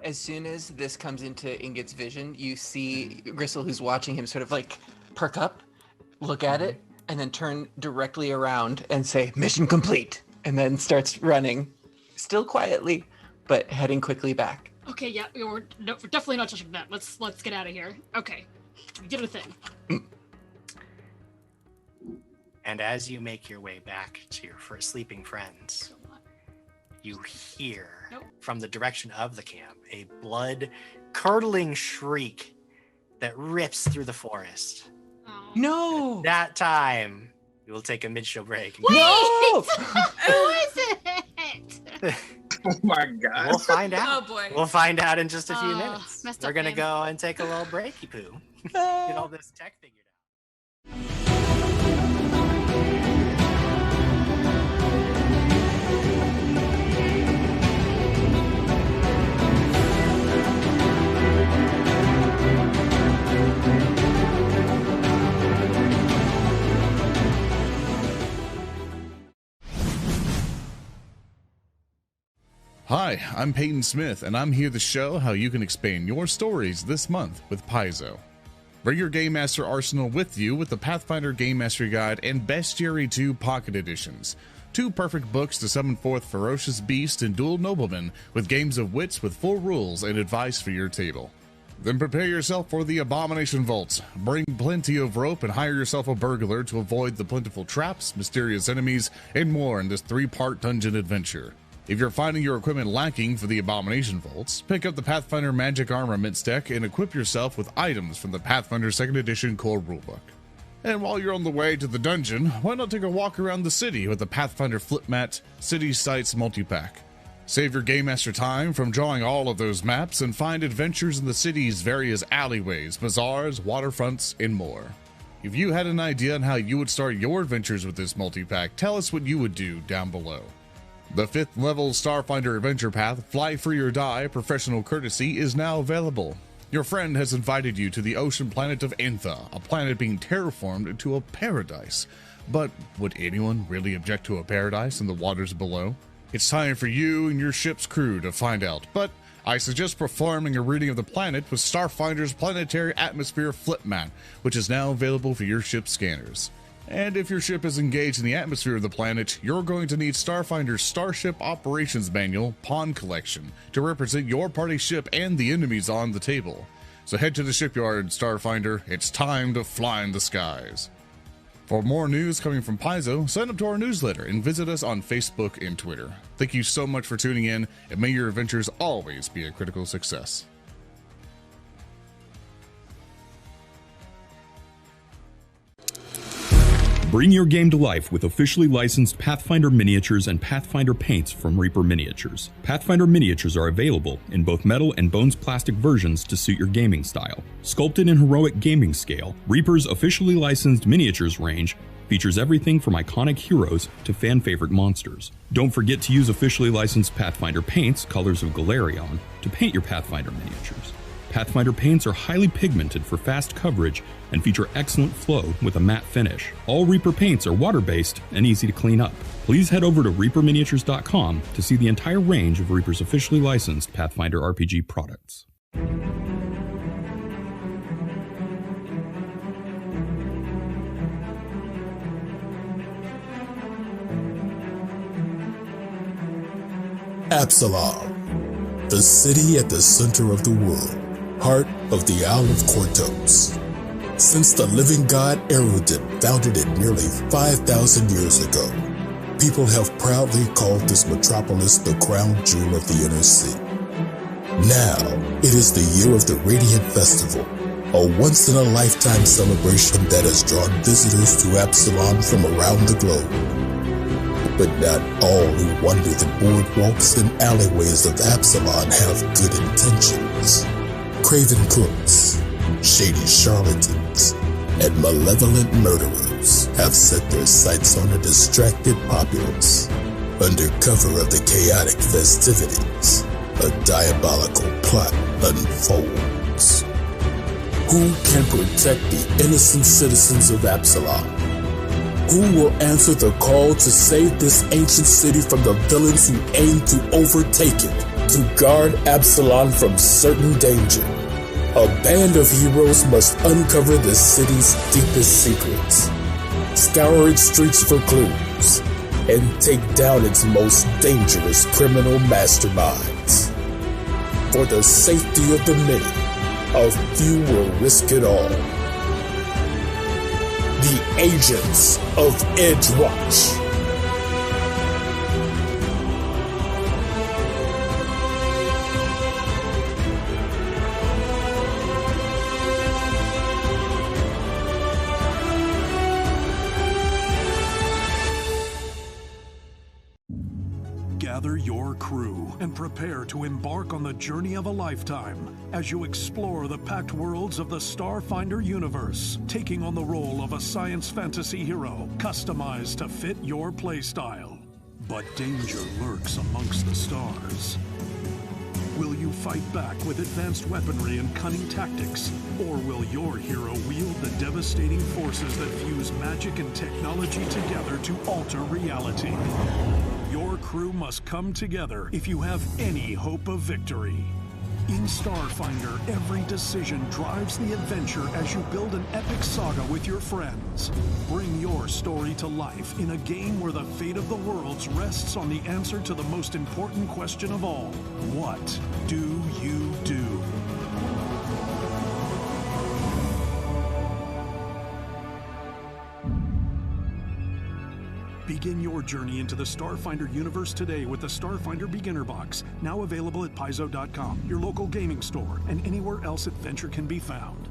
As soon as this comes into Ingot's vision, you see Gristle, who's watching him, sort of like perk up, look at it, and then turn directly around and say, "Mission complete," and then starts running, still quietly, but heading quickly back. Okay, yeah, we're definitely not touching that. Let's get out of here. Okay, get a thing. And as you make your way back to your sleeping friends, you hear from the direction of the camp a blood-curdling shriek that rips through the forest. Oh. No! At that time, we will take a mid-show break. Wait! No! Who is it? Oh my god. We'll find out. Oh boy. We'll find out in just a few minutes. messed We're up, going to man. go and take a little breaky poo. Get all this tech figured out. Hi, I'm Peyton Smith, and I'm here to show how you can expand your stories this month with Paizo. Bring your Game Master arsenal with you with the Pathfinder Game Mastery Guide and Bestiary 2 Pocket Editions. 2 perfect books to summon forth ferocious beasts and dual noblemen with games of wits with full rules and advice for your table. Then prepare yourself for the Abomination Vaults. Bring plenty of rope and hire yourself a burglar to avoid the plentiful traps, mysterious enemies, and more in this 3-part dungeon adventure. If you're finding your equipment lacking for the Abomination Vaults, pick up the Pathfinder Magic Armaments deck and equip yourself with items from the Pathfinder 2nd Edition Core Rulebook. And while you're on the way to the dungeon, why not take a walk around the city with the Pathfinder Flipmat City Sites Multipack? Save your Game Master time from drawing all of those maps and find adventures in the city's various alleyways, bazaars, waterfronts, and more. If you had an idea on how you would start your adventures with this multipack, tell us what you would do down below. The 5th level Starfinder Adventure Path, Fly Free or Die Professional Courtesy, is now available. Your friend has invited you to the ocean planet of Antha, a planet being terraformed into a paradise. But would anyone really object to a paradise in the waters below? It's time for you and your ship's crew to find out, but I suggest performing a reading of the planet with Starfinder's Planetary Atmosphere Flipmat, which is now available for your ship's scanners. And if your ship is engaged in the atmosphere of the planet, you're going to need Starfinder's Starship Operations Manual Pawn Collection to represent your party ship and the enemies on the table. So head to the shipyard, Starfinder. It's time to fly in the skies. For more news coming from Paizo, sign up to our newsletter and visit us on Facebook and Twitter. Thank you so much for tuning in, and may your adventures always be a critical success. Bring your game to life with officially licensed Pathfinder miniatures and Pathfinder paints from Reaper Miniatures. Pathfinder miniatures are available in both metal and bones plastic versions to suit your gaming style. Sculpted in heroic gaming scale, Reaper's officially licensed miniatures range features everything from iconic heroes to fan-favorite monsters. Don't forget to use officially licensed Pathfinder paints, colors of Galarion, to paint your Pathfinder miniatures. Pathfinder paints are highly pigmented for fast coverage and feature excellent flow with a matte finish. All Reaper paints are water-based and easy to clean up. Please head over to reaperminiatures.com to see the entire range of Reaper's officially licensed Pathfinder RPG products. Epilogue, the city at the center of the world. Heart of the Isle of Kortos. Since the living god Erudin founded it nearly 5,000 years ago, people have proudly called this metropolis the crown jewel of the inner sea. Now, it is the year of the Radiant Festival, a once-in-a-lifetime celebration that has drawn visitors to Absalom from around the globe. But not all who wander the boardwalks and alleyways of Absalom have good intentions. Craven crooks, shady charlatans, and malevolent murderers have set their sights on a distracted populace. Under cover of the chaotic festivities, a diabolical plot unfolds. Who can protect the innocent citizens of Absalom? Who will answer the call to save this ancient city from the villains who aim to overtake it, to guard Absalom from certain danger? A band of heroes must uncover the city's deepest secrets, scour its streets for clues, and take down its most dangerous criminal masterminds. For the safety of the many, a few will risk it all. The Agents of Edgewatch. Gather your crew and prepare to embark on the journey of a lifetime as you explore the packed worlds of the Starfinder universe, taking on the role of a science fantasy hero customized to fit your playstyle. But danger lurks amongst the stars. Will you fight back with advanced weaponry and cunning tactics? Or will your hero wield the devastating forces that fuse magic and technology together to alter reality? Your crew must come together if you have any hope of victory. In Starfinder, every decision drives the adventure as you build an epic saga with your friends. Bring your story to life in a game where the fate of the worlds rests on the answer to the most important question of all. What do you do? Begin your journey into the Starfinder universe today with the Starfinder Beginner Box, now available at Paizo.com, your local gaming store, and anywhere else adventure can be found.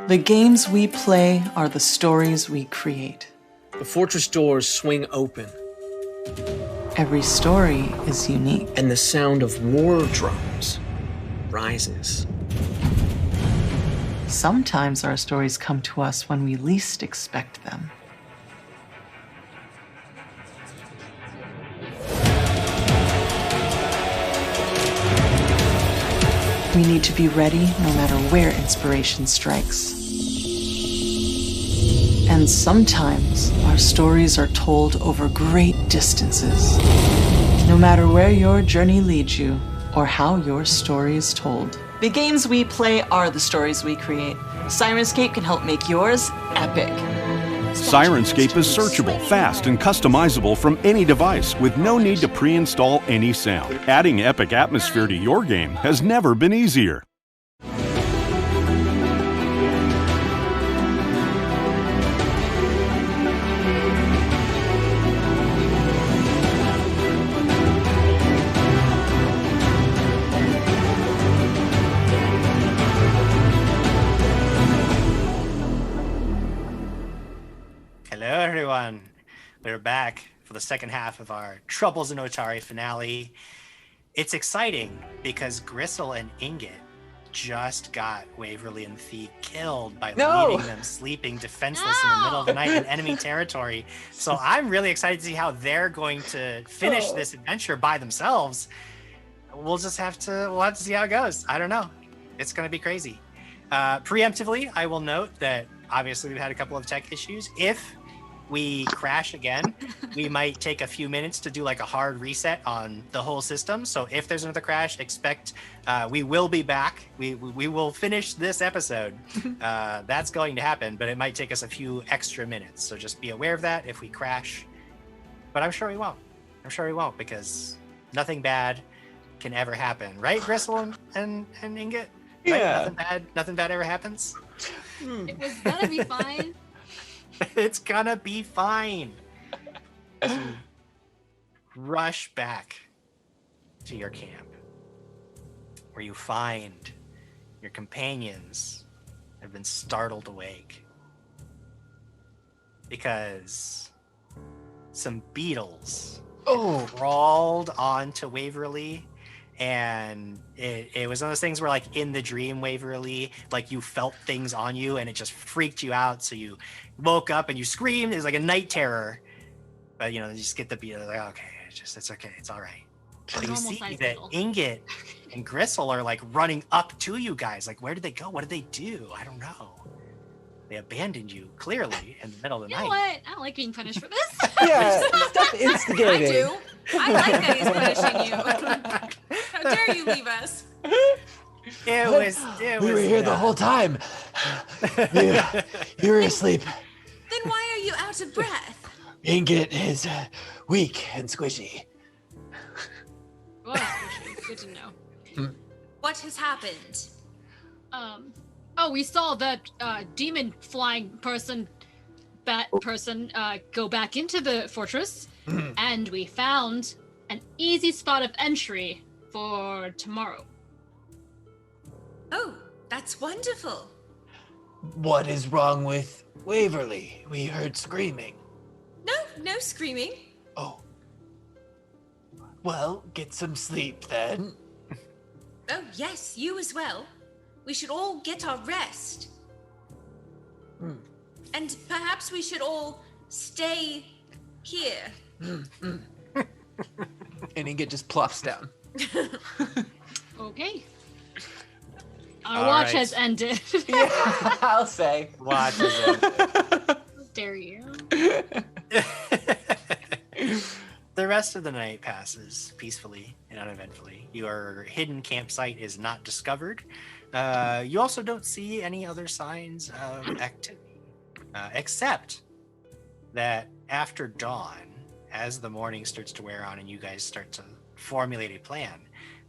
The games we play are the stories we create. The fortress doors swing open. Every story is unique. And the sound of war drums rises. Sometimes our stories come to us when we least expect them. We need to be ready no matter where inspiration strikes. And sometimes our stories are told over great distances. No matter where your journey leads you or how your story is told. The games we play are the stories we create. Sirenscape can help make yours epic. Sirenscape is searchable, fast, and customizable from any device with no need to pre-install any sound. Adding epic atmosphere to your game has never been easier. We're back for the second half of our Troubles in Otari finale. It's exciting because Gristle and Ingot just got Waverly and Thee killed by leaving them sleeping defenseless in the middle of the night in enemy territory. So I'm really excited to see how they're going to finish this adventure by themselves. We'll have to see how it goes. I don't know. It's going to be crazy. Preemptively, I will note that obviously we've had a couple of tech issues. If we crash again, we might take a few minutes to do like a hard reset on the whole system. So if there's another crash, expect we will be back. We will finish this episode. That's going to happen, but it might take us a few extra minutes. So just be aware of that if we crash. But I'm sure we won't. I'm sure we won't, because nothing bad can ever happen, right, Gristle and Ingot? Right? Yeah. Nothing bad ever happens. It was gonna be fine. It's gonna be fine. Rush back to your camp, where you find your companions have been startled awake because some beetles crawled onto Waverly, and it was one of those things where, like, in the dream, Waverly, like, you felt things on you and it just freaked you out, so you woke up and you screamed. It was like a night terror, but you just get the beetle, like, okay, it's okay, it's all right. But you see that beetle. Ingot and Gristle are like running up to you guys, like, where did they go? What did they do? I don't know. They abandoned you, clearly, in the middle of the You know night. what? I don't like being punished for this. Yeah, stop instigating. I do. I like that he's punishing you. How dare you leave us? It We were here the whole time. You were asleep. Then why are you out of breath? Ingot is weak and squishy. Well, good to know. What has happened? We saw that demon flying person, bat person, go back into the fortress, and we found an easy spot of entry for tomorrow. Oh, that's wonderful. What is wrong with Waverly? We heard screaming. No screaming. Oh. Well, get some sleep then. Oh, yes, you as well. We should all get our rest. And perhaps we should all stay here. And Ingot just plops down. Okay. Our All watch right. has ended. Yeah, I'll say. Watch it. Dare you? The rest of the night passes peacefully and uneventfully. Your hidden campsite is not discovered. You also don't see any other signs of activity, except that after dawn, as the morning starts to wear on and you guys start to formulate a plan,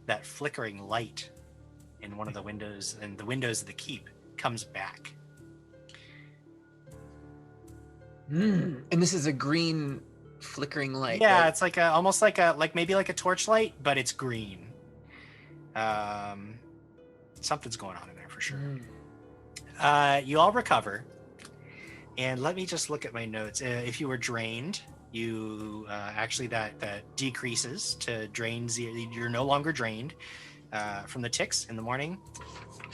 that flickering light in one of the windows, and the windows of the keep, comes back. And this is a green flickering light. Yeah, right? it's like almost like maybe like a torchlight, but it's green. Something's going on in there for sure. You all recover, and let me just look at my notes. If you were drained, you actually that decreases to drain 0. You're no longer drained from the ticks in the morning.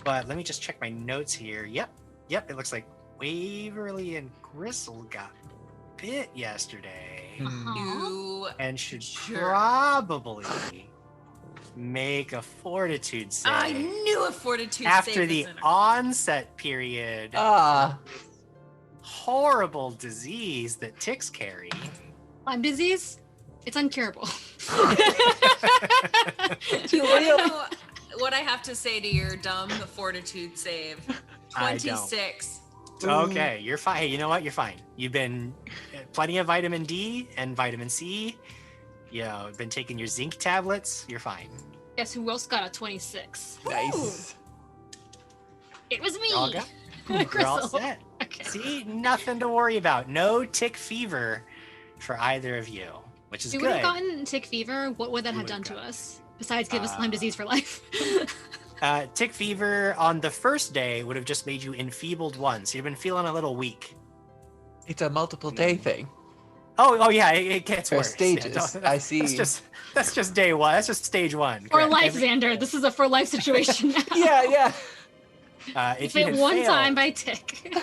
But let me just check my notes here. Yep. It looks like Waverly and Gristle got bit yesterday, and should probably make a fortitude save. I knew a fortitude after save the was in it. onset period. Horrible disease that ticks carry. Lyme disease? It's uncurable. You want to know what I have to say to your dumb fortitude save? I don't. 26. Okay, you're fine. Hey, you know what? You're fine. You've been plenty of vitamin D and vitamin C. Been taking your zinc tablets. You're fine. Guess who else got a 26? Nice. It was me. You're all, you're all Gristle. set. Okay. See, nothing to worry about. No tick fever for either of you, which is If we good. would have gotten tick fever, what would that have done to us? Besides give us Lyme disease for life. Tick fever on the first day would have just made you enfeebled once. You've been feeling a little weak. It's a multiple day thing. Oh yeah, it gets Or worse. stages. Yeah, I see. That's just day one. That's just stage one. For Correct. life, Xander. This is a for life situation now. Yeah. If you Hit had one failed, time by tick.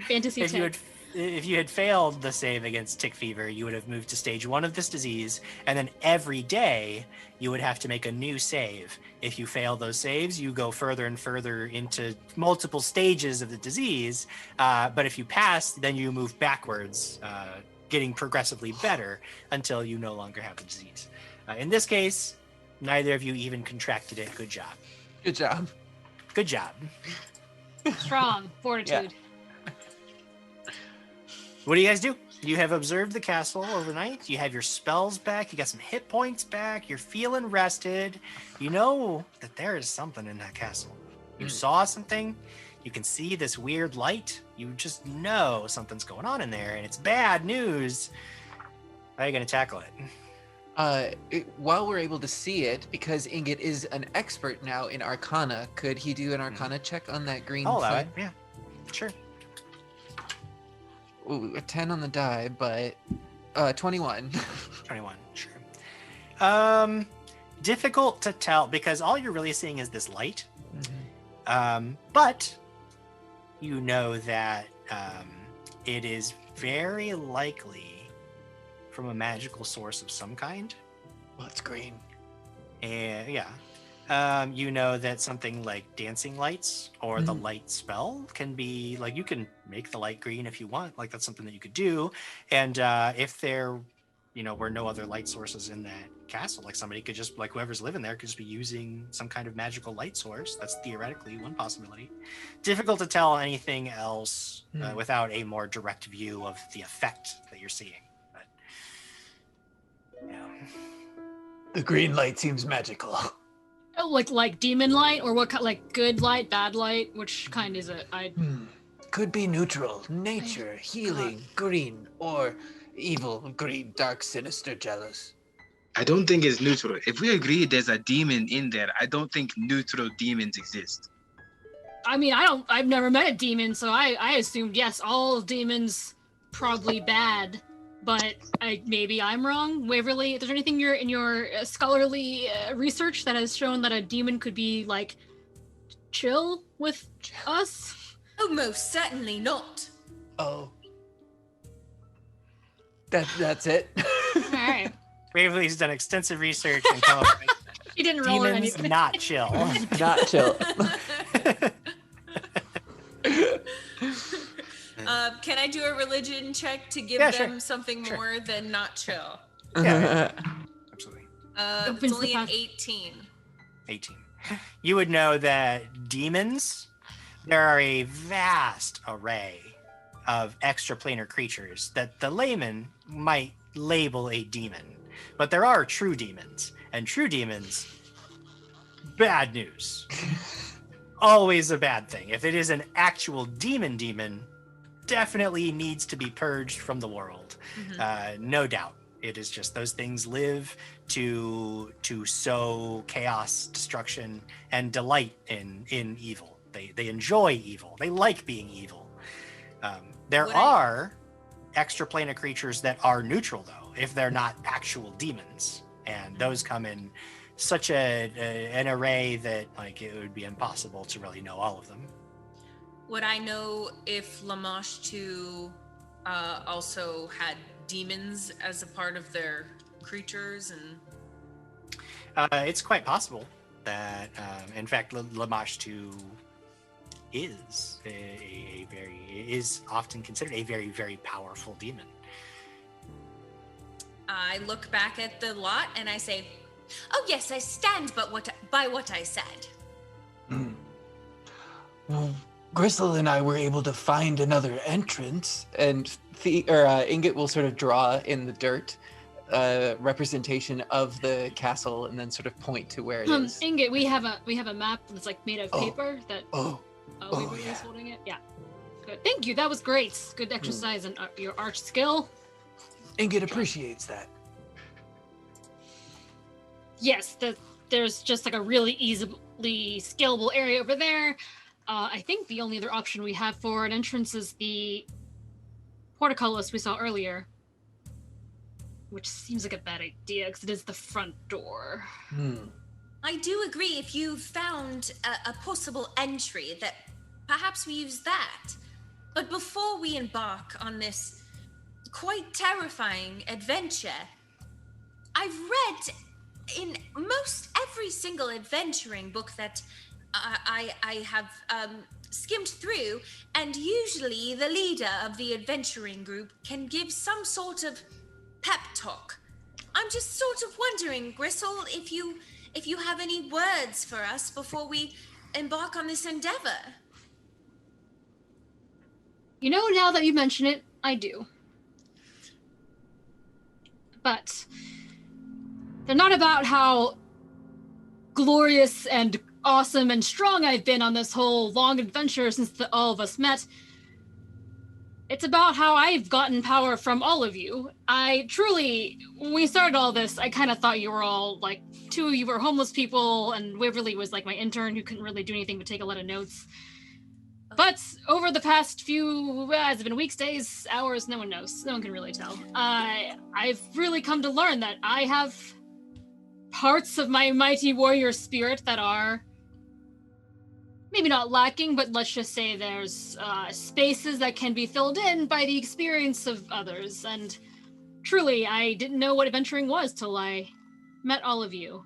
Fantasy tick. if you had failed the save against tick fever, you would have moved to stage 1 of this disease, and then every day you would have to make a new save. If you fail those saves, you go further and further into multiple stages of the disease. But if you pass, then you move backwards, getting progressively better until you no longer have the disease. In this case, neither of you even contracted it. Good job. Good job. Good job. Strong. Fortitude. What do you guys do? You have observed the castle overnight. You have your spells back. You got some hit points back. You're feeling rested. You know that there is something in that castle. You saw something. You can see this weird light. You just know something's going on in there, and it's bad news. How are you going to tackle it? While we're able to see it, because Ingot is an expert now in Arcana, could he do an Arcana check on that green I'll allow thing? it. Yeah, sure. Ooh, a 10 on the die, but 21. 21, sure. Difficult to tell because all you're really seeing is this light. But you know that it is very likely from a magical source of some kind. Well, it's green. And yeah. You know that something like dancing lights or the light spell can be like, you can make the light green if you want. Like that's something that you could do. And if there, were no other light sources in that castle, like somebody could just, like whoever's living there could just be using some kind of magical light source. That's theoretically one possibility. Difficult to tell anything else without a more direct view of the effect that you're seeing. But yeah. The green light seems magical. Oh, like demon light, or what kind? Like good light, bad light? Which kind is it? Could be neutral, nature, healing, green, or evil, green, dark, sinister, jealous. I don't think it's neutral. If we agree there's a demon in there, I don't think neutral demons exist. I mean, I've never met a demon, so I assumed, yes, all demons probably bad, but maybe I'm wrong. Waverly, is there anything in your scholarly research that has shown that a demon could be, like, chill with us? Oh, most certainly not. Oh. That's it. All right. Waverly's done extensive research and come up with He didn't roll or demons anything. not chill. Not chill. Can I do a religion check to give them something more than not chill? Yeah. Absolutely. It's only an 18. 18. You would know that demons, there are a vast array of extraplanar creatures that the layman might label a demon. But there are true demons, and true demons, bad news. Always a bad thing. If it is an actual demon, definitely needs to be purged from the world. No doubt. It is just those things live to sow chaos, destruction, and delight in evil. They enjoy evil. They like being evil. There are extraplanar creatures that are neutral, though, if they're not actual demons. And those come in such an array that like it would be impossible to really know all of them. Would I know if Lamash 2 also had demons as a part of their creatures? And it's quite possible that, in fact, Lamash 2 is often considered a very, very powerful demon. I look back at the lot and I say, "Oh yes, I stand by what I said." Well, Gristle and I were able to find another entrance, and Ingot will sort of draw in the dirt representation of the castle, and then sort of point to where it is. Ingot, we have a map that's like made of paper that. Oh, yeah. Holding it. Yeah. Good. Thank you. That was great. Good exercise in your arch skill. Ingot appreciates that. Yes, there's just like a really easily scalable area over there. I think the only other option we have for an entrance is the portcullis we saw earlier, which seems like a bad idea because it is the front door. I do agree. If you found a possible entry, that perhaps we use that. But before we embark on this quite terrifying adventure, I've read in most every single adventuring book that I have skimmed through, and usually the leader of the adventuring group can give some sort of pep talk. I'm just sort of wondering, Gristle, if you have any words for us before we embark on this endeavor. You know, now that you mention it, I do. But they're not about how glorious and awesome and strong I've been on this whole long adventure since all of us met. It's about how I've gotten power from all of you. I truly, when we started all this, I kind of thought you were all, like, two of you were homeless people, and Waverly was, like, my intern who couldn't really do anything but take a lot of notes. But over the past few, has it been weeks, days, hours? No one knows. No one can really tell. I've really come to learn that I have parts of my mighty warrior spirit that are maybe not lacking, but let's just say there's spaces that can be filled in by the experience of others. And truly, I didn't know what adventuring was till I met all of you.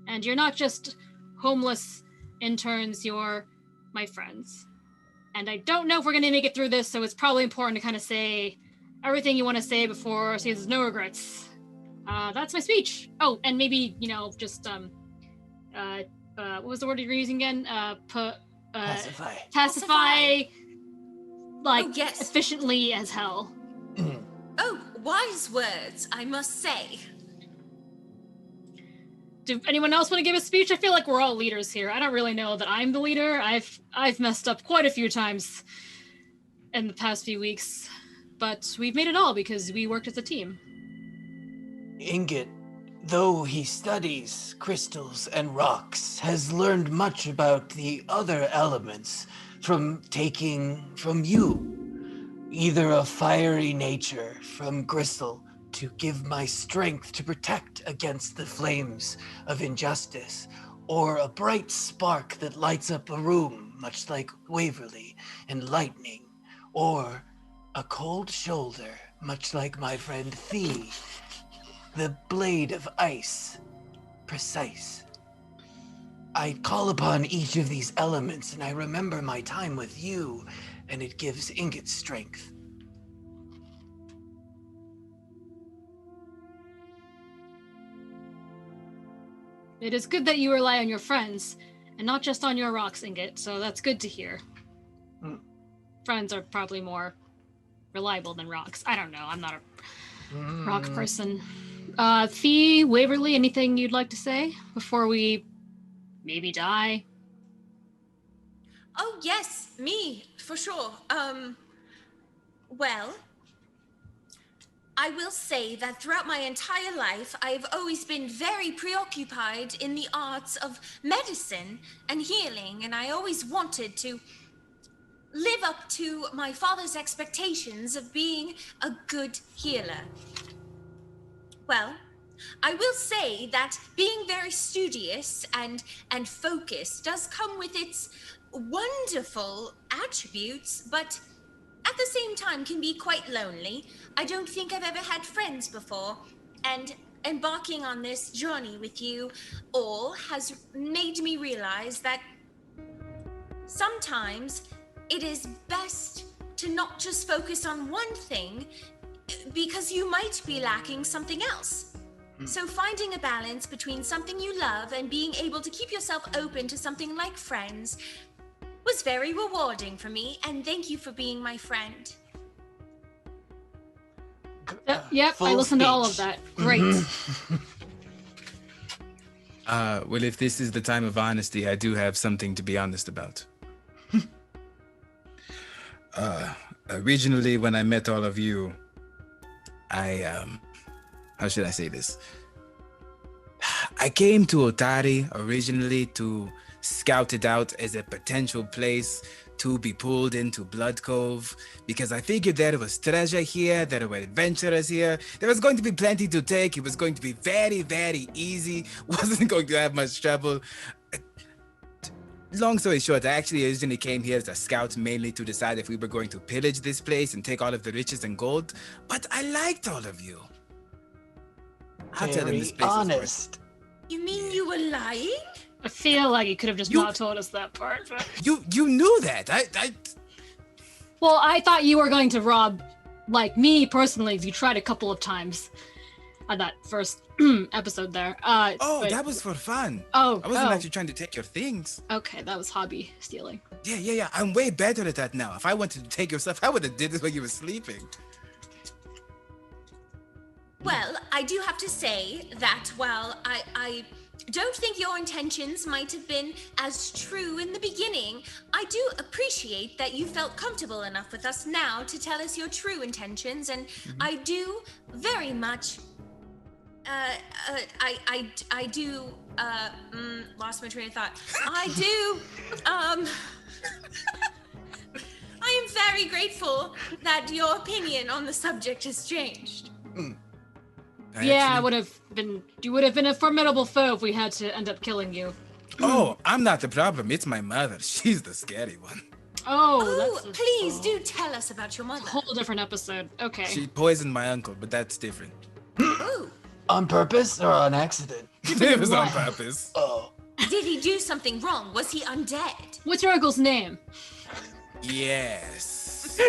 And you're not just homeless interns, you're my friends. And I don't know if we're going to make it through this, so it's probably important to kind of say everything you want to say before, so there's no regrets. That's my speech. Oh, and maybe, just, what was the word you were using again? Pacify, like, yes. Efficiently as hell. Oh, wise words, I must say. Do anyone else want to give a speech? I feel like we're all leaders here. I don't really know that I'm the leader. I've messed up quite a few times in the past few weeks, but we've made it all because we worked as a team. Ingot, though he studies crystals and rocks, has learned much about the other elements from taking from you. Either a fiery nature from crystal to give my strength to protect against the flames of injustice, or a bright spark that lights up a room, much like Waverly and lightning, or a cold shoulder, much like my friend Thee, the blade of ice, precise. I call upon each of these elements, and I remember my time with you, and it gives Ingot strength. It is good that you rely on your friends, and not just on your rocks, Ingot, so that's good to hear. Friends are probably more reliable than rocks. I don't know, I'm not a rock person. Fee, Waverly, anything you'd like to say before we maybe die? Oh, yes, me, for sure. Well, I will say that throughout my entire life, I've always been very preoccupied in the arts of medicine and healing, and I always wanted to live up to my father's expectations of being a good healer. Well, I will say that being very studious and focused does come with its wonderful attributes, but at the same time can be quite lonely. I don't think I've ever had friends before, and embarking on this journey with you all has made me realize that sometimes it is best to not just focus on one thing, because you might be lacking something else. So finding a balance between something you love and being able to keep yourself open to something like friends was very rewarding for me, and thank you for being my friend. Yep, I listened to all of that. Great. Well, if this is the time of honesty, I do have something to be honest about. Originally, when I met all of you, how should I say this? I came to Otari originally to scout it out as a potential place to be pulled into Blood Cove, because I figured there was treasure here, there were adventurers here, there was going to be plenty to take, it was going to be very, very easy, wasn't going to have much trouble. Long story short, I actually originally came here as a scout mainly to decide if we were going to pillage this place and take all of the riches and gold, but I liked all of you. I'll tell them this place honest. You mean you were lying? I feel like you could have just not told us that part. But... You knew that. I Well, I thought you were going to rob, like me personally. You tried a couple of times on that first episode there. But... that was for fun. Oh, I wasn't actually trying to take your things. Okay, that was hobby stealing. Yeah. I'm way better at that now. If I wanted to take your stuff, I would have did this when you were sleeping. Well, I do have to say that while I don't think your intentions might have been as true in the beginning. I do appreciate that you felt comfortable enough with us now to tell us your true intentions, and I do very much. I do. Lost my train of thought. I do. I am very grateful that your opinion on the subject has changed. Yeah, you would have been a formidable foe if we had to end up killing you. Oh, I'm not the problem. It's my mother. She's the scary one. Oh, please do tell us about your mother. Whole different episode. Okay. She poisoned my uncle, but that's different. Ooh. On purpose or on accident? It was on purpose. Oh. Did he do something wrong? Was he undead? What's your uncle's name? Yes.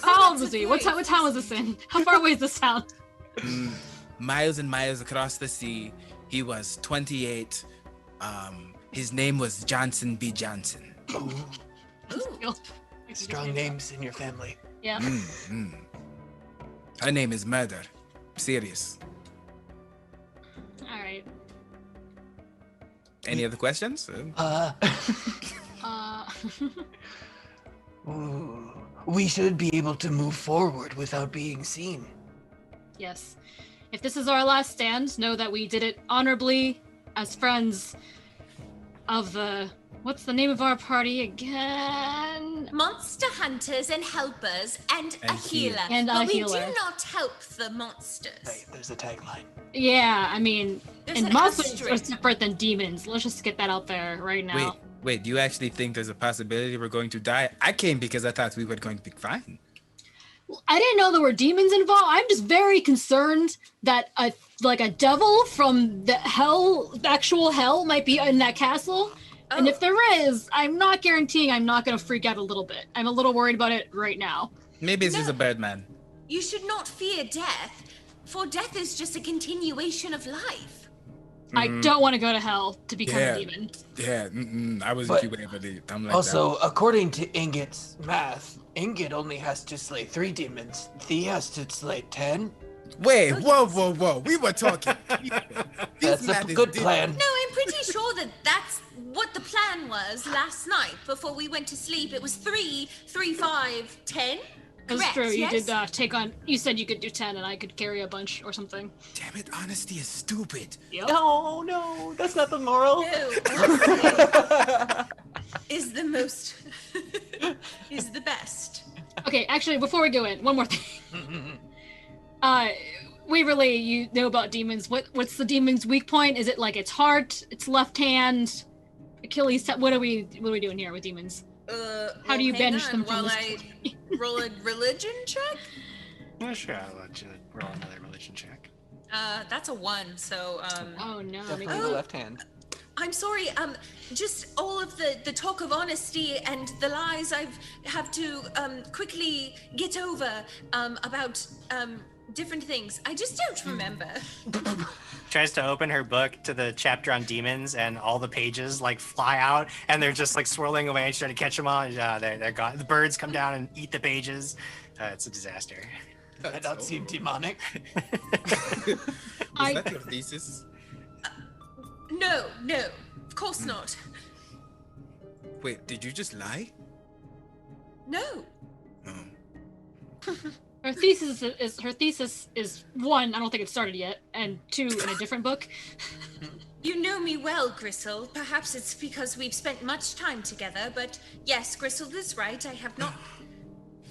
How old was he? What town was this in? How far away is this town? Miles and miles across the sea. He was 28. His name was Johnson B. Johnson. Ooh. Strong names in your family. Yeah. Her name is Murder. Serious. All right. Any other questions? We should be able to move forward without being seen. Yes. If this is our last stand, know that we did it honorably as friends of the... What's the name of our party again? Monster hunters and helpers and a healer. And but a healer. We do not help the monsters. Right, there's a tagline. Yeah, I mean, There's and an monsters are asterisk. separate than demons. Let's just get that out there right now. Wait, do you actually think there's a possibility we're going to die? I came because I thought we were going to be fine. I didn't know there were demons involved. I'm just very concerned that a devil from the actual hell might be in that castle. Oh. And if there is, I'm not guaranteeing I'm not going to freak out a little bit. I'm a little worried about it right now. Maybe it's just a bird man. You should not fear death, for death is just a continuation of life. I don't want to go to hell to become Yeah. a demon. Yeah, I was But if you would ever leave. I'm like Also, that. according to Ingot's math, Ingot only has to slay 3 demons. Thea has to slay 10. Wait, whoa. We were talking. That's a good plan. No, I'm pretty sure that that's what the plan was last night before we went to sleep. It was 3, 5, 10. That's Correct, true. yes? You did take on. You said you could do 10, and I could carry a bunch or something. Damn it, honesty is stupid. Yep. No, that's not the moral. No. is the most is the best. Okay, actually, before we go in, one more thing. Waverly, you know about demons. What's the demon's weak point? Is it like its heart, its left hand, Achilles? What are we doing here with demons? How do you hang banish on them from while this? I roll a religion check? Yeah, sure. I'll let you roll another religion check. That's a 1. So Oh no! Definitely maybe- the left hand. I'm sorry. Just all of the talk of honesty and the lies I've have to quickly get over about different things. I just don't remember. Tries to open her book to the chapter on demons, and all the pages like fly out, and they're just like swirling away. She's trying to catch them all. They're gone. The birds come down and eat the pages. It's a disaster. That does seem demonic. Was that your thesis? No, of course not. Wait, did you just lie? No. Her thesis is 1. I don't think it started yet, and 2 in a different book. You know me well, Gristle. Perhaps it's because we've spent much time together, but yes, Gristle is right. I have not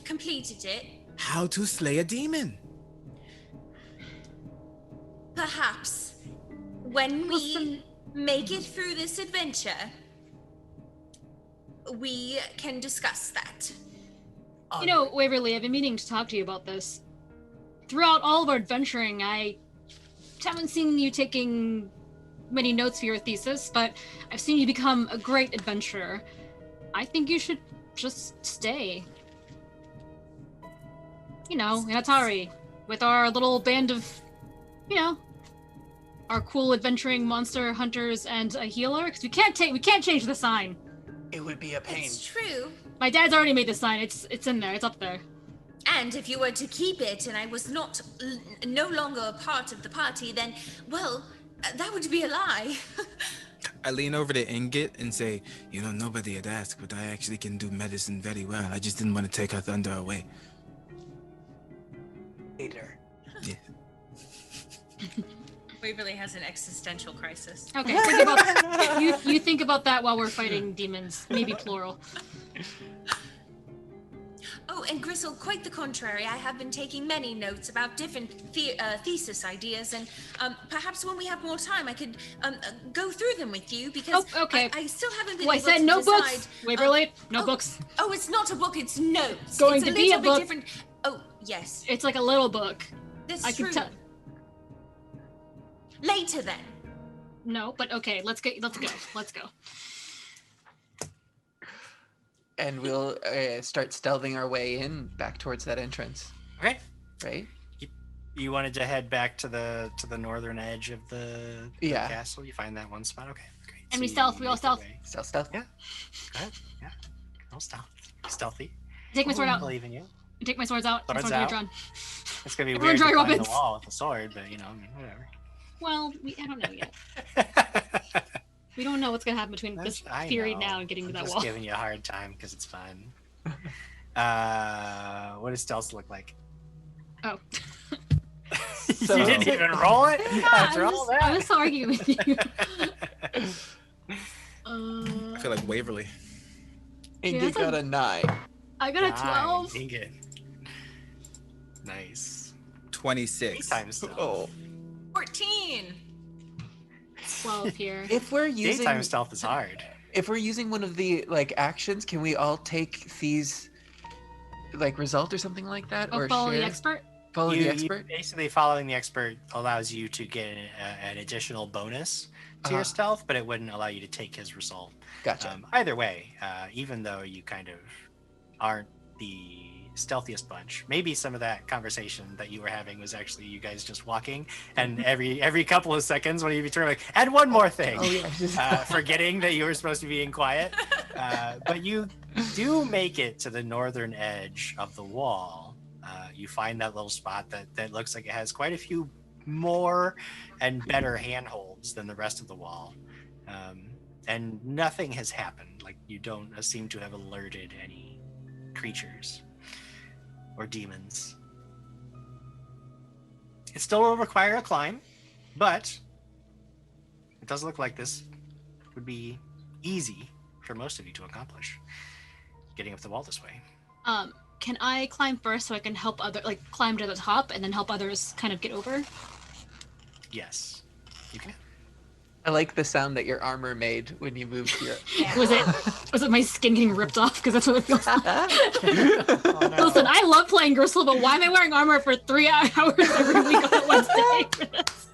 completed it. How to slay a demon? Perhaps when we make it through this adventure, we can discuss that. You know, Waverly, I've been meaning to talk to you about this. Throughout all of our adventuring, I haven't seen you taking many notes for your thesis, but I've seen you become a great adventurer. I think you should just stay. You know, in Otari, with our little band of, our cool adventuring monster hunters and a healer, because we can't change the sign. It would be a pain. It's true. My dad's already made the sign. It's in there. It's up there. And if you were to keep it and I was no longer a part of the party, then, well, That would be a lie. I lean over to Ingot and say, nobody had asked, but I actually can do medicine very well. I just didn't want to take her thunder away. Later. Yeah. Waverly has an existential crisis. Okay, think about you think about that while we're fighting demons, maybe plural. Oh, and Gristle, quite the contrary. I have been taking many notes about different thesis ideas, and perhaps when we have more time, I could go through them with you, because okay. I still haven't been Well, I able said to no decide. books. Waverly, no books. Oh, it's not a book, it's notes. Going it's to a be a little book. bit different. Oh, yes. It's like a little book. That's I true. can tell. Later then. No, but okay, let's go. And we'll start stealthing our way in back towards that entrance. Okay. Right? You wanted to head back to the northern edge of the castle. You find that one spot. Okay, great. And we all stealth. Stealth. Yeah. Go ahead. Yeah. Roll stealth. Stealthy. Take my sword out. I believe in you. Take my swords out. Swords Swords out. drawn. It's gonna be Everyone weird draw to your climb the weapons. wall with a sword, but whatever. Well, I don't know yet. We don't know what's gonna happen between this period now and getting to that I'm wall. just giving you a hard time because it's fun. What does stealth look like? Oh. You didn't even roll it after all that. I was arguing with you. I feel like Waverly. Ingot got a 9. I got a 12. Ingot. Nice. 26. Times stealth. Oh. 14. 12 here. If we're using Daytime stealth is hard. If we're using one of the actions, can we all take Thee's result or something like that? Oh, or follow share? the expert? Follow the expert? Basically, following the expert allows you to get an additional bonus to your stealth, but it wouldn't allow you to take his result. Gotcha. Either way, even though you kind of aren't the stealthiest bunch, maybe some of that conversation that you were having was actually you guys just walking, and every couple of seconds when you turn and one more thing, forgetting that you were supposed to be being quiet. But you do make it to the northern edge of the wall. You find that little spot that looks like it has quite a few more and better handholds than the rest of the wall. And nothing has happened. You don't seem to have alerted any creatures or demons. It still will require a climb, but it does look like this would be easy for most of you to accomplish, getting up the wall this way. Can I climb first so I can help climb to the top and then help others kind of get over? Yes, you can. I like the sound that your armor made when you moved here. Was it my skin getting ripped off? Because that's what it feels like. Listen, I love playing Gristle, but why am I wearing armor for 3 hours every week on Wednesday for this?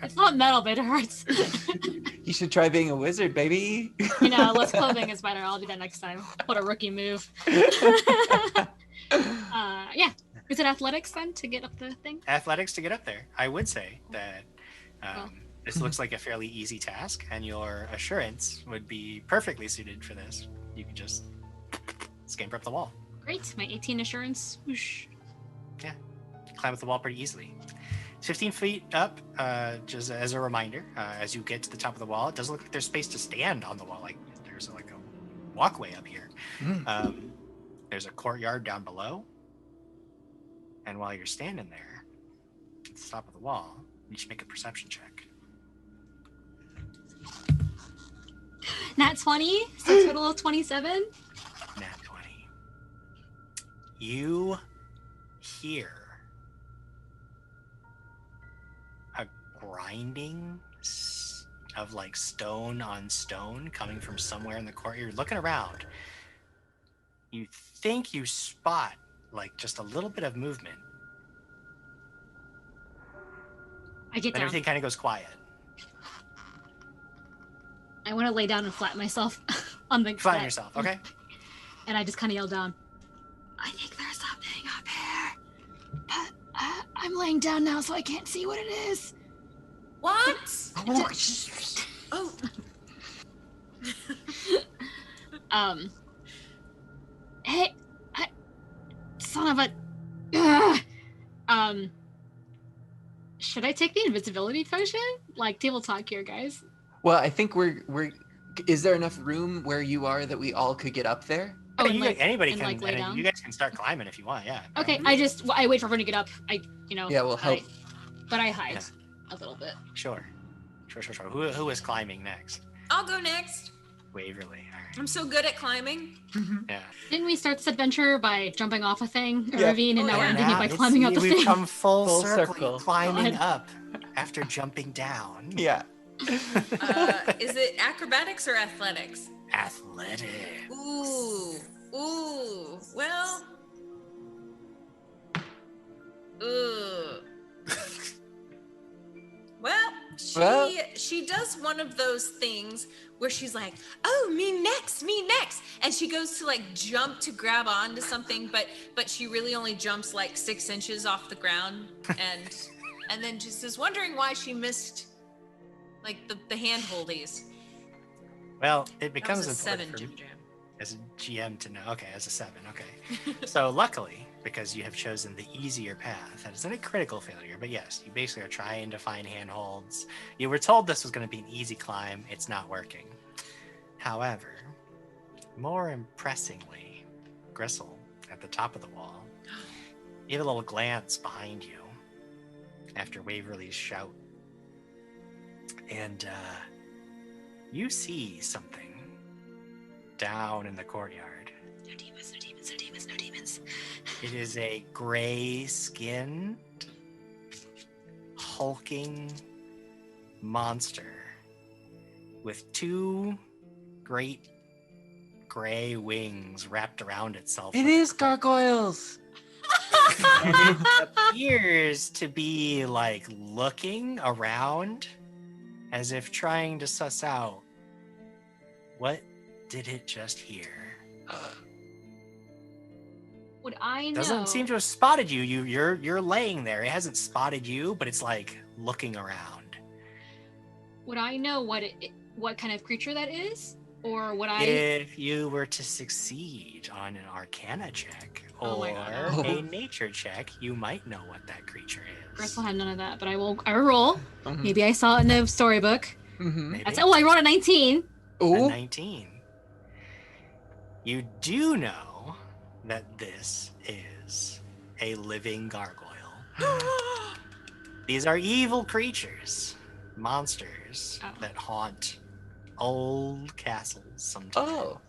It's not metal, but it hurts. You should try being a wizard, baby. Less clothing is better. I'll do that next time. What a rookie move. Yeah. Is it athletics then to get up the thing? Athletics to get up there. I would say that this looks like a fairly easy task, and your assurance would be perfectly suited for this. You can just scamper up the wall. Great. My 18 assurance. Whoosh. Yeah. Climb up the wall pretty easily. 15 feet up, just as a reminder, as you get to the top of the wall, it doesn't look like there's space to stand on the wall. There's a walkway up here. There's a courtyard down below. And while you're standing there, at the top of the wall, you should make a perception check. Nat 20, so total of 27. Nat 20. You hear a grinding of stone on stone coming from somewhere in the courtyard. You're looking around. You think you spot just a little bit of movement. I get down. Everything kind of goes quiet. I want to lay down and flatten myself on the Flatten bed. yourself, okay? And I just kind of yell down, I think there's something up here. But I'm laying down now, so I can't see what it is. What? Hey, son of a... Should I take the invisibility potion? Like table talk here, guys. Well, I think we're. Is there enough room where you are that we all could get up there? Oh, Anybody can. like, lay down? You guys can start climbing if you want. Yeah. Okay, I wait for everyone to get up. Yeah, we'll help. But I hide a little bit. Sure. Who is climbing next? I'll go next. Waverly. All right. I'm so good at climbing. Yeah. Didn't we start this adventure by jumping off a thing, a ravine, and now we're ending it by It's- climbing up the We've thing? come full circle, circle. climbing God. up after jumping down. Yeah. Is it acrobatics or athletics? Athletics. Ooh. Well. Ooh. Well, she does one of those things where she's like, "Oh, me next," and she goes to like jump to grab onto something, but she really only jumps like 6 inches off the ground, and then just is wondering why she missed like the hand holdies. Well, it becomes That was a important 7, for Jim Jam. as a GM to know. Okay, as a 7. Okay. So luckily, because you have chosen the easier path, that isn't a critical failure, but yes, you basically are trying to find handholds. You were told this was going to be an easy climb. It's not working. However, more impressingly, Gristle, at the top of the wall, you have a little glance behind you after Waverly's shout. And you see something down in the courtyard. No demons, no demons, no demons, no demons. It is a gray-skinned, hulking monster with 2 great gray wings wrapped around itself. It is gargoyles. And it appears to be like looking around as if trying to suss out, what did it just hear? Would I know? Doesn't seem to have spotted you. You're laying there. It hasn't spotted you, but it's like looking around. Would I know what kind of creature that is, or would I? If you were to succeed on an Arcana check Oh my or God. a Nature check, you might know what that creature is. Gristle had none of that, but I will roll. Mhm. Maybe I saw it in the storybook. Mm-hmm. Maybe. I rolled a 19. A Ooh. 19. You do know that this is a living gargoyle. These are evil creatures, monsters that haunt old castles sometimes. Oh.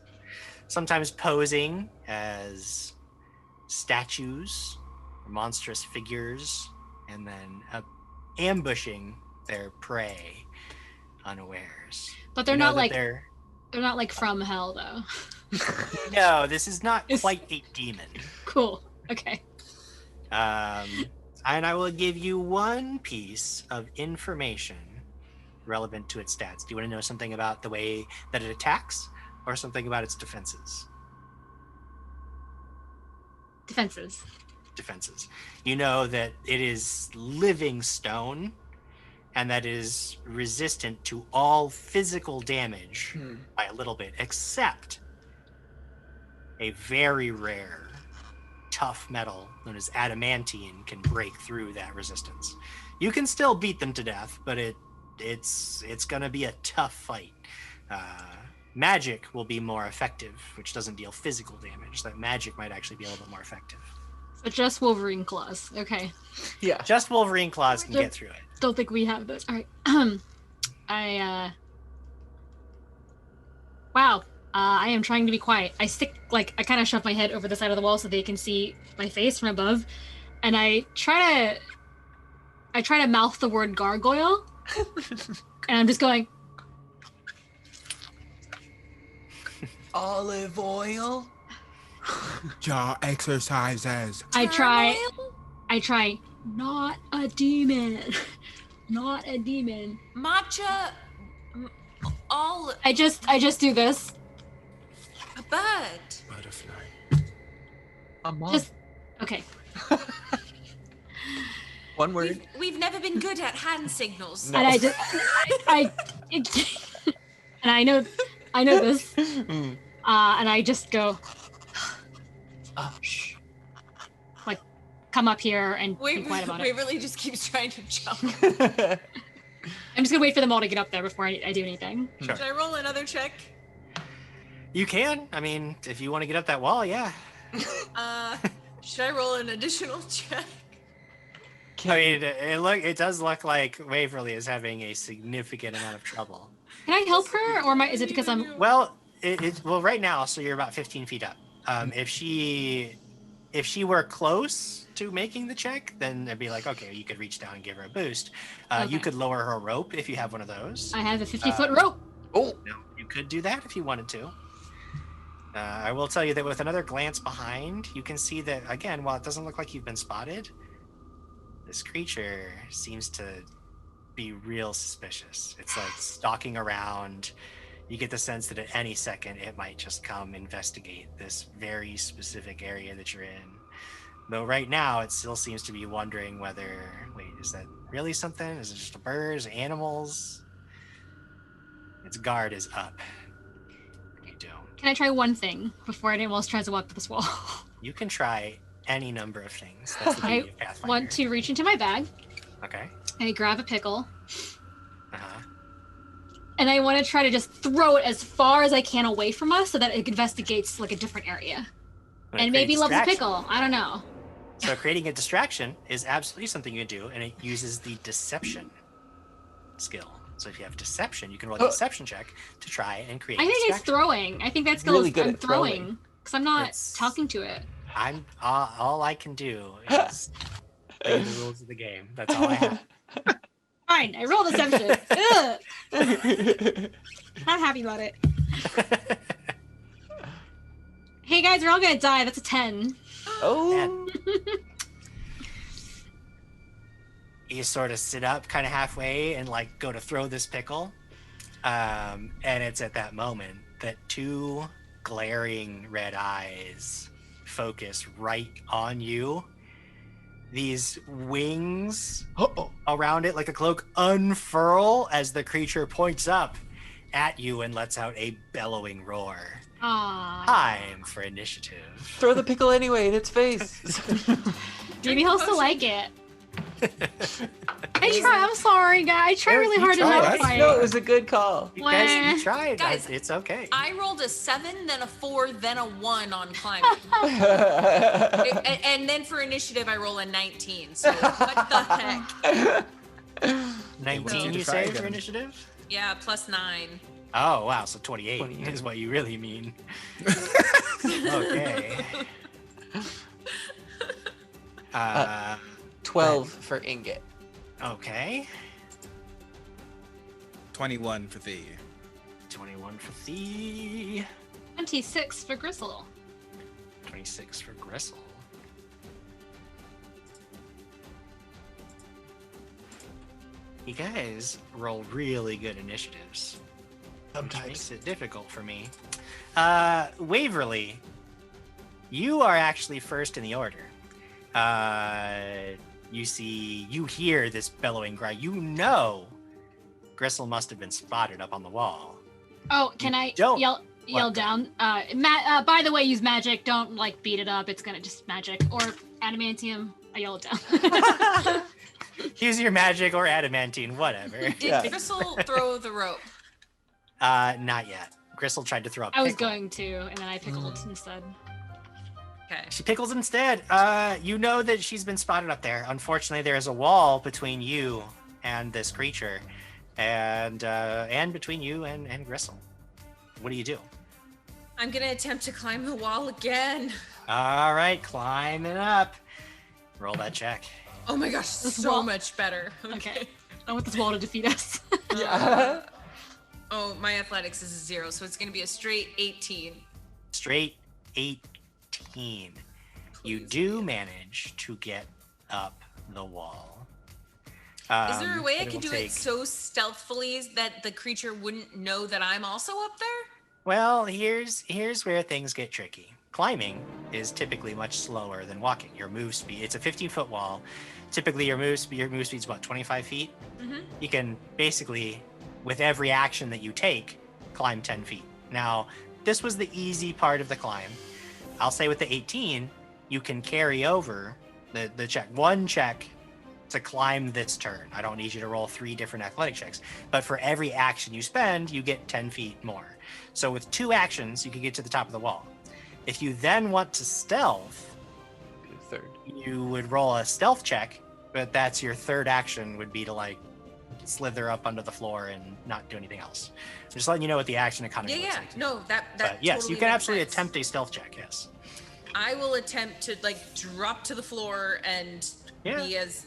Sometimes posing as statues, or monstrous figures, and then ambushing their prey unawares. But they're You know not that like they're not like from hell though. No, this is not quite a demon. Cool. Okay. And I will give you 1 piece of information relevant to its stats. Do you want to know something about the way that it attacks, or something about its defenses? Defenses. Defenses. You know that it is living stone, and that is resistant to all physical damage by a little bit, except a very rare tough metal known as adamantine can break through that resistance. You can still beat them to death, but it's gonna be a tough fight. Magic will be more effective, which doesn't deal physical damage. That magic might actually be a little bit more effective. So just Wolverine claws. Okay. Yeah. Just Wolverine claws can get through it. Don't think we have those. All right. Wow. I am trying to be quiet. I kind of shove my head over the side of the wall so they can see my face from above, and I try to mouth the word gargoyle, and I'm just going. Olive oil. Jaw exercises. I try. Not a demon. Not a demon. Matcha. All. I just do this. A bird. Butterfly. A moth. Just okay. One word. We've never been good at hand signals. No. And and I know this. And I just go. Like, come up here and be quiet about it. Waverly just keeps trying to jump. I'm just gonna wait for them all to get up there before I do anything. Sure. Should I roll another check? You can. I mean, if you want to get up that wall, yeah. Should I roll an additional check? I mean, it does look like Waverly is having a significant amount of trouble. Can I help her, or is it because I'm? Well, well right now, so you're about 15 feet up. If she were close to making the check, then it'd be like, okay, you could reach down and give her a boost. Okay. You could lower her rope if you have one of those. I have a 50-foot rope. Oh, no, you could do that if you wanted to. I will tell you that with another glance behind, you can see that, again, while it doesn't look like you've been spotted, this creature seems to be real suspicious. It's like stalking around. You get the sense that at any second it might just come investigate this very specific area that you're in. Though right now it still seems to be wondering whether, wait, is that really something? Is it just a bird? Is it animals? Its guard is up. You don't. Can I try one thing before anyone else tries to walk to this wall? You can try any number of things. That's the beauty of I Pathfinder. want to reach into my bag. Okay. I grab a pickle. Uh-huh. And I want to try to just throw it as far as I can away from us so that it investigates like a different area. And maybe loves a pickle. I don't know. So creating a distraction is absolutely something you can do, and it uses the deception skill. So if you have deception, you can roll a deception check to try and create. I think it's throwing. I think that skill Really is good I'm at throwing. throwing because I'm not talking to it. I'm all I can do is play the rules of the game. That's all I have. Fine, I rolled deception. Ugh. Not happy about it. Hey guys, we're all gonna die. That's a 10. Oh. You sort of sit up kind of halfway and like go to throw this pickle. And it's at that moment that two glaring red eyes focus right on you. These wings around it, like a cloak, unfurl as the creature points up at you and lets out a bellowing roar. Time for initiative. Throw the pickle anyway in its face. Maybe he'll still like it. I'm sorry, guys. I tried really hard to not fight. No, it was a good call. You guys, you tried. Guys, it's okay. I rolled a 7, then a 4, then a 1 on climbing. and then for initiative, I roll a 19. So what the heck? 19, you say, for initiative? Yeah, plus 9. Oh, wow. So 28 is what you really mean. Okay. 12 for Ingot. Okay. 21 for thee. 21 for thee. 26 for Gristle. 26 for Gristle. You guys roll really good initiatives. Which makes it difficult for me. Waverly, you are actually first in the order. You hear this bellowing cry. You know Gristle must have been spotted up on the wall. Oh, can I yell down? By the way, use magic. Don't like beat it up. It's gonna just magic or adamantium. I yell it down. Use your magic or adamantine, whatever. Did Gristle throw the rope? Not yet. Gristle tried to throw a pickle. I was going to, and then I pickled instead. Okay. She pickles instead. You know that she's been spotted up there. Unfortunately, there is a wall between you and this creature, and between you and Gristle. What do you do? I'm gonna attempt to climb the wall again. All right, climbing up. Roll that check. Oh my gosh, so much better. Okay. I want this wall to defeat us. Yeah. Oh, my athletics is a 0, so it's gonna be a straight 18. Straight 18. You do manage to get up the wall. Is there a way I could do it so stealthily that the creature wouldn't know that I'm also up there? Well, here's where things get tricky. Climbing is typically much slower than walking. Your move speed, it's a 15-foot wall. Typically, your move speed's about 25 feet. Mm-hmm. You can basically, with every action that you take, climb 10 feet. Now, this was the easy part of the climb. I'll say with the 18, you can carry over the check. One check to climb this turn. I don't need you to roll 3 different athletic checks. But for every action you spend, you get 10 feet more. So with 2 actions, you can get to the top of the wall. If you then want to stealth, you would roll a stealth check, but that's your third action would be to like slither up under the floor and not do anything else. Just letting you know what the action economy looks like. No, that But yes, totally you can makes absolutely sense. attempt a stealth check. Yes. I will attempt to like drop to the floor and be as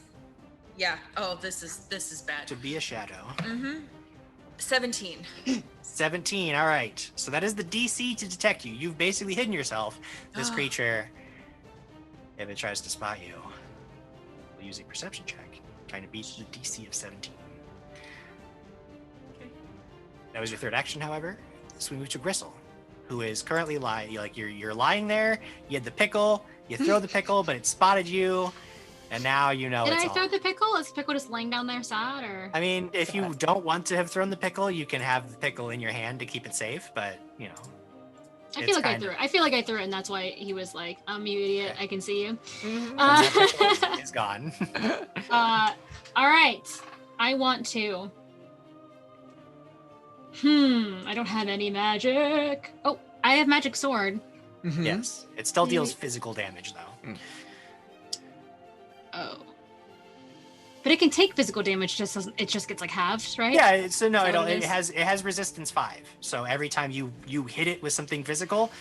Oh, this is bad. To be a shadow. 17. 17. All right. So that is the DC to detect you. You've basically hidden yourself. This creature, if it tries to spot you, will use a perception check, trying to beat the DC of 17. Okay. That was your third action, however. So we move to Gristle, who is currently lying. You're lying there. You had the pickle. You throw the pickle, but it spotted you, and now you know. Did it's I throw on. the pickle? Is the pickle just laying down there sad, or? I mean, if you don't want to have thrown the pickle, you can have the pickle in your hand to keep it safe. But you know, I feel like I threw it. I feel like I threw it, and that's why he was like, you idiot, I can see you." It's gone. All right. I want to. I don't have any magic. Oh, I have magic sword. Yes, it still deals physical damage though. Oh. But it can take physical damage. It just gets like halved, right? Yeah. So no, Is that it has resistance 5. So every time you hit it with something physical,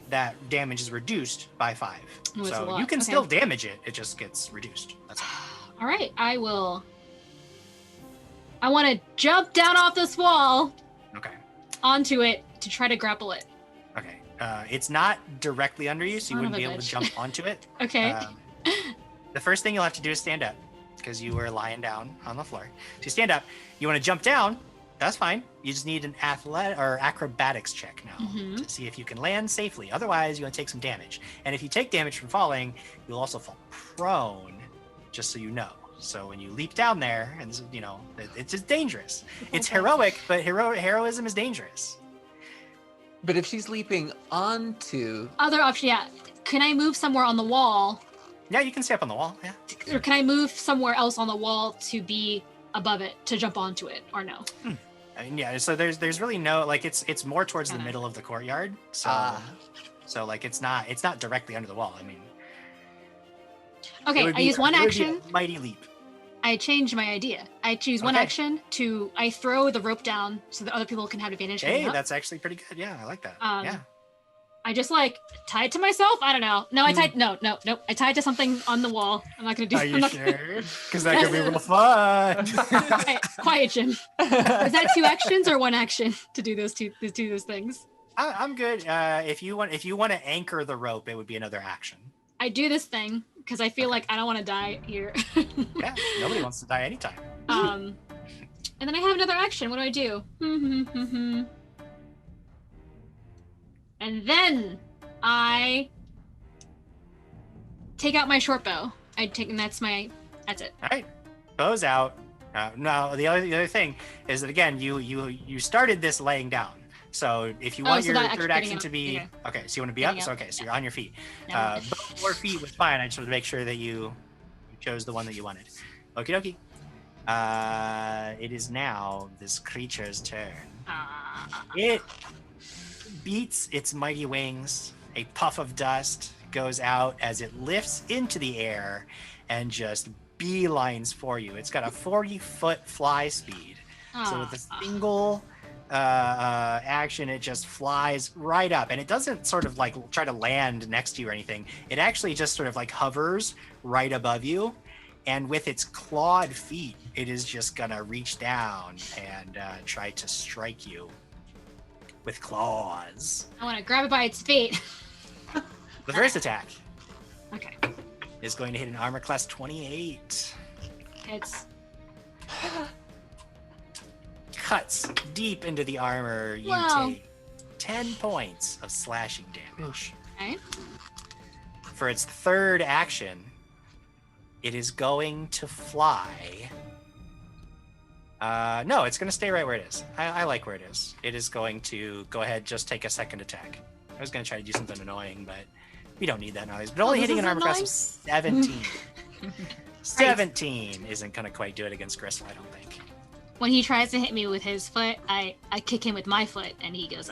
that damage is reduced by 5. Oh, it's a So lot. you can Okay. still damage it. It just gets reduced. That's all. All right. I will. I want to jump down off this wall. Okay. Onto it to try to grapple it. Okay. It's not directly under you, so you Son of wouldn't a be able to bitch. jump onto it. Okay. The first thing you'll have to do is stand up, because you were lying down on the floor. So you stand up. You want to jump down? That's fine. You just need an acrobatics check now to see if you can land safely. Otherwise, you're going to take some damage. And if you take damage from falling, you'll also fall prone, just so you know. So when you leap down there, and you know, it's just dangerous. It's heroic, but heroism is dangerous. But if she's leaping onto... Other option, yeah. Can I move somewhere on the wall? Yeah, you can stay up on the wall, yeah. Or can I move somewhere else on the wall to be above it, to jump onto it, or no? I mean, yeah, so there's really no, like, it's more towards the middle of the courtyard. So like it's not directly under the wall. I mean, Okay, I use one action. Mighty leap. I change my idea. I choose one action to I throw the rope down so that other people can have advantage. Hey, that's actually pretty good. Yeah, I like that. Yeah. I just like tie it to myself. I don't know. No, I tied. No. I tied to something on the wall. I'm not gonna do. Are you sure? Because that could be real fun. Quiet, Jim. Is that 2 actions or 1 action to do those those things? I'm good. If you want to anchor the rope, it would be another action. I do this thing because I feel like I don't want to die here. Yeah, nobody wants to die anytime. And then I have another action. What do I do? And then I take out my short bow. That's it. All right, bow's out. Now the other thing is that again, you started this laying down. So if you want your third action to be okay, so you want to be up. So okay, so you're on your feet. 4 feet was fine. I just wanted to make sure that you chose the one that you wanted. Okie dokie. It is now this creature's turn. It beats its mighty wings. A puff of dust goes out as it lifts into the air and just beelines for you. It's got a 40-foot fly speed. So with a single action, it just flies right up, and it doesn't sort of like try to land next to you or anything. It actually just sort of like hovers right above you, and with its clawed feet, it is just gonna reach down and try to strike you with claws. I want to grab it by its feet. The first attack, okay, is going to hit an armor class 28. It's cuts deep into the armor. You take 10 points of slashing damage. Okay. For its third action, it is going to fly. No, it's going to stay right where it is. I like where it is. It is going to go ahead, just take a second attack. I was going to try to do something annoying, but we don't need that noise. But only hitting an armor class of 17. 17 isn't gonna quite do it against Gristle, I don't think. When he tries to hit me with his foot, I kick him with my foot, and he goes,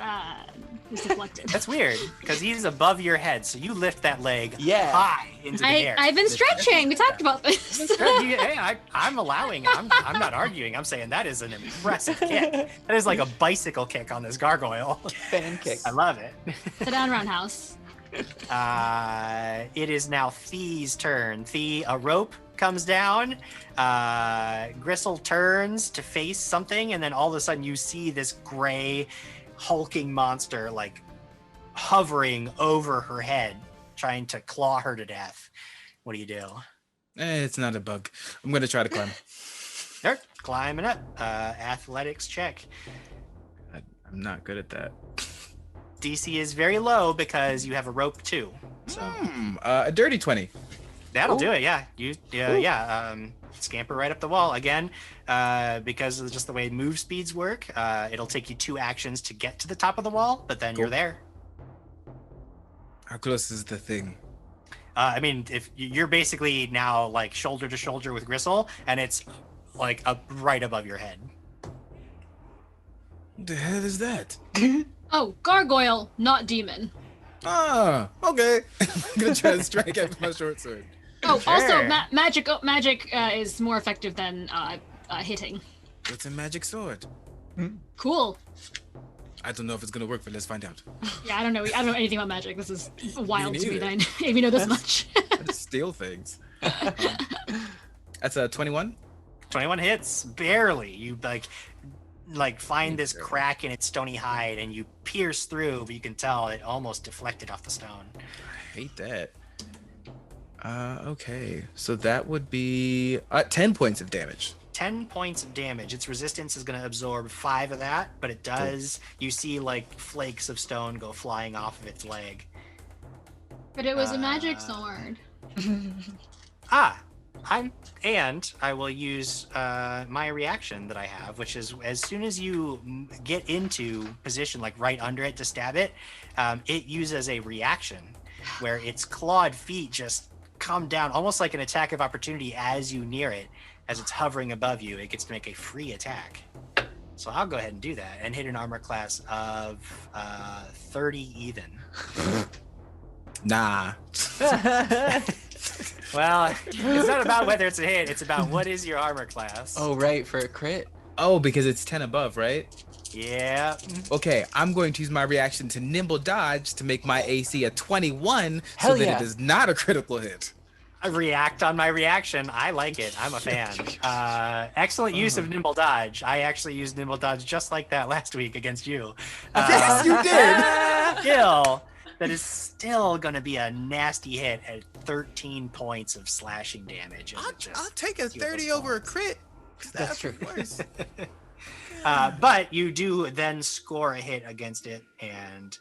he's deflected. That's weird, because he's above your head, so you lift that leg high into the air. I've been stretching. We talked about this. Hey, I'm allowing it. I'm not arguing. I'm saying that is an impressive kick. That is like a bicycle kick on this gargoyle. Fan kick. I love it. Sit down, roundhouse. It is now Thee's turn. Thee, a rope comes down. Gristle turns to face something, and then all of a sudden you see this gray, hulking monster like hovering over her head, trying to claw her to death. What do you do? It's not a bug. I'm gonna try to climb. They're climbing up. Athletics check. I'm not good at that. DC is very low because you have a rope too. So a dirty 20. That'll do it. Yeah, scamper right up the wall again. Because of just the way move speeds work, it'll take you 2 actions to get to the top of the wall, but then you're there. How close is the thing? I mean, if you're basically now like shoulder to shoulder with Gristle, and it's like up right above your head. What the hell is that? Oh, gargoyle, not demon. Ah, okay. I'm gonna try to strike it with my short sword. Oh, sure. Also, magic is more effective than hitting. It's a magic sword. Cool. I don't know if it's gonna work, but let's find out. Yeah, I don't know anything about magic. This is wild to me that I even know this much. I just steal things. That's a 21. 21 hits, barely. You like find this crack in its stony hide, and you pierce through, but you can tell it almost deflected off the stone. I hate that. Okay, so that would be 10 points of damage. 10 points of damage. Its resistance is going to absorb 5 of that, but it does. You see like flakes of stone go flying off of its leg. But it was a magic sword. I will use my reaction that I have, which is as soon as you get into position, like right under it to stab it, it uses a reaction where its clawed feet just come down, almost like an attack of opportunity as you near it. As it's hovering above you, it gets to make a free attack. So I'll go ahead and do that and hit an armor class of 30 even. Nah. Well, it's not about whether it's a hit. It's about what is your armor class. Oh, right, for a crit. Oh, because it's 10 above, right? Yeah. Okay, I'm going to use my reaction to nimble dodge to make my AC a 21 Hell so that yeah. it is not a critical hit. I react on my reaction. I like it. I'm a fan. Excellent use of nimble dodge. I actually used nimble dodge just like that last week against you. Yes, you did. Still, that is still going to be a nasty hit at 13 points of slashing damage. I'll take a 30 over a crit. That's true. Worse. But you do then score a hit against it, and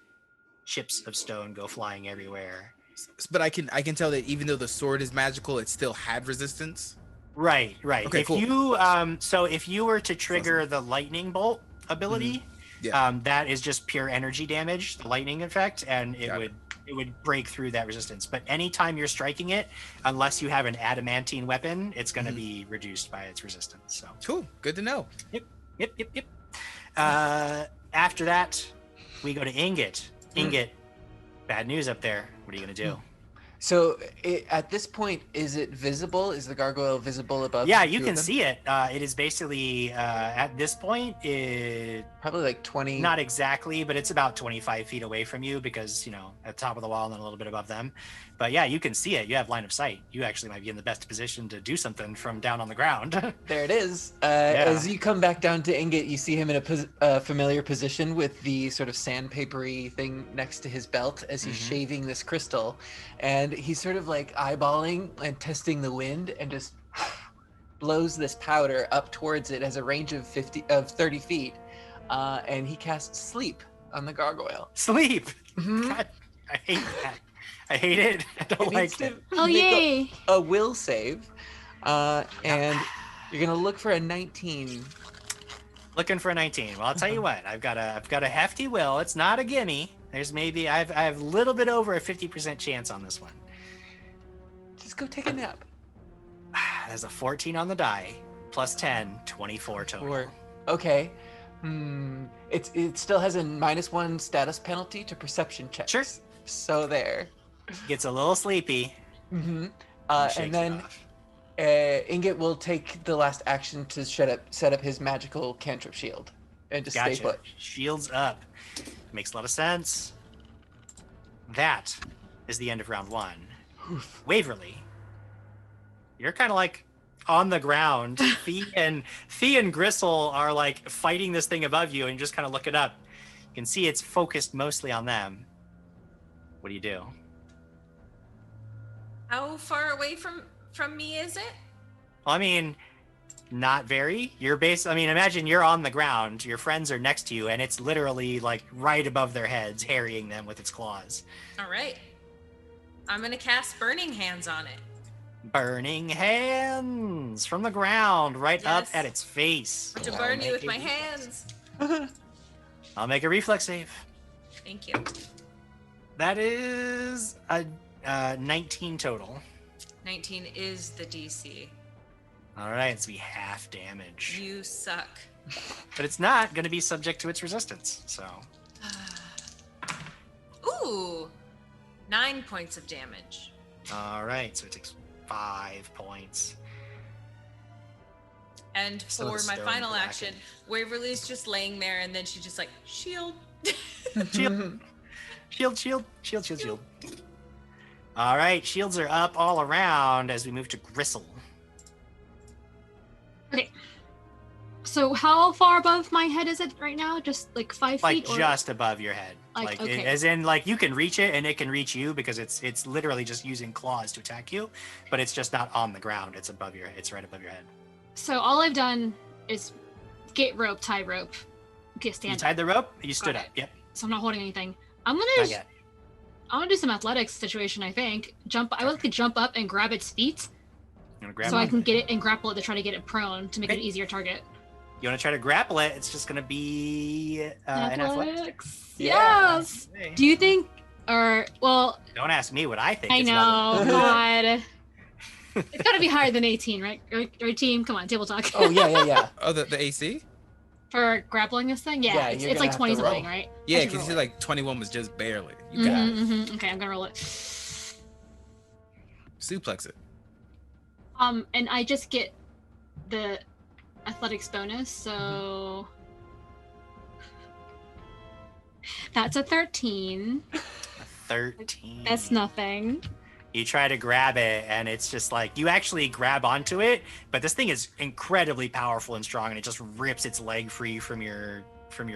chips of stone go flying everywhere. But I can tell that even though the sword is magical, it still had resistance. Right. Okay, if cool. you so if you were to trigger the lightning bolt ability, that is just pure energy damage, the lightning effect, and it would break through that resistance. But anytime you're striking it, unless you have an adamantine weapon, it's going to be reduced by its resistance. So cool, good to know. Yep. After that, we go to Ingot. Ingot, bad news up there. What are you going to do? So at this point, is it visible? Is the gargoyle visible above? Yeah, you can see it. It is basically, at this point, probably like 20. Not exactly, but it's about 25 feet away from you because, at the top of the wall and then a little bit above them. But yeah, you can see it. You have line of sight. You actually might be in the best position to do something from down on the ground. There it is. As you come back down to Ingot, you see him in a familiar position with the sort of sandpapery thing next to his belt as he's shaving this crystal. And he's sort of like eyeballing and testing the wind and just blows this powder up towards it as a range of 30 feet. And he casts Sleep on the gargoyle. Sleep? God, I hate that. I hate it. I don't like it. Oh, yay. A will save. And you're going to look for a 19. Looking for a 19. Well, I'll tell you what. I've got a hefty will. It's not a gimme. There's maybe I have a little bit over a 50% chance on this one. Just go take a nap. There's a 14 on the die, plus 10, 24 total. Okay. It still has a -1 status penalty to perception checks. Sure. So there. Gets a little sleepy. Mm-hmm. And then Ingot will take the last action to set up his magical cantrip shield and just stay put. Shields up. Makes a lot of sense. That is the end of round 1. Oof. Waverly, you're kind of like on the ground. Fee and Gristle are like fighting this thing above you, and you just kind of look it up. You can see it's focused mostly on them. What do you do? How far away from me is it? Well, I mean, not very. Imagine you're on the ground. Your friends are next to you, and it's literally like right above their heads, harrying them with its claws. All right. I'm gonna cast Burning Hands on it. Burning Hands from the ground, right up at its face. To burn you with my hands. I'll make a reflex save. Thank you. That is a 19 total. 19 is the DC. All right, it's be half damage. You suck. But it's not going to be subject to its resistance, so. Ooh, 9 points of damage. All right, so it takes 5 points. And for my final action, Waverly's just laying there, and then she's just like, shield. Shield. All right, shields are up all around as we move to Gristle. Okay. So how far above my head is it right now? Just like 5 feet? Like just above your head. Okay. As in, like, you can reach it and it can reach you because it's literally just using claws to attack you, but it's just not on the ground. It's right above your head. So all I've done is get rope, tie rope. Okay, stand. You tied the rope? You stood up. Yep. So I'm not holding anything. I'm gonna do some athletics situation, I think. I would like to jump up and grab its feet. So I can get it and grapple it to try to get it prone to make it an easier target. You want to try to grapple it? It's just going to be an athletics. Yes. Yeah. Do you think, don't ask me what I think. I know. God. It's got to be higher than 18, right? Right, team? Come on, table talk. Oh, yeah. Oh, the AC? For grappling this thing? Yeah, it's like 20 something, right? Yeah, because you said like 21 was just barely. You got it. Okay, I'm going to roll it. Suplex it. And I just get the athletics bonus, so that's a 13. A 13. That's nothing. You try to grab it, and it's just like you actually grab onto it, but this thing is incredibly powerful and strong, and it just rips its leg free from your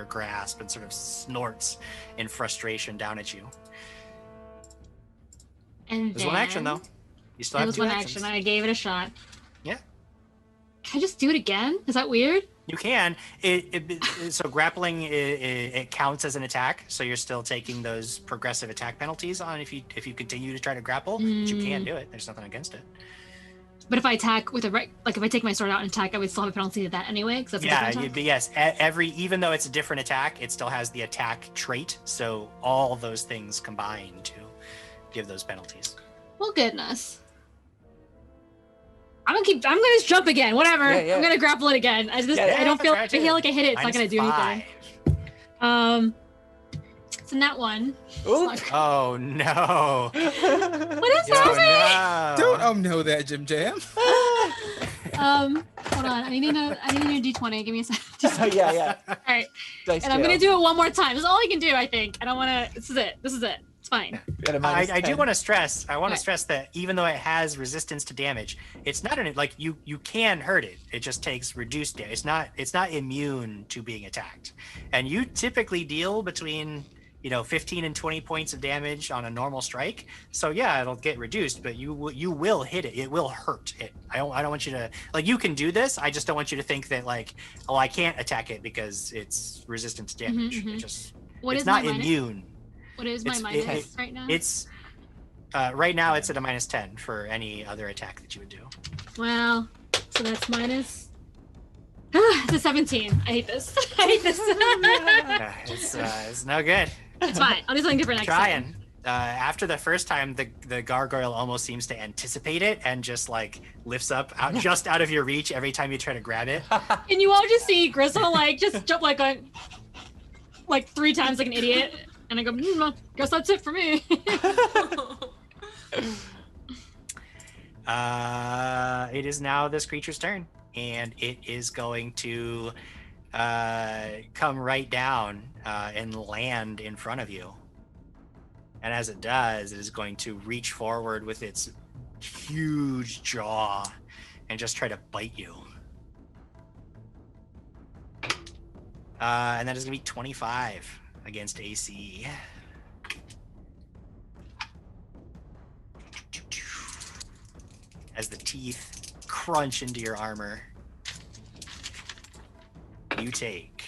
grasp and sort of snorts in frustration down at you. And there's one action though. You still have 2 actions. I gave it a shot. Yeah. Can I just do it again? Is that weird? You can. So grappling it counts as an attack, so you're still taking those progressive attack penalties on if you continue to try to grapple. But you can do it. There's nothing against it. But if I attack with if I take my sword out and attack, I would still have a penalty to that anyway. Because that's a different attack? Yes. Even though it's a different attack, it still has the attack trait. So all those things combine to give those penalties. Well, goodness. I'm gonna just jump again. Whatever. Yeah. I'm gonna grapple it again. I don't feel like I hit it. It's not gonna do anything. It's in that one. Oh no. What is happening? Don't know that, Jim Jam. Hold on. I need a D20. Give me a second. Yeah. All right. And I'm gonna do it one more time. This is all I can do, I think. I don't wanna this is it. It's fine. I do want to stress. I want to stress that even though it has resistance to damage, it's not you can hurt it. It just takes reduced damage. It's not immune to being attacked. And you typically deal between 15 and 20 points of damage on a normal strike. So yeah, it'll get reduced, but you will hit it. It will hurt it. I don't want you to you can do this. I just don't want you to think that I can't attack it because it's resistant to damage. It's not immune. What is my minus right now? It's right now it's at a -10 for any other attack that you would do. Well, so that's minus. It's a 17. I hate this. It's no good. It's fine. I'll do something different next time. After the first time, the gargoyle almost seems to anticipate it and just like lifts up just out of your reach every time you try to grab it. And you all just see Gristle like just jump like 3 times like an idiot, and I go, guess that's it for me. It is now this creature's turn, and it is going to come right down and land in front of you. And as it does, it is going to reach forward with its huge jaw and just try to bite you. And that is going to be 25 against AC. As the teeth crunch into your armor, you take...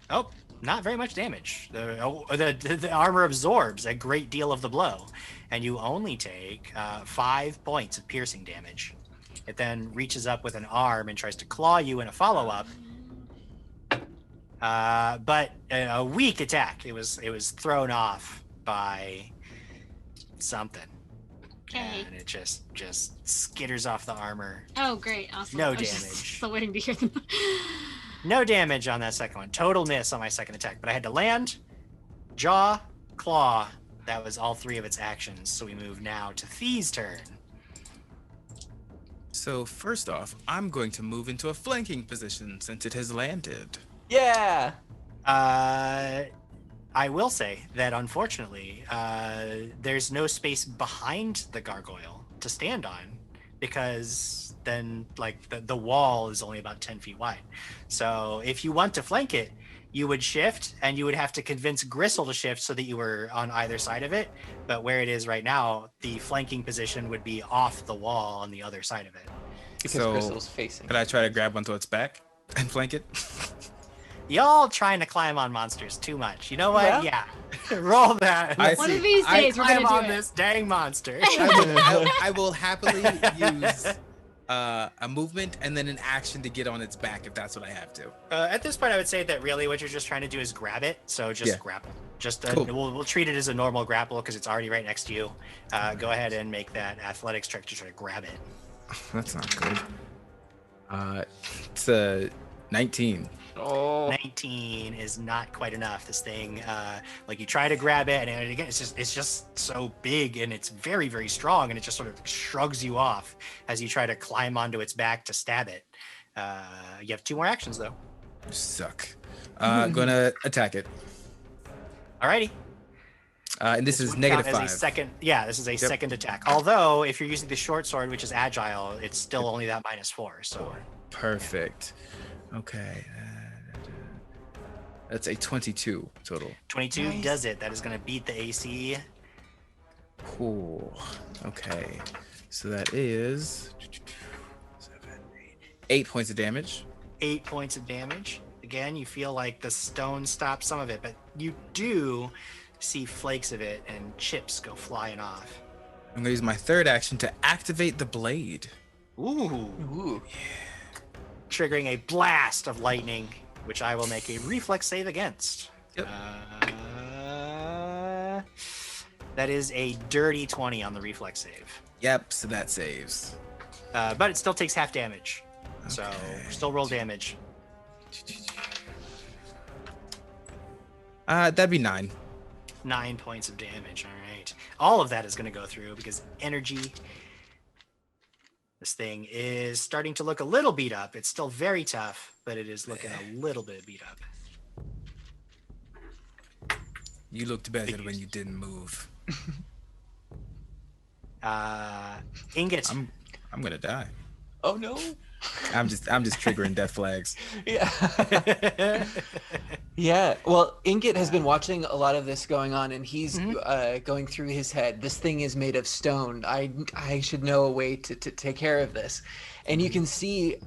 Oh, not very much damage. The armor absorbs a great deal of the blow, and you only take 5 points of piercing damage. It then reaches up with an arm and tries to claw you in a follow-up. But a weak attack. It was thrown off by something. Okay. And it just skitters off the armor. Oh, great. Awesome. No I was damage. just still waiting to hear them. No damage on that second one. Total miss on my second attack. But I had to land, jaw, claw. That was all 3 of its actions. So we move now to Thee's turn. So first off, I'm going to move into a flanking position since it has landed. Yeah. I will say that unfortunately, there's no space behind the gargoyle to stand on, because then like the wall is only about 10 feet wide. So if you want to flank it, you would shift, and you would have to convince Gristle to shift so that you were on either side of it. But where it is right now, the flanking position would be off the wall on the other side of it. Because Gristle's facing. Could I try to grab onto its back and flank it? Y'all trying to climb on monsters too much. You know what? Yeah. Roll that. One of these days we're climb gonna on do it. this dang monster. I will happily use a movement and then an action to get on its back if that's what I have to. At this point, I would say that really what you're just trying to do is grab it. So just grapple. Just Cool. we'll treat it as a normal grapple because it's already right next to you. Go ahead and make that athletics check to try to grab it. That's not good. It's a 19. Oh. 19 is not quite enough. This thing, like you try to grab it, and again, it's just so big, and it's very, very strong, and it just sort of shrugs you off as you try to climb onto its back to stab it. You have 2 more actions though. You suck. Gonna attack it. Alrighty. And this is would count -5. as a second. Yeah, this is a second attack. Although if you're using the short sword, which is agile, it's still only that -4. So perfect. Okay. That's a 22 total. 22 does it. That is going to beat the AC. Cool. Okay. So that is 8 points of damage. 8 points of damage. Again, you feel like the stone stops some of it, but you do see flakes of it and chips go flying off. I'm going to use my third action to activate the blade. Ooh. Yeah. Triggering a blast of lightning, which I will make a reflex save against. Yep. That is a dirty 20 on the reflex save. Yep, so that saves. But it still takes half damage. Okay. So still roll damage. That'd be 9. 9 points of damage. All right. All of that is going to go through because energy. This thing is starting to look a little beat up. It's still very tough, but it is looking a little bit beat up. You looked better when you didn't move. Ingot. I'm gonna die. Oh no. I'm just triggering death flags. Yeah. Yeah. Well, Ingot has been watching a lot of this going on, and he's going through his head. This thing is made of stone. I should know a way to take care of this. And you can see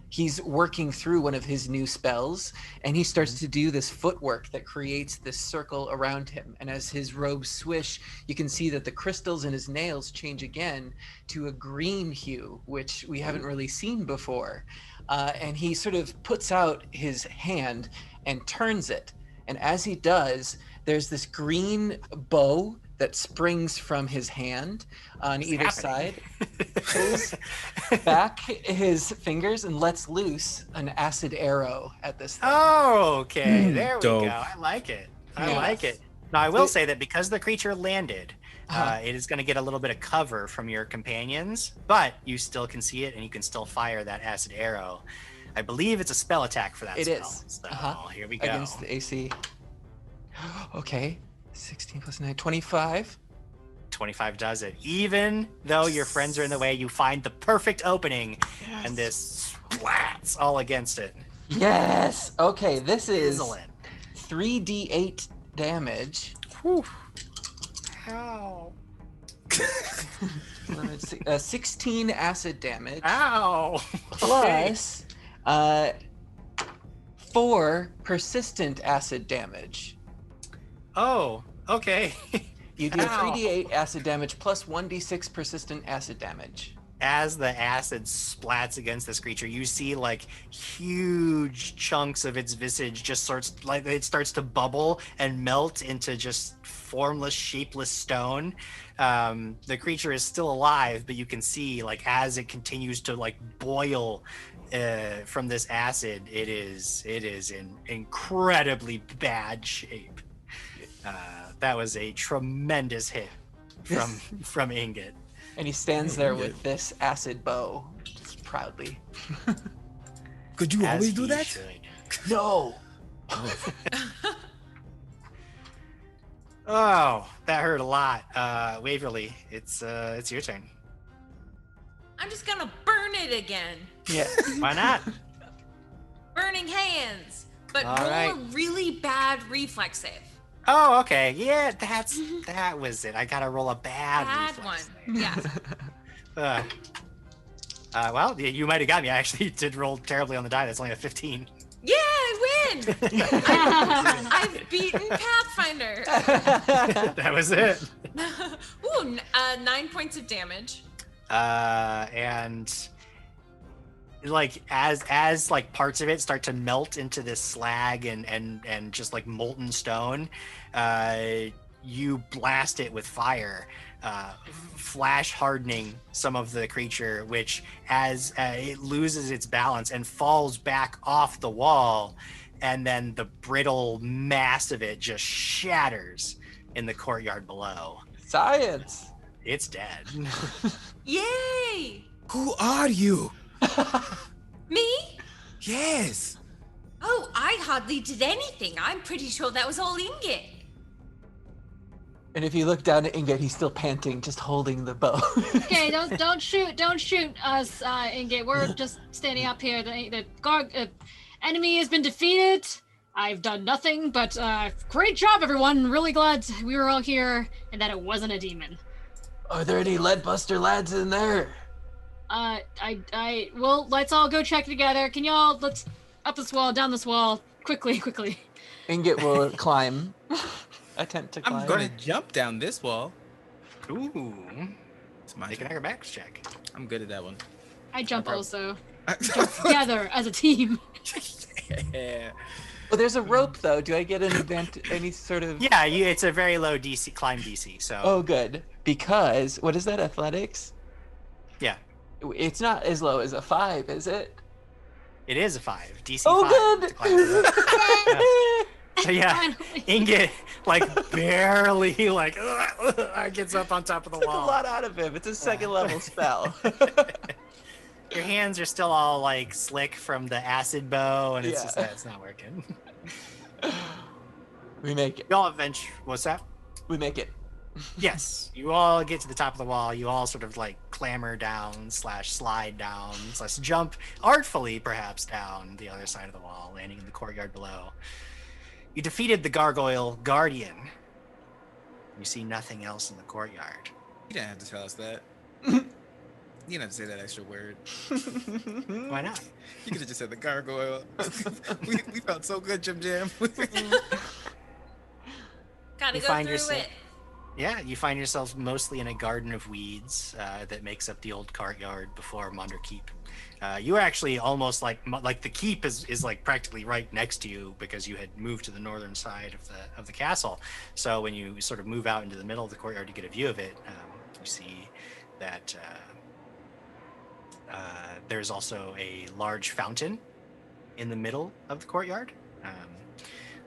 he's working through one of his new spells, and he starts to do this footwork that creates this circle around him. And as his robes swish, you can see that the crystals in his nails change again to a green hue, which we haven't really seen before. And he sort of puts out his hand and turns it. And as he does, there's this green bow that springs from his hand on either side, pulls back his fingers and lets loose an acid arrow at this thing. Oh, okay. There we Dope. go. I like it. I Yes. like it. Now, I will say that because the creature landed, it is going to get a little bit of cover from your companions, but you still can see it and you can still fire that acid arrow. I believe it's a spell attack for that It spell. is. So here we go. Against the AC. Okay. 16 plus 9, 25. 25 does it. Even though your friends are in the way, you find the perfect opening, and this splats all against it. Yes. Okay, this is Excellent. 3d8 damage. Whew. Ow. Let's see, 16 acid damage. Ow. Plus 4 persistent acid damage. Oh, okay. You do Ow. 3d8 acid damage plus 1d6 persistent acid damage. As the acid splats against this creature, you see like huge chunks of its visage just starts to bubble and melt into just formless, shapeless stone. The creature is still alive, but you can see like as it continues to like boil from this acid, it is in incredibly bad shape. That was a tremendous hit from Ingot. And he stands there with this acid bow, just proudly. Could you always do that? No. Oh, that hurt a lot. Waverly, it's your turn. I'm just gonna burn it again. Yeah. Why not? Burning hands, but All roll right. a really bad reflex save. Oh, okay. Yeah, that was it. I gotta roll a bad One. reflex. Yeah. Well, you might have got me. I actually did roll terribly on the die. That's only a 15. Yeah, I win. I've beaten Pathfinder. That was it. Ooh, 9 points of damage. And like as like parts of it start to melt into this slag and just like molten stone, you blast it with fire, flash hardening some of the creature, which as it loses its balance and falls back off the wall, and then the brittle mass of it just shatters in the courtyard below. Science. It's dead. Yay! Who are you? Me? Yes. Oh, I hardly did anything. I'm pretty sure that was all Ingot. And if you look down at Ingot, he's still panting, just holding the bow. Okay, don't shoot us, Ingot. We're just standing up here. The enemy has been defeated. I've done nothing, but great job, everyone. Really glad we were all here and that it wasn't a demon. Are there any Leadbuster Lads in there? Well, let's all go check together. Let's up this wall, down this wall, quickly. Ingot will climb. Attempt to climb. I'm gonna jump down this wall. Ooh. It's my Make an turn. acrobatics check. I'm good at that one. I jump also. Jump together as a team. Yeah. Well, there's a rope though. Do I get an advantage? Any sort of? Yeah, it's a very low DC climb DC. So. Oh, good. Because what is that? Athletics? Yeah. It's not as low as a 5, is it? It is a 5. DC 5. Oh, to climb the rope. So yeah, Finally. Ingot like barely like gets up on top of the Took a wall. lot out of him. It's a second level spell. Your hands are still all like slick from the acid bow, and it's Yeah. just that it's not working. We make it. Y'all adventure. What's that? We make it. Yes, you all get to the top of the wall. You all sort of like clamber down / slide down / jump artfully perhaps down the other side of the wall, landing in the courtyard below. You defeated the gargoyle guardian. You see nothing else in the courtyard. You didn't have to tell us that. You didn't have to say that extra word. Why not? You could have just said the gargoyle. we felt so good, Jim Jam. Gotta You go find through yourself- it. Yeah, you find yourself mostly in a garden of weeds that makes up the old courtyard before Maunder Keep. You are actually almost like the keep is like practically right next to you because you had moved to the northern side of the castle. So when you sort of move out into the middle of the courtyard to get a view of it, you see that there's also a large fountain in the middle of the courtyard.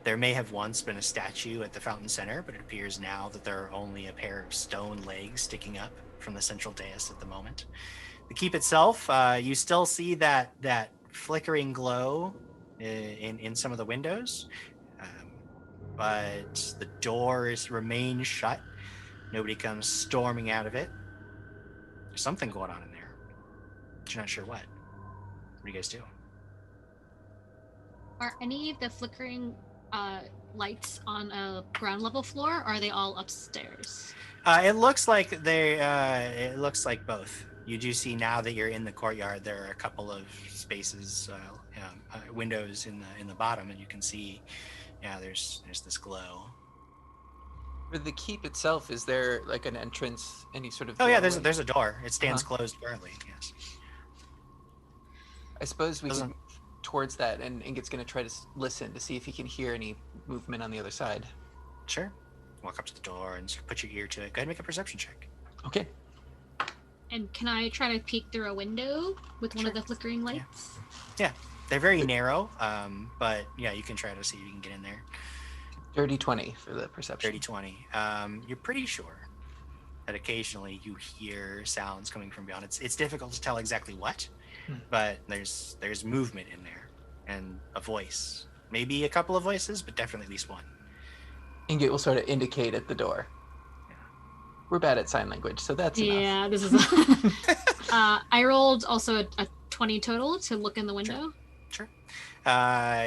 There may have once been a statue at the fountain center, but it appears now that there are only a pair of stone legs sticking up from the central dais at the moment. The keep itself, you still see that flickering glow in some of the windows, but the doors remain shut. Nobody comes storming out of it. There's something going on in there, but you're not sure what. What do you guys do? Are any of the flickering lights on a ground level floor, or are they all upstairs? It looks like it looks like both. You do see now that you're in the courtyard, there are a couple of spaces, windows in the bottom, and you can see, there's this glow. For the keep itself, is there like an entrance, any sort of? Oh yeah, there's a door. It stands closed currently. Yes. I suppose we can towards that, and Ingit's going to try to listen to see if he can hear any movement on the other side. Sure. Walk up to the door and put your ear to it. Go ahead and make a perception check. Okay. And can I try to peek through a window with one of the flickering lights? Yeah. They're very narrow, but yeah, you can try to see if you can get in there. Dirty 20 for the perception. Dirty 20. You're pretty sure that occasionally you hear sounds coming from beyond. It's difficult to tell exactly what, but there's movement in there and a voice. Maybe a couple of voices, but definitely at least one. Ingit will sort of indicate at the door. Yeah. We're bad at sign language, so that's enough. Yeah, this is... I rolled also a 20 total to look in the window. Sure.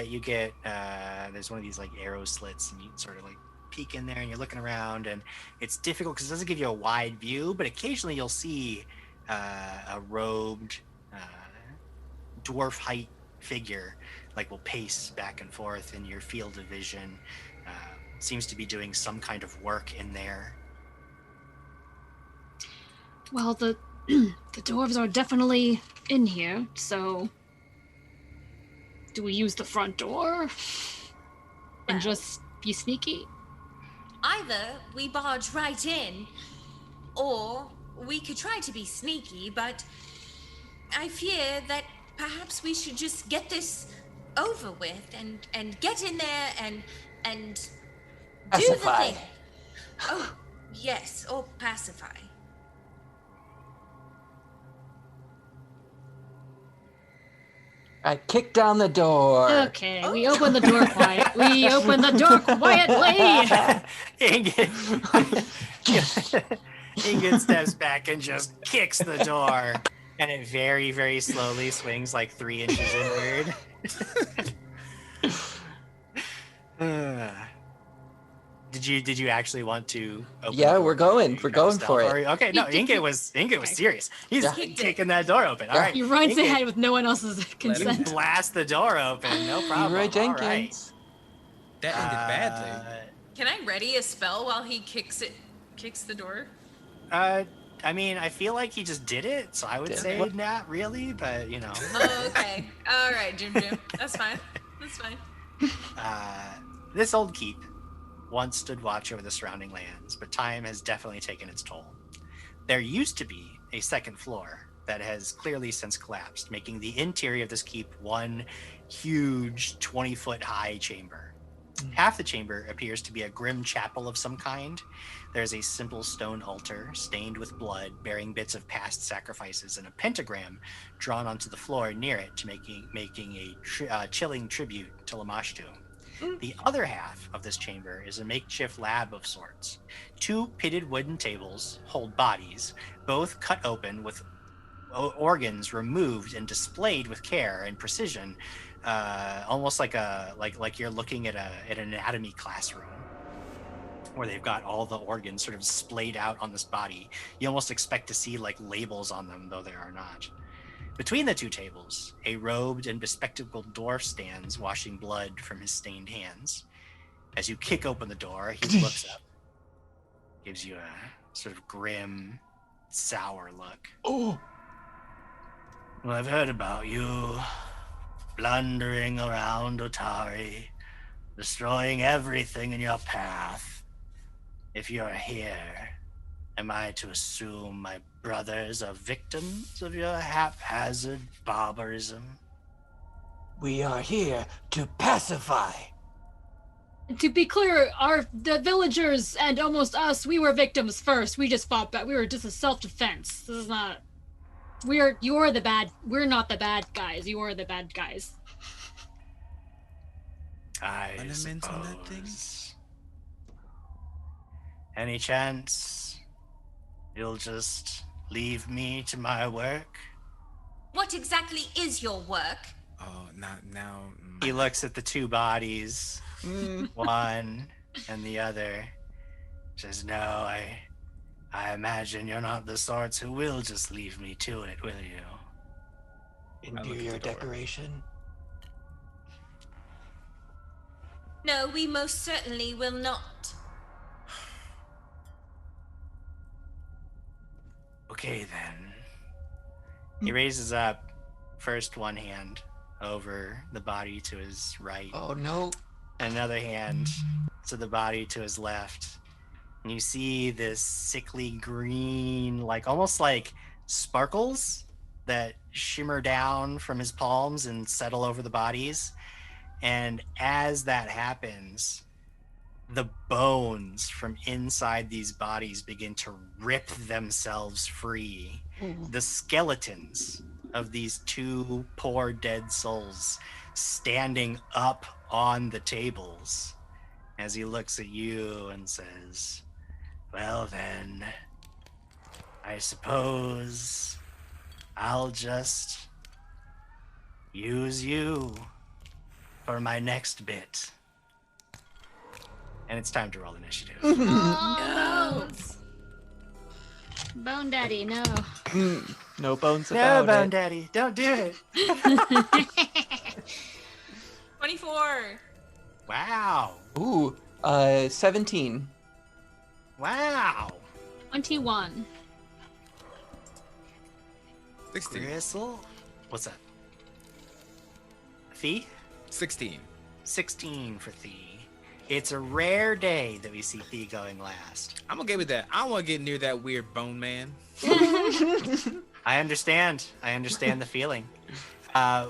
You get, there's one of these like arrow slits, and you sort of like peek in there and you're looking around, and it's difficult because it doesn't give you a wide view, but occasionally you'll see a robed dwarf height figure like will pace back and forth in your field of vision. Seems to be doing some kind of work in there. Well, the dwarves are definitely in here, so do we use the front door and just be sneaky? Either we barge right in, or we could try to be sneaky, but I fear that perhaps we should just get this over with and get in there and pacify. do the thing. Oh, yes, or pacify. I kick down the door. Okay, we open the door quiet. We open the door quietly. Ingrid steps back and just kicks the door, and it very, very slowly swings like 3 inches inward. Did you actually want to open Yeah, the we're door? going. We're going for it. Okay, no, Ingrid was serious. He's kicking that door open. All right. He runs Ingrid, ahead with no one else's consent. blast the door open. No problem. Leroy Jenkins. All right. That ended badly. Can I ready a spell while he kicks the door? I mean, I feel like he just did it, so I would say not really, but you know. Oh, okay. All right, Jim. That's fine. That's fine. This old keep once stood watch over the surrounding lands, but time has definitely taken its toll. There used to be a second floor that has clearly since collapsed, making the interior of this keep one huge 20-foot high chamber. Half the chamber appears to be a grim chapel of some kind. There's a simple stone altar stained with blood, bearing bits of past sacrifices, and a pentagram drawn onto the floor near it, to making a chilling tribute to Lamashtu. The other half of this chamber is a makeshift lab of sorts. 2 pitted wooden tables hold bodies, both cut open with organs removed and displayed with care and precision, almost like you're looking at an anatomy classroom, where they've got all the organs sort of splayed out on this body. You almost expect to see like labels on them, though there are not. Between the 2 tables, a robed and bespectacled dwarf stands, washing blood from his stained hands. As you kick open the door, he looks up. gives you a sort of grim, sour look. Oh. Well, I've heard about you blundering around Otari, destroying everything in your path. If you're here, am I to assume my brothers are victims of your haphazard barbarism? We are here to pacify. To be clear, the villagers and almost us, we were victims first. We just fought back. We were just a self-defense. This is not... We're not the bad guys. You are the bad guys. I Ornaments on that suppose. Any chance you'll just leave me to my work? What exactly is your work? Oh, not now. He looks at the two bodies, one and the other. Says, no, I imagine you're not the sorts who will just leave me to it, will you? Interior decoration. No, we most certainly will not. Okay, then. He raises up first one hand over the body to his right. Oh, no. Another hand to the body to his left. And you see this sickly green, like almost like sparkles that shimmer down from his palms and settle over the bodies. And as that happens, the bones from inside these bodies begin to rip themselves free. The skeletons of these two poor dead souls standing up on the tables as he looks at you and says, well then, I suppose I'll just use you for my next bit. And it's time to roll initiative. No. Bone Daddy, no. No bones No, about Bone it. Daddy, don't do it. 24. Wow. Ooh, 17. Wow. 21. 16. Gristle? What's that? Thee? 16. 16 for Thee. It's a rare day that we see Thee going last. I'm okay with that. I don't want to get near that weird bone man. I understand. I understand the feeling.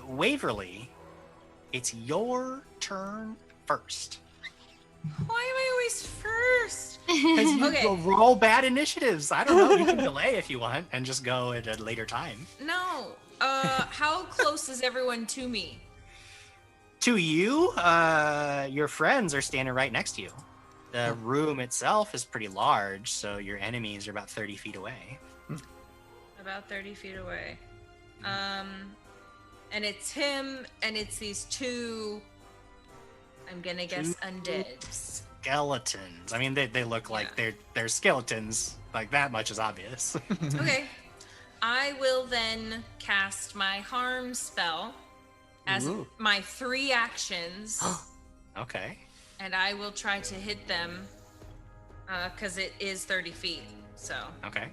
Waverly, it's your turn first. Why am I always first? Because you Okay. roll bad initiatives. I don't know. You can delay if you want and just go at a later time. No. How close is everyone to me? To you, your friends are standing right next to you. The room itself is pretty large, so your enemies are about 30 feet away. About 30 feet away. And it's him, and it's these two, I'm gonna guess, undead. Skeletons. I mean, they look like they're skeletons. Like, that much is obvious. Okay. I will then cast my harm spell as Ooh. my 3 actions. Okay. And I will try to hit them because it is 30 feet. So, Okay.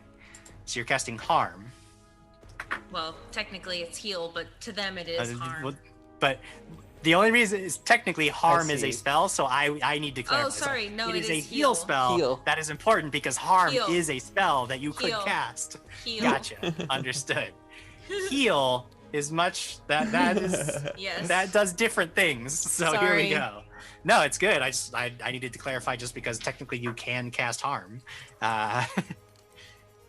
So you're casting harm. well, technically it's heal, but to them it is harm. Well, but the only reason is technically harm is a see. spell, so I need to clarify. Oh, sorry. No, it it is a is heal heal. spell. Heal. That is important because harm Heal. is a spell that you could Heal. cast. Heal. Gotcha. Understood. Heal is much that is Yes. that does different things. So here we Sorry. go. No, it's good. I needed to clarify just because technically you can cast harm.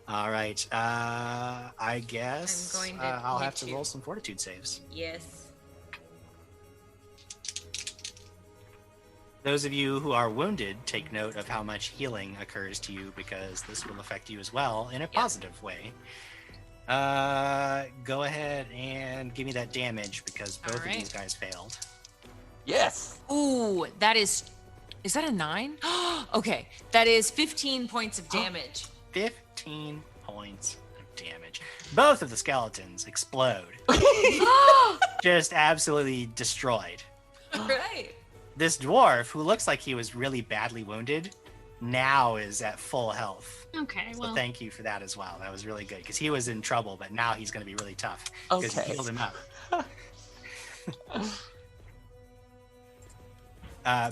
All right. I guess I'm going to I'll need have to to. roll some fortitude saves. Yes. Those of you who are wounded, take note of how much healing occurs to you because this will affect you as well in a positive way. Go ahead and give me that damage because both of Alright. these guys failed. Yes. Ooh, that is that a 9? Okay, that is 15 points of damage. 15 points of damage. Both of the skeletons explode. Just absolutely destroyed. All right. This dwarf, who looks like he was really badly wounded, now is at full health. Okay, So well, thank you for that as well. That was really good because he was in trouble, but now he's going to be really tough because Okay. you healed him up.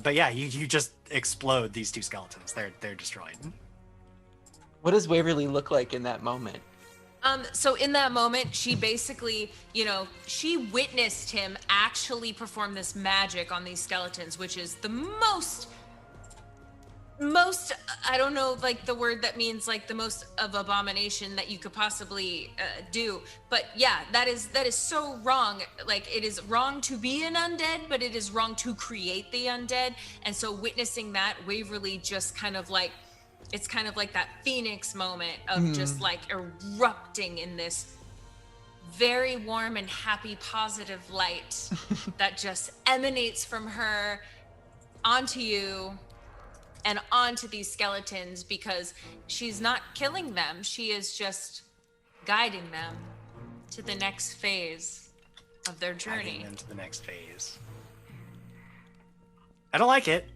But yeah, you just explode these two skeletons. They're destroyed. What does Waverly look like in that moment? So in that moment, she basically, she witnessed him actually perform this magic on these skeletons, which is the most, I don't know, like the word that means like the most of abomination that you could possibly do. But yeah, that is so wrong. Like it is wrong to be an undead, but it is wrong to create the undead. And so witnessing that, Waverly just kind of like, it's kind of like that phoenix moment of just like erupting in this very warm and happy, positive light that just emanates from her onto you and onto these skeletons, because she's not killing them. She is just guiding them to the next phase of their journey. Guiding them to the next phase. I don't like it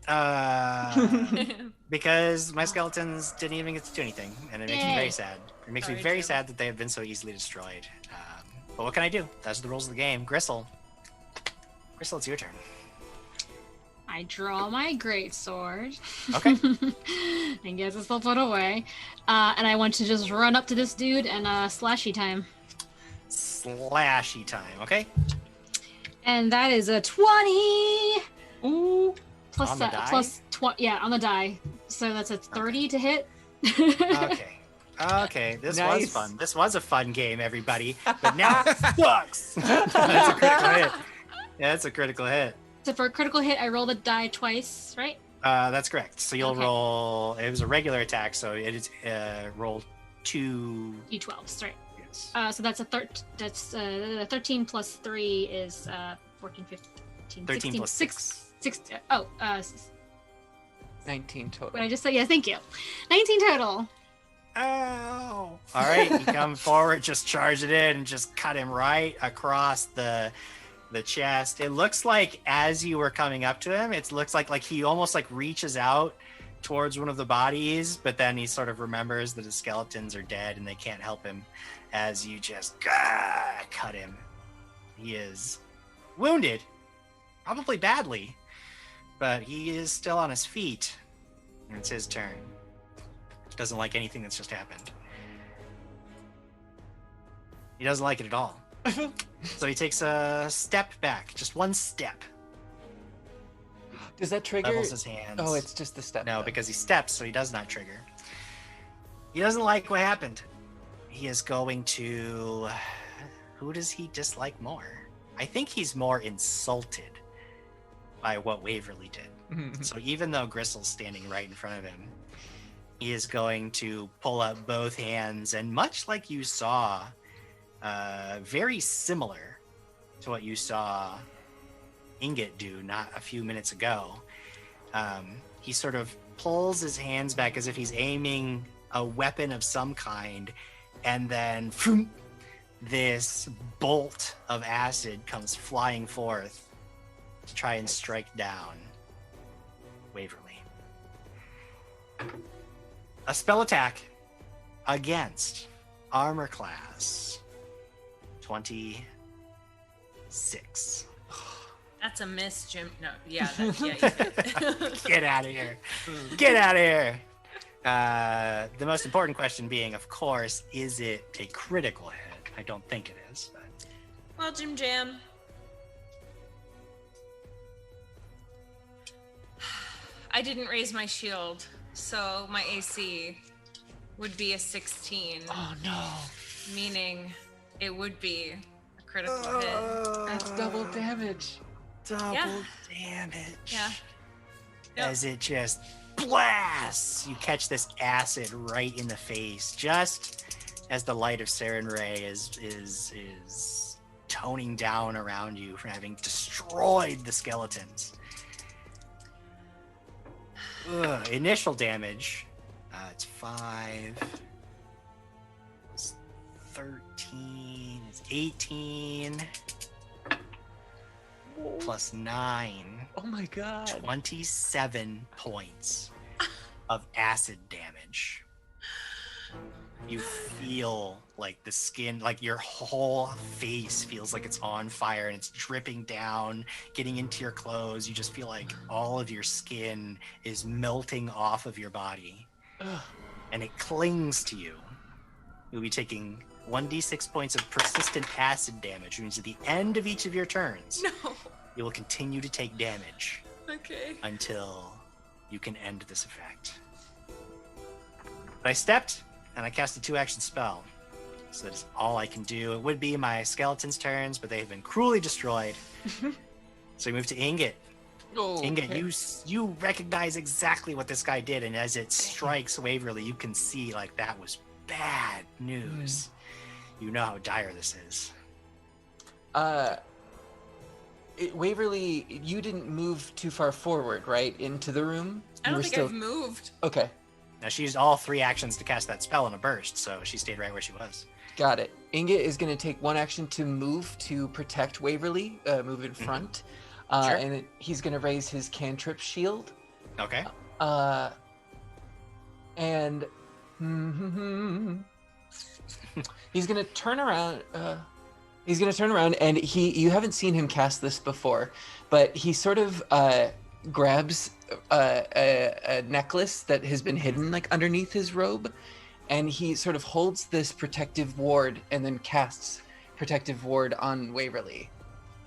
because my skeletons didn't even get to do anything, and it makes me very sad. It makes me very sad that they have been so easily destroyed. But what can I do? Those are the rules of the game. Gristle, it's your turn. I draw my greatsword. Okay. And get this all put away. And I want to just run up to this dude and slashy time. Slashy time, okay? And that is a 20. Ooh. Plus on the that, die? plus yeah, on the die. So that's a 30 to hit. Okay, this was Nice. fun. This was a fun game, everybody. But now it sucks. That's a critical hit. Yeah, that's a critical hit. So for a critical hit, I roll the die twice, right? That's correct. So you'll Okay. roll. It was a regular attack, so it is roll 2 D12s, right? Yes. So that's a 13 plus 3 is 14, 15, 13 16, plus 6. 19 total. What did I just say? Yeah, thank you. 19 total. Ow! All right, you come forward, just charge it in, and just cut him right across the chest. It looks like as you were coming up to him, it looks like he almost like reaches out towards one of the bodies, but then he sort of remembers that his skeletons are dead and they can't help him as you just cut him. He is wounded, probably badly, but he is still on his feet. And it's his turn. Doesn't like anything that's just happened. He doesn't like it at all. So he takes a step back, just one step. Does that trigger? Levels his hands. Oh, it's just the step. No, because he steps, so he does not trigger. He doesn't like what happened. He is going to... Who does he dislike more? I think he's more insulted by what Waverly did. So even though Gristle's standing right in front of him, he is going to pull up both hands, and much like you saw, very similar to what you saw Ingot do not a few minutes ago, he sort of pulls his hands back as if he's aiming a weapon of some kind, and then this bolt of acid comes flying forth to try and strike down Waverly. A spell attack against armor class 26. That's a miss, Jim. No, yeah, Get out of here. Get out of here. The most important question being, of course, is it a critical hit? I don't think it is. But... Well, Jim Jam. I didn't raise my shield, so my AC would be a 16. Oh no. Meaning it would be a critical hit. That's double damage. Double damage. Yeah. As it just blasts. You catch this acid right in the face, just as the light of Saren Ray is toning down around you from having destroyed the skeletons. Initial damage, it's 5, it's 13, it's 18, plus 9. Oh my god. 27 points of acid damage. You feel like the skin, like your whole face feels like it's on fire and it's dripping down, getting into your clothes. You just feel like all of your skin is melting off of your body. And it clings to you. You'll be taking 1d6 points of persistent acid damage, which means at the end of each of your turns, you will continue to take damage. Okay. Until you can end this effect. But I stepped, and I cast a 2-action spell. So that is all I can do. It would be my skeleton's turns, but they have been cruelly destroyed. So we move to Ingot. Ingot, you recognize exactly what this guy did, and as it strikes Waverly, you can see like that was bad news. You know how dire this is. Waverly, you didn't move too far forward, right? Into the room? I don't think I've moved. Okay. Now she used all 3 actions to cast that spell in a burst, so she stayed right where she was. Got it. Ingot is going to take 1 action to move to protect Waverly, move in front. Sure. And he's going to raise his cantrip shield. Okay. And he's going to turn around. He's going to turn around, and you haven't seen him cast this before, but he sort of grabs a necklace that has been hidden like underneath his robe, and he sort of holds this protective ward and then casts protective ward on Waverly.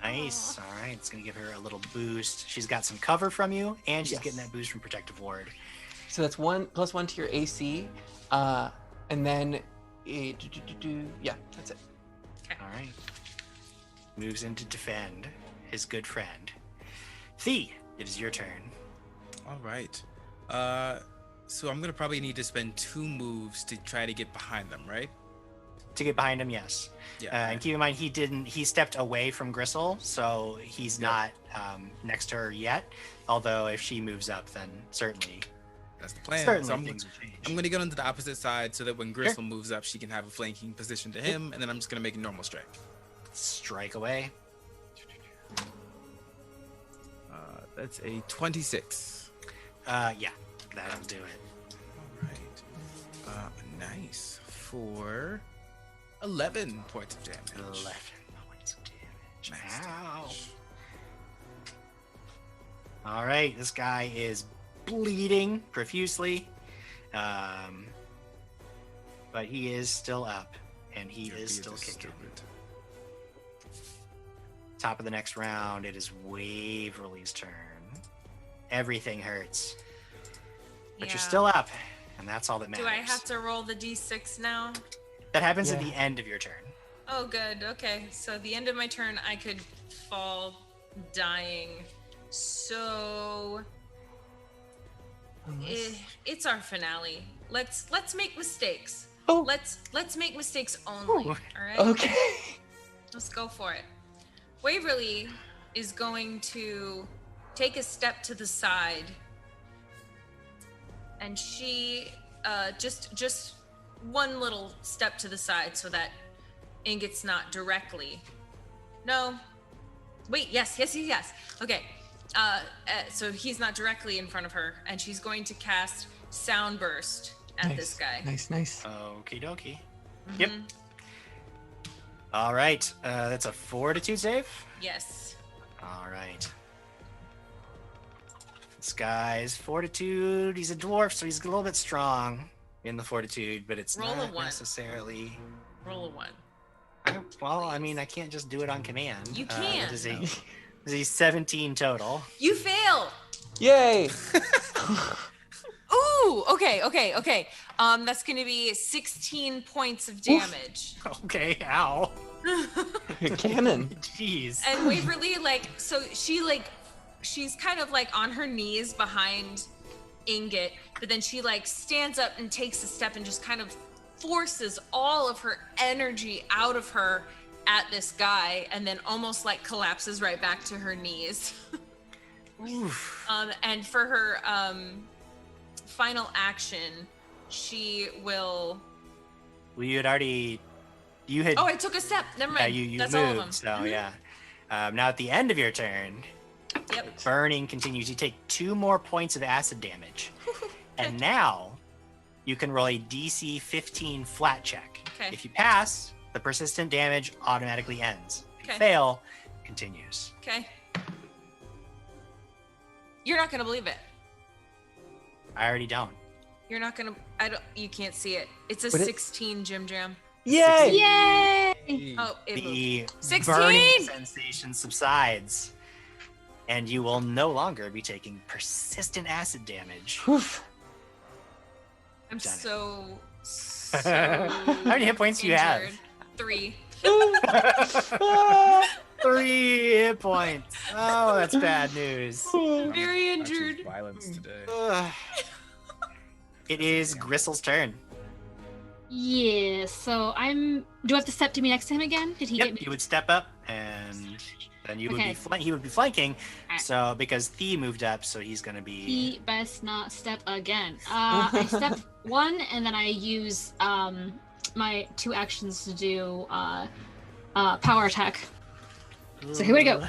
Nice. All right. It's going to give her a little boost. She's got some cover from you, and she's getting that boost from protective ward. So that's +1 to your AC, and then yeah, that's it. All right. Moves in to defend his good friend. Thea, it is your turn. All right. So I'm gonna probably need to spend 2 moves to try to get behind them, right? To get behind him, yes. Yeah. And keep in mind, he stepped away from Gristle, so he's not next to her yet. Although if she moves up, then certainly that's the plan. Certainly so things will change. I'm gonna go onto the opposite side so that when Gristle moves up, she can have a flanking position to him, and then I'm just gonna make a normal strike. Strike away. That's a 26. Yeah, that'll do it. All right. Nice. For 11 points of damage. 11 points of damage. Nice. Ow. All right, this guy is bleeding profusely, but he is still up, and he is still kicking. Top of the next round, it is Waverly's turn. Everything hurts, but you're still up, and that's all that matters. Do I have to roll the d6 now? That happens at the end of your turn. Oh, good. Okay, so at the end of my turn, I could fall dying. So it's our finale. Let's make mistakes. Let's make mistakes only. All right. Okay. Let's go for it. Waverly is going to take a step to the side, and she just one little step to the side so that Ingot's not directly. No. Wait. Yes. Okay. So he's not directly in front of her, and she's going to cast Sound Burst at this guy. Nice. Okie dokie. Yep. All right. That's a fortitude save? Yes. All right. This guy's fortitude, he's a dwarf, so he's a little bit strong in the fortitude, but it's not necessarily... Roll a 1. I mean, I can't just do it on command. You can. Is he 17 total? You fail! Yay! Ooh, okay. That's gonna be 16 points of damage. Okay, ow. Cannon. Jeez. And Waverly, she's kind of like on her knees behind Ingot, but then she stands up and takes a step and just kind of forces all of her energy out of her at this guy, and then almost collapses right back to her knees. Oof. And for her final action, she will. Well, you had. Oh, I took a step. Never mind. Yeah, you That's moved, all of them. So yeah. Now at the end of your turn, Yep. burning continues. You take 2 more points of acid damage, And now you can roll a DC 15 flat check. Okay. If you pass, the persistent damage automatically ends. If you Okay. fail, it continues. Okay. You're not gonna believe it. I already don't. You're not gonna. You can't see it. It's a What 16 Jim Jam. Yay! Yay! Oh, it The moved. 16! burning sensation subsides, and you will no longer be taking persistent acid damage. I'm Done it. so. How many hit points do you have? injured. 3. 3 hit points. Oh, that's bad news. Very I choose injured. violence today. It is Gristle's turn. Yeah, so do I have to step to me next to him again? Did he get me? You would step up, and then you would Okay. be he would be flanking. Alright. So because Thee moved up, so he's gonna be. He best not step again. I step 1, and then I use my 2 actions to do power attack. So here we go.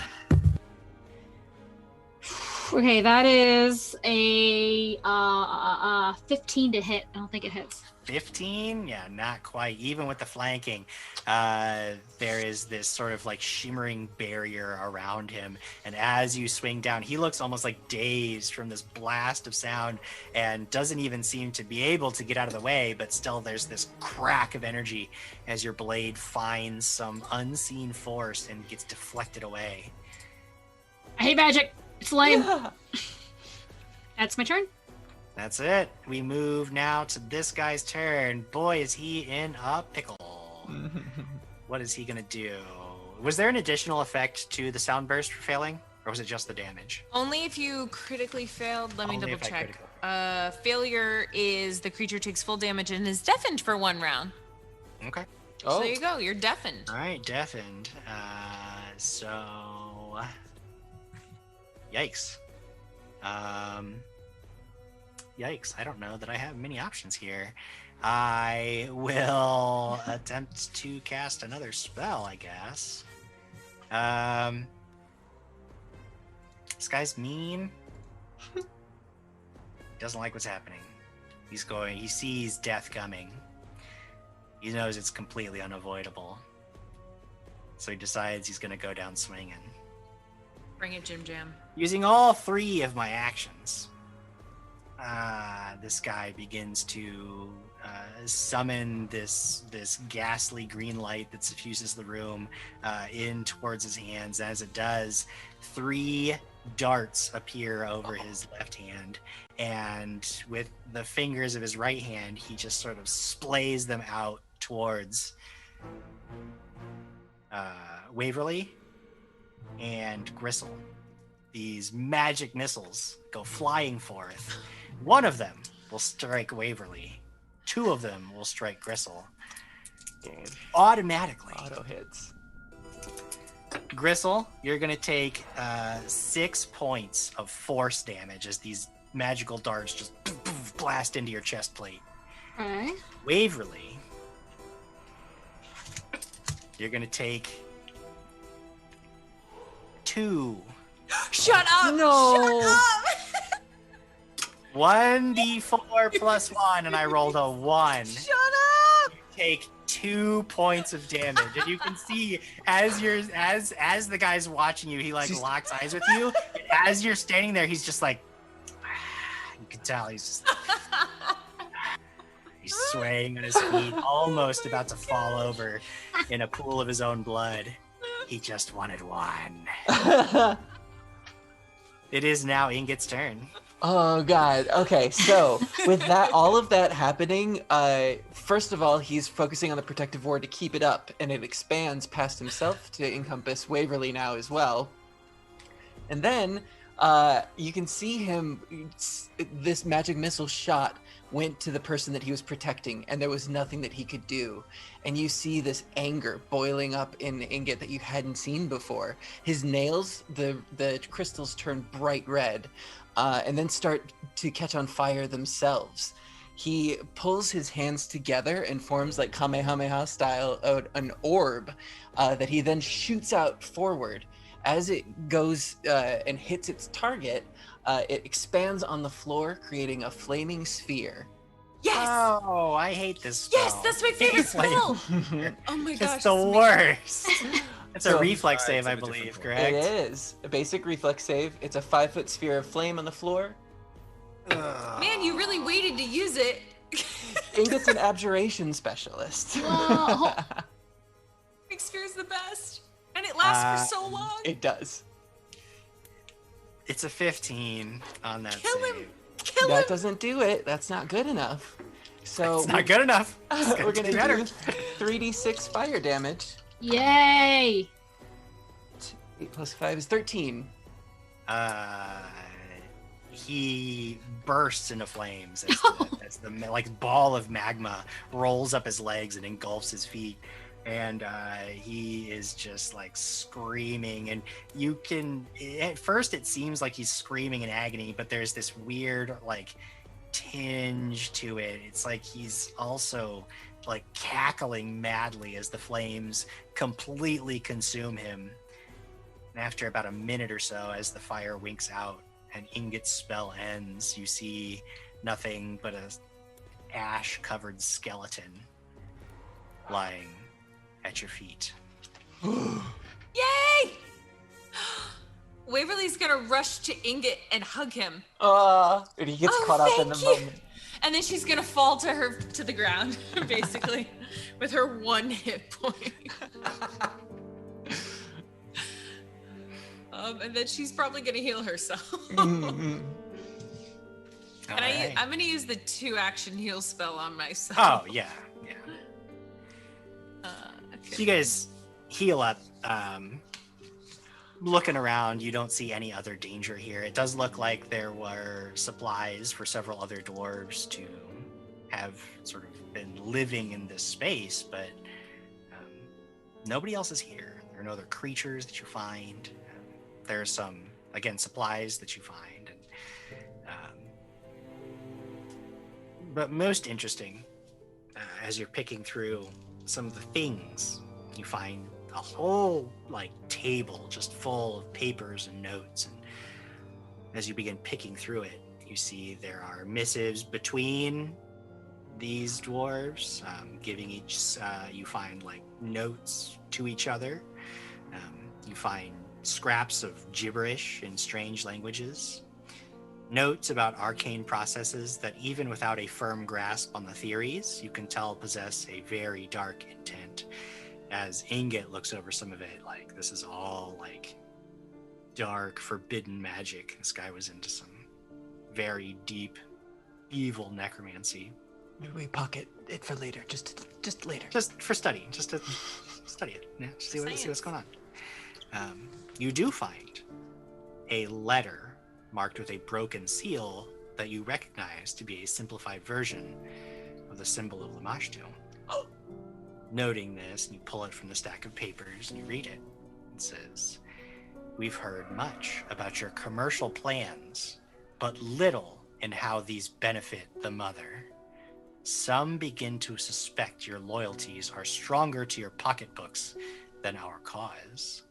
Okay, that is a 15 to hit. I don't think it hits. 15? Yeah, not quite. Even with the flanking, there is this sort of like shimmering barrier around him. And as you swing down, he looks almost like dazed from this blast of sound and doesn't even seem to be able to get out of the way. But still, there's this crack of energy as your blade finds some unseen force and gets deflected away. I hate magic. It's lame. That's my turn. That's it. We move now to this guy's turn. Boy, is he in a pickle. What is he going to do? Was there an additional effect to the sound burst for failing? Or was it just the damage? Only if you critically failed. Let me Only double if I check. Failure is the creature takes full damage and is deafened for 1 round. Okay. So there you go. You're deafened. All right, deafened. Yikes. Yikes. I don't know that I have many options here. I will attempt to cast another spell, I guess. This guy's mean. Doesn't like what's happening. He sees death coming. He knows it's completely unavoidable. So he decides he's going to go down swinging. Bring it, Jim Jam. Using all 3 of my actions, this guy begins to summon this ghastly green light that suffuses the room in towards his hands. As it does, 3 darts appear over his left hand, and with the fingers of his right hand, he just sort of splays them out towards Waverly and Gristle. These magic missiles go flying forth. 1 of them will strike Waverly. 2 of them will strike Gristle. Automatically. Auto hits. Gristle, you're going to take 6 points of force damage as these magical darts just blast into your chest plate. Okay. Waverly, you're going to take 2. Shut up! No! Shut up! 1d4 plus 1, and I rolled a 1. Shut up! You take 2 points of damage, and you can see as the guy's watching you, he like locks eyes with you. And as you're standing there, he's just like, you can tell he's swaying on his feet, almost about to fall over in a pool of his own blood. He just wanted 1. It is now Ingot's turn. Oh god. Okay, so with that, all of that happening, first of all, he's focusing on the protective ward to keep it up, and it expands past himself to encompass Waverly now as well. And then you can see him. This magic missile shot went to the person that he was protecting, and there was nothing that he could do. And you see this anger boiling up in Ingot that you hadn't seen before. His nails, the crystals turn bright red, and then start to catch on fire themselves. He pulls his hands together and forms like Kamehameha style an orb that he then shoots out forward. As it goes and hits its target, it expands on the floor, creating a flaming sphere. Yes! Oh, I hate this spell. Yes, that's my favorite spell! Oh my gosh. It's the worst. It's a reflex save, I believe, It correct? is. A basic reflex save. It's a 5-foot sphere of flame on the floor. Man, you really waited to use it. Ingot's an abjuration specialist. Big Sphere's the best. And it lasts for so long. It does. It's a 15 on that Kill save. him. Kill That him. doesn't do it. That's not good enough. So It's not good enough. We're gonna do better. do 3d6 fire damage. Yay! 8 plus 5 is 13. He bursts into flames as the like ball of magma rolls up his legs and engulfs his feet, and he is just like screaming. And you can, at first it seems like he's screaming in agony, but there's this weird like tinge to it. It's like he's also like cackling madly as the flames completely consume him. And after about a minute or so, as the fire winks out and Ingot's spell ends, you see nothing but a ash-covered skeleton lying at your feet. Yay! Waverly's gonna rush to Ingot and hug him. And he gets caught up in the moment. And then she's gonna fall to the ground, basically, with her 1 hit point. And then she's probably gonna heal herself. Mm-hmm. I'm gonna use the 2-action heal spell on myself. Oh, yeah. Okay. So you guys heal up. Looking around, you don't see any other danger here. It does look like there were supplies for several other dwarves to have sort of been living in this space, but nobody else is here. There are no other creatures that you find. There are some, again, supplies that you find. But most interesting, as you're picking through some of the things, you find a whole like table just full of papers and notes. And as you begin picking through it, you see there are missives between these dwarves, giving each, you find like notes to each other. You find scraps of gibberish in strange languages, notes about arcane processes that even without a firm grasp on the theories, you can tell possess a very dark intent. As Ingot looks over some of it, like this is all like dark, forbidden magic. This guy was into some very deep, evil necromancy. Maybe we pocket it for later, just later. Just for study, just to study it. Yeah, see what's going on. You do find a letter marked with a broken seal that you recognize to be a simplified version of the symbol of Lamashtu. Noting this, and you pull it from the stack of papers and you read it. It says, "We've heard much about your commercial plans, but little in how these benefit the mother. Some begin to suspect your loyalties are stronger to your pocketbooks than our cause.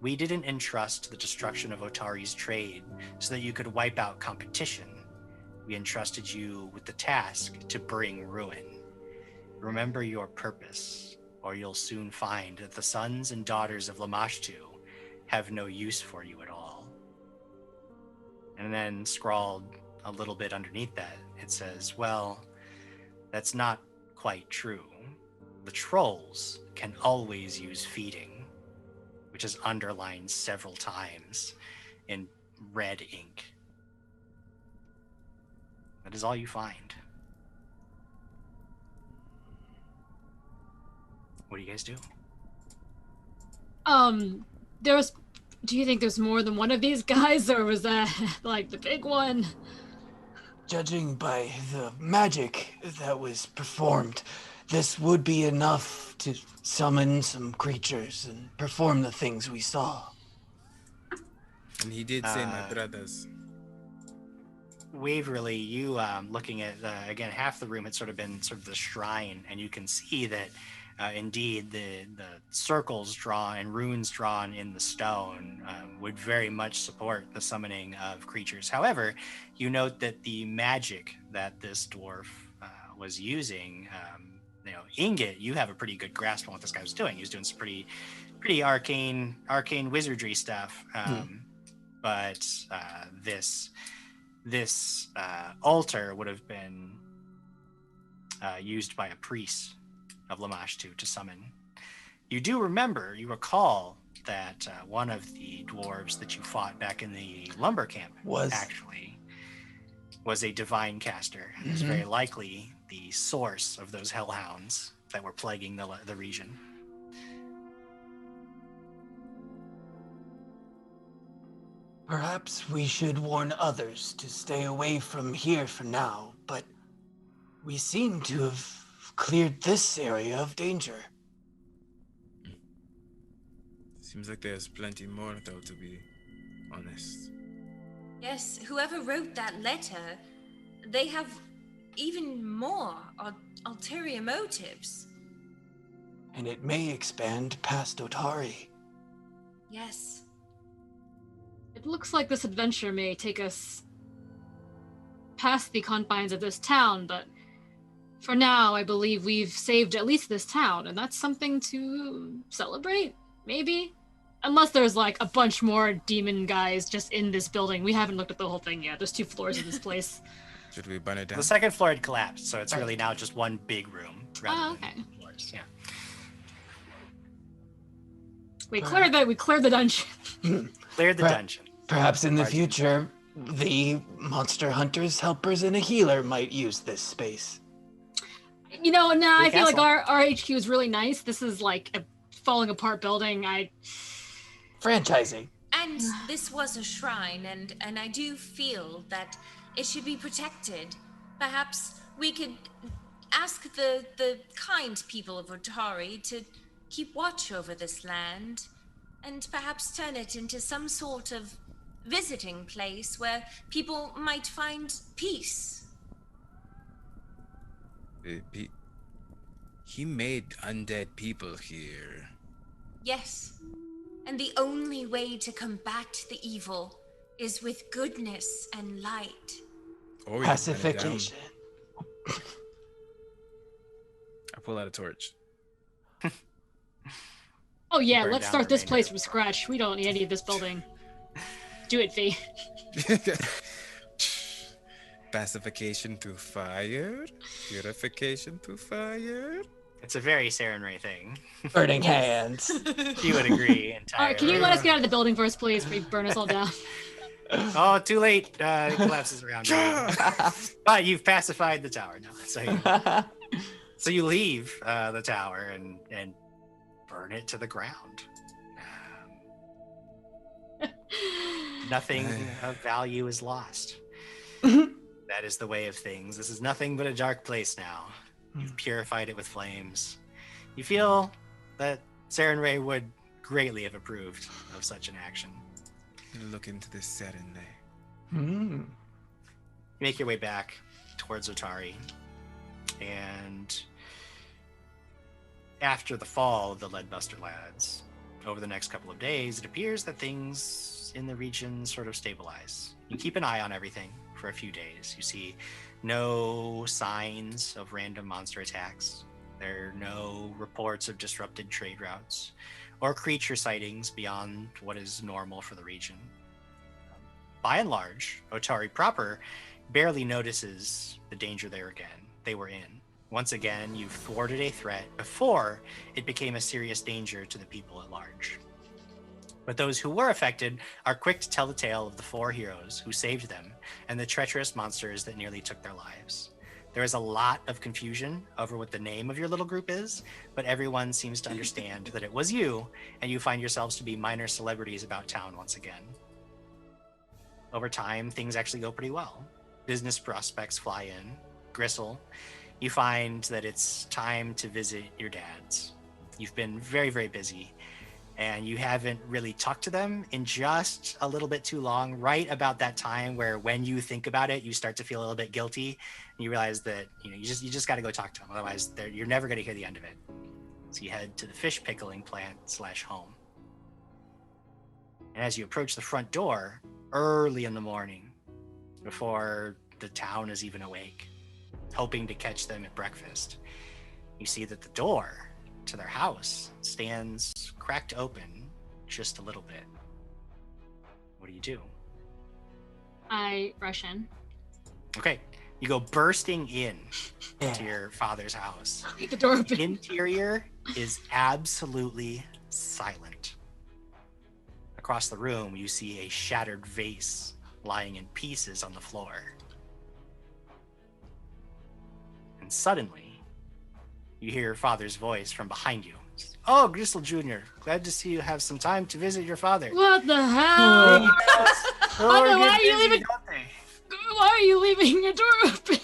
We didn't entrust the destruction of Otari's trade so that you could wipe out competition. We entrusted you with the task to bring ruin. Remember your purpose, or you'll soon find that the sons and daughters of Lamashtu have no use for you at all." And then scrawled a little bit underneath that, it says, "Well, that's not quite true. The trolls can always use feeding," which is underlined several times in red ink. That is all you find. What do you guys do? Do you think there's more than one of these guys, or was that like the big one? Judging by the magic that was performed, this would be enough to summon some creatures and perform the things we saw. And he did say my brothers. Waverly, you looking at again, half the room had sort of been sort of the shrine, and you can see that Indeed, the circles drawn and runes drawn in the stone would very much support the summoning of creatures. However, you note that the magic that this dwarf was using, Ingot, you have a pretty good grasp on what this guy was doing. He was doing some pretty arcane wizardry stuff. But this altar would have been used by a priest of Lamashtu to summon. You recall that one of the dwarves that you fought back in the lumber camp was a divine caster. It was very likely the source of those hellhounds that were plaguing the region. Perhaps we should warn others to stay away from here for now, but we seem to have cleared this area of danger. Seems like there's plenty more, though, to be honest. Yes, whoever wrote that letter, they have even more ulterior motives. And it may expand past Otari. Yes. It looks like this adventure may take us past the confines of this town, but for now, I believe we've saved at least this town, and that's something to celebrate, maybe? Unless there's like a bunch more demon guys just in this building. We haven't looked at the whole thing yet. There's 2 floors of this place. Should we burn it down? The second floor had collapsed, so it's really now just one big room. Oh, okay. Floors. Yeah. We cleared the dungeon. Cleared the dungeon. Perhaps in the future, the monster hunters, helpers, and a healer might use this space. I feel like our HQ is really nice. This is like a falling apart building. Franchising. And this was a shrine, and I do feel that it should be protected. Perhaps we could ask the kind people of Otari to keep watch over this land, and perhaps turn it into some sort of visiting place where people might find peace. He made undead people here. Yes, and the only way to combat the evil is with goodness and light. Pacification. I pull out a torch. Oh yeah, let's start this place from scratch. We don't need any of this building. Do it, V. Pacification through fire? Purification through fire? It's a very Sarenrae thing. Burning hands. You would agree entirely. All right, can you let us get out of the building first, please? We burn us all down. Oh, too late. It collapses around you. But you've pacified the tower now. So you leave the tower and burn it to the ground. Nothing of value is lost. That is the way of things. This is nothing but a dark place now. You've purified it with flames. You feel that Sarenrae would greatly have approved of such an action. Look into this Sarenrae. You make your way back towards Otari, and after the fall of the Leadbuster Lads, over the next couple of days, it appears that things in the region sort of stabilize. You keep an eye on everything for a few days. You see no signs of random monster attacks. There are no reports of disrupted trade routes or creature sightings beyond what is normal for the region. By and large, Otari proper barely notices the danger they were in. Once again, you've thwarted a threat before it became a serious danger to the people at large. But those who were affected are quick to tell the tale of the 4 heroes who saved them and the treacherous monsters that nearly took their lives. There is a lot of confusion over what the name of your little group is, but everyone seems to understand that it was you, and you find yourselves to be minor celebrities about town once again. Over time, things actually go pretty well. Business prospects fly in. Gristle, you find that it's time to visit your dads. You've been very, very busy, and you haven't really talked to them in just a little bit too long, right about that time where when you think about it, you start to feel a little bit guilty, and you realize that you just got to go talk to them. Otherwise, you're never going to hear the end of it. So you head to the fish pickling plant / home. And as you approach the front door, early in the morning, before the town is even awake, hoping to catch them at breakfast, you see that the door to their house stands cracked open just a little bit. What do you do? I rush in. Okay, you go bursting in to your father's house. Leave the door open. The interior is absolutely silent. Across the room, you see a shattered vase lying in pieces on the floor. And suddenly, you hear your father's voice from behind you. Oh, Gristle Jr., glad to see you have some time to visit your father. What the hell? Father, why are you leaving? Why are you leaving your door open?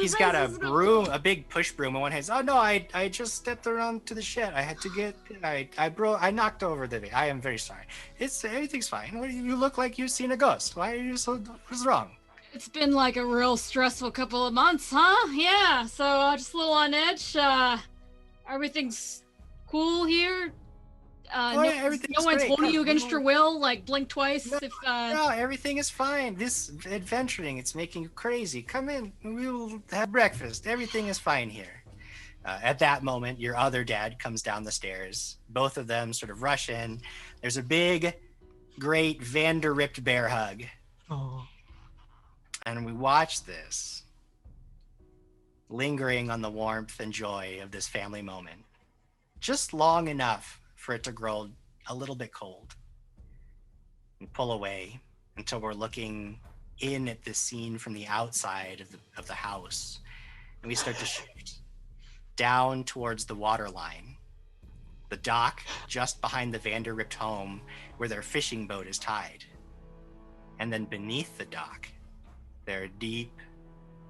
He's got a broom, a big push broom in one hand. Oh no, I just stepped around to the shed. I had to get, I knocked over the. I am very sorry. Everything's fine. You look like you've seen a ghost. Why are you so? What's wrong? It's been like a real stressful couple of months, huh? Yeah. So just a little on edge. Everything's cool here. No one's holding you against your will. Like blink twice if. No, everything is fine. This adventuring, it's making you crazy. Come in, we will have breakfast. Everything is fine here. At that moment, your other dad comes down the stairs. Both of them sort of rush in. There's a big, great Vander-ripped bear hug. Oh. And we watch this, lingering on the warmth and joy of this family moment, just long enough for it to grow a little bit cold. And pull away until we're looking in at this scene from the outside of the house. And we start to shift down towards the water line, the dock just behind the Vander-ripped home where their fishing boat is tied. And then beneath the dock, there are deep,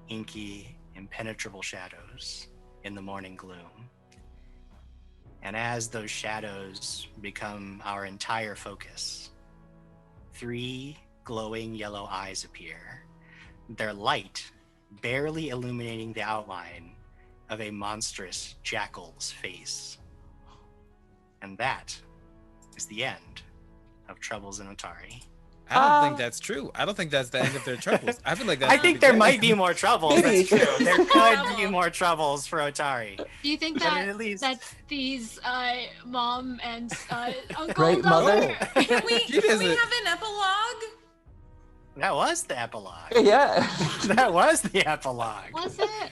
inky, impenetrable shadows in the morning gloom. And as those shadows become our entire focus, 3 glowing yellow eyes appear, their light barely illuminating the outline of a monstrous jackal's face. And that is the end of Troubles in Otari. I don't think that's true. I don't think that's the end of their troubles. I feel like that's I think there might be more troubles. That's true. There could be more troubles for Otari. Do you think that these mom and uncle Great mother. Can we have an epilogue? That was the epilogue. Yeah. That was the epilogue. Was it?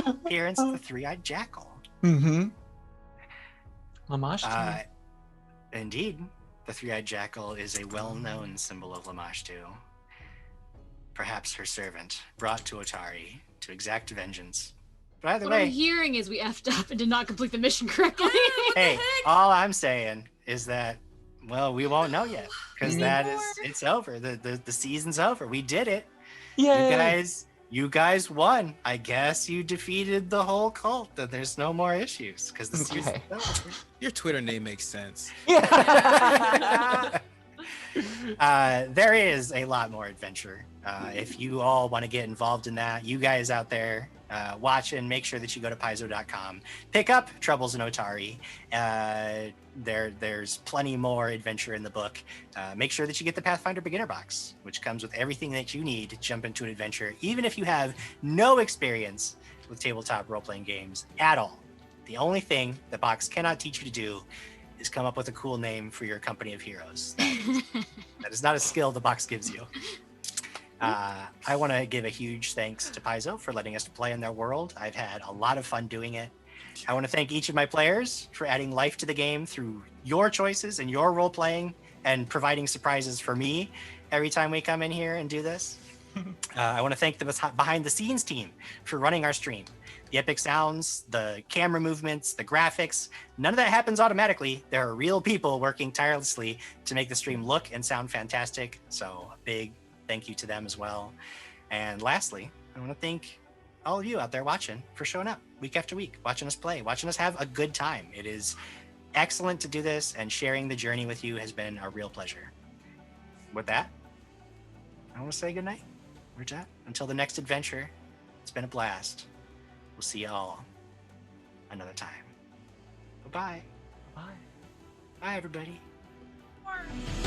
Appearance of the 3-eyed jackal. Mm-hmm. Lamash. Indeed. The 3-eyed jackal is a well-known symbol of Lamashtu. Perhaps her servant, brought to Otari to exact vengeance. But either what way, I'm hearing is we effed up and did not complete the mission correctly. Hey, all I'm saying is that, well, we won't know yet. Because it's over. The season's over. We did it. Yay. You guys won. I guess you defeated the whole cult. That there's no more issues because the season's over. Your Twitter name makes sense. There is a lot more adventure. If you all want to get involved in that, you guys out there watching, make sure that you go to Paizo.com. Pick up Troubles in Otari. There's plenty more adventure in the book. Make sure that you get the Pathfinder Beginner Box, which comes with everything that you need to jump into an adventure, even if you have no experience with tabletop role-playing games at all. The only thing the box cannot teach you to do is come up with a cool name for your company of heroes. That is not a skill the box gives you. I want to give a huge thanks to Paizo for letting us play in their world. I've had a lot of fun doing it. I want to thank each of my players for adding life to the game through your choices and your role playing and providing surprises for me every time we come in here and do this. I want to thank the behind the scenes team for running our stream. The epic sounds, the camera movements, the graphics, none of that happens automatically. There are real people working tirelessly to make the stream look and sound fantastic. So a big thank you to them as well. And lastly, I want to thank all of you out there watching for showing up week after week, watching us play, watching us have a good time. It is excellent to do this, and sharing the journey with you has been a real pleasure. With that, I want to say goodnight. Until the next adventure, it's been a blast. We'll see you all another time. Bye. Bye. Bye, everybody. Or-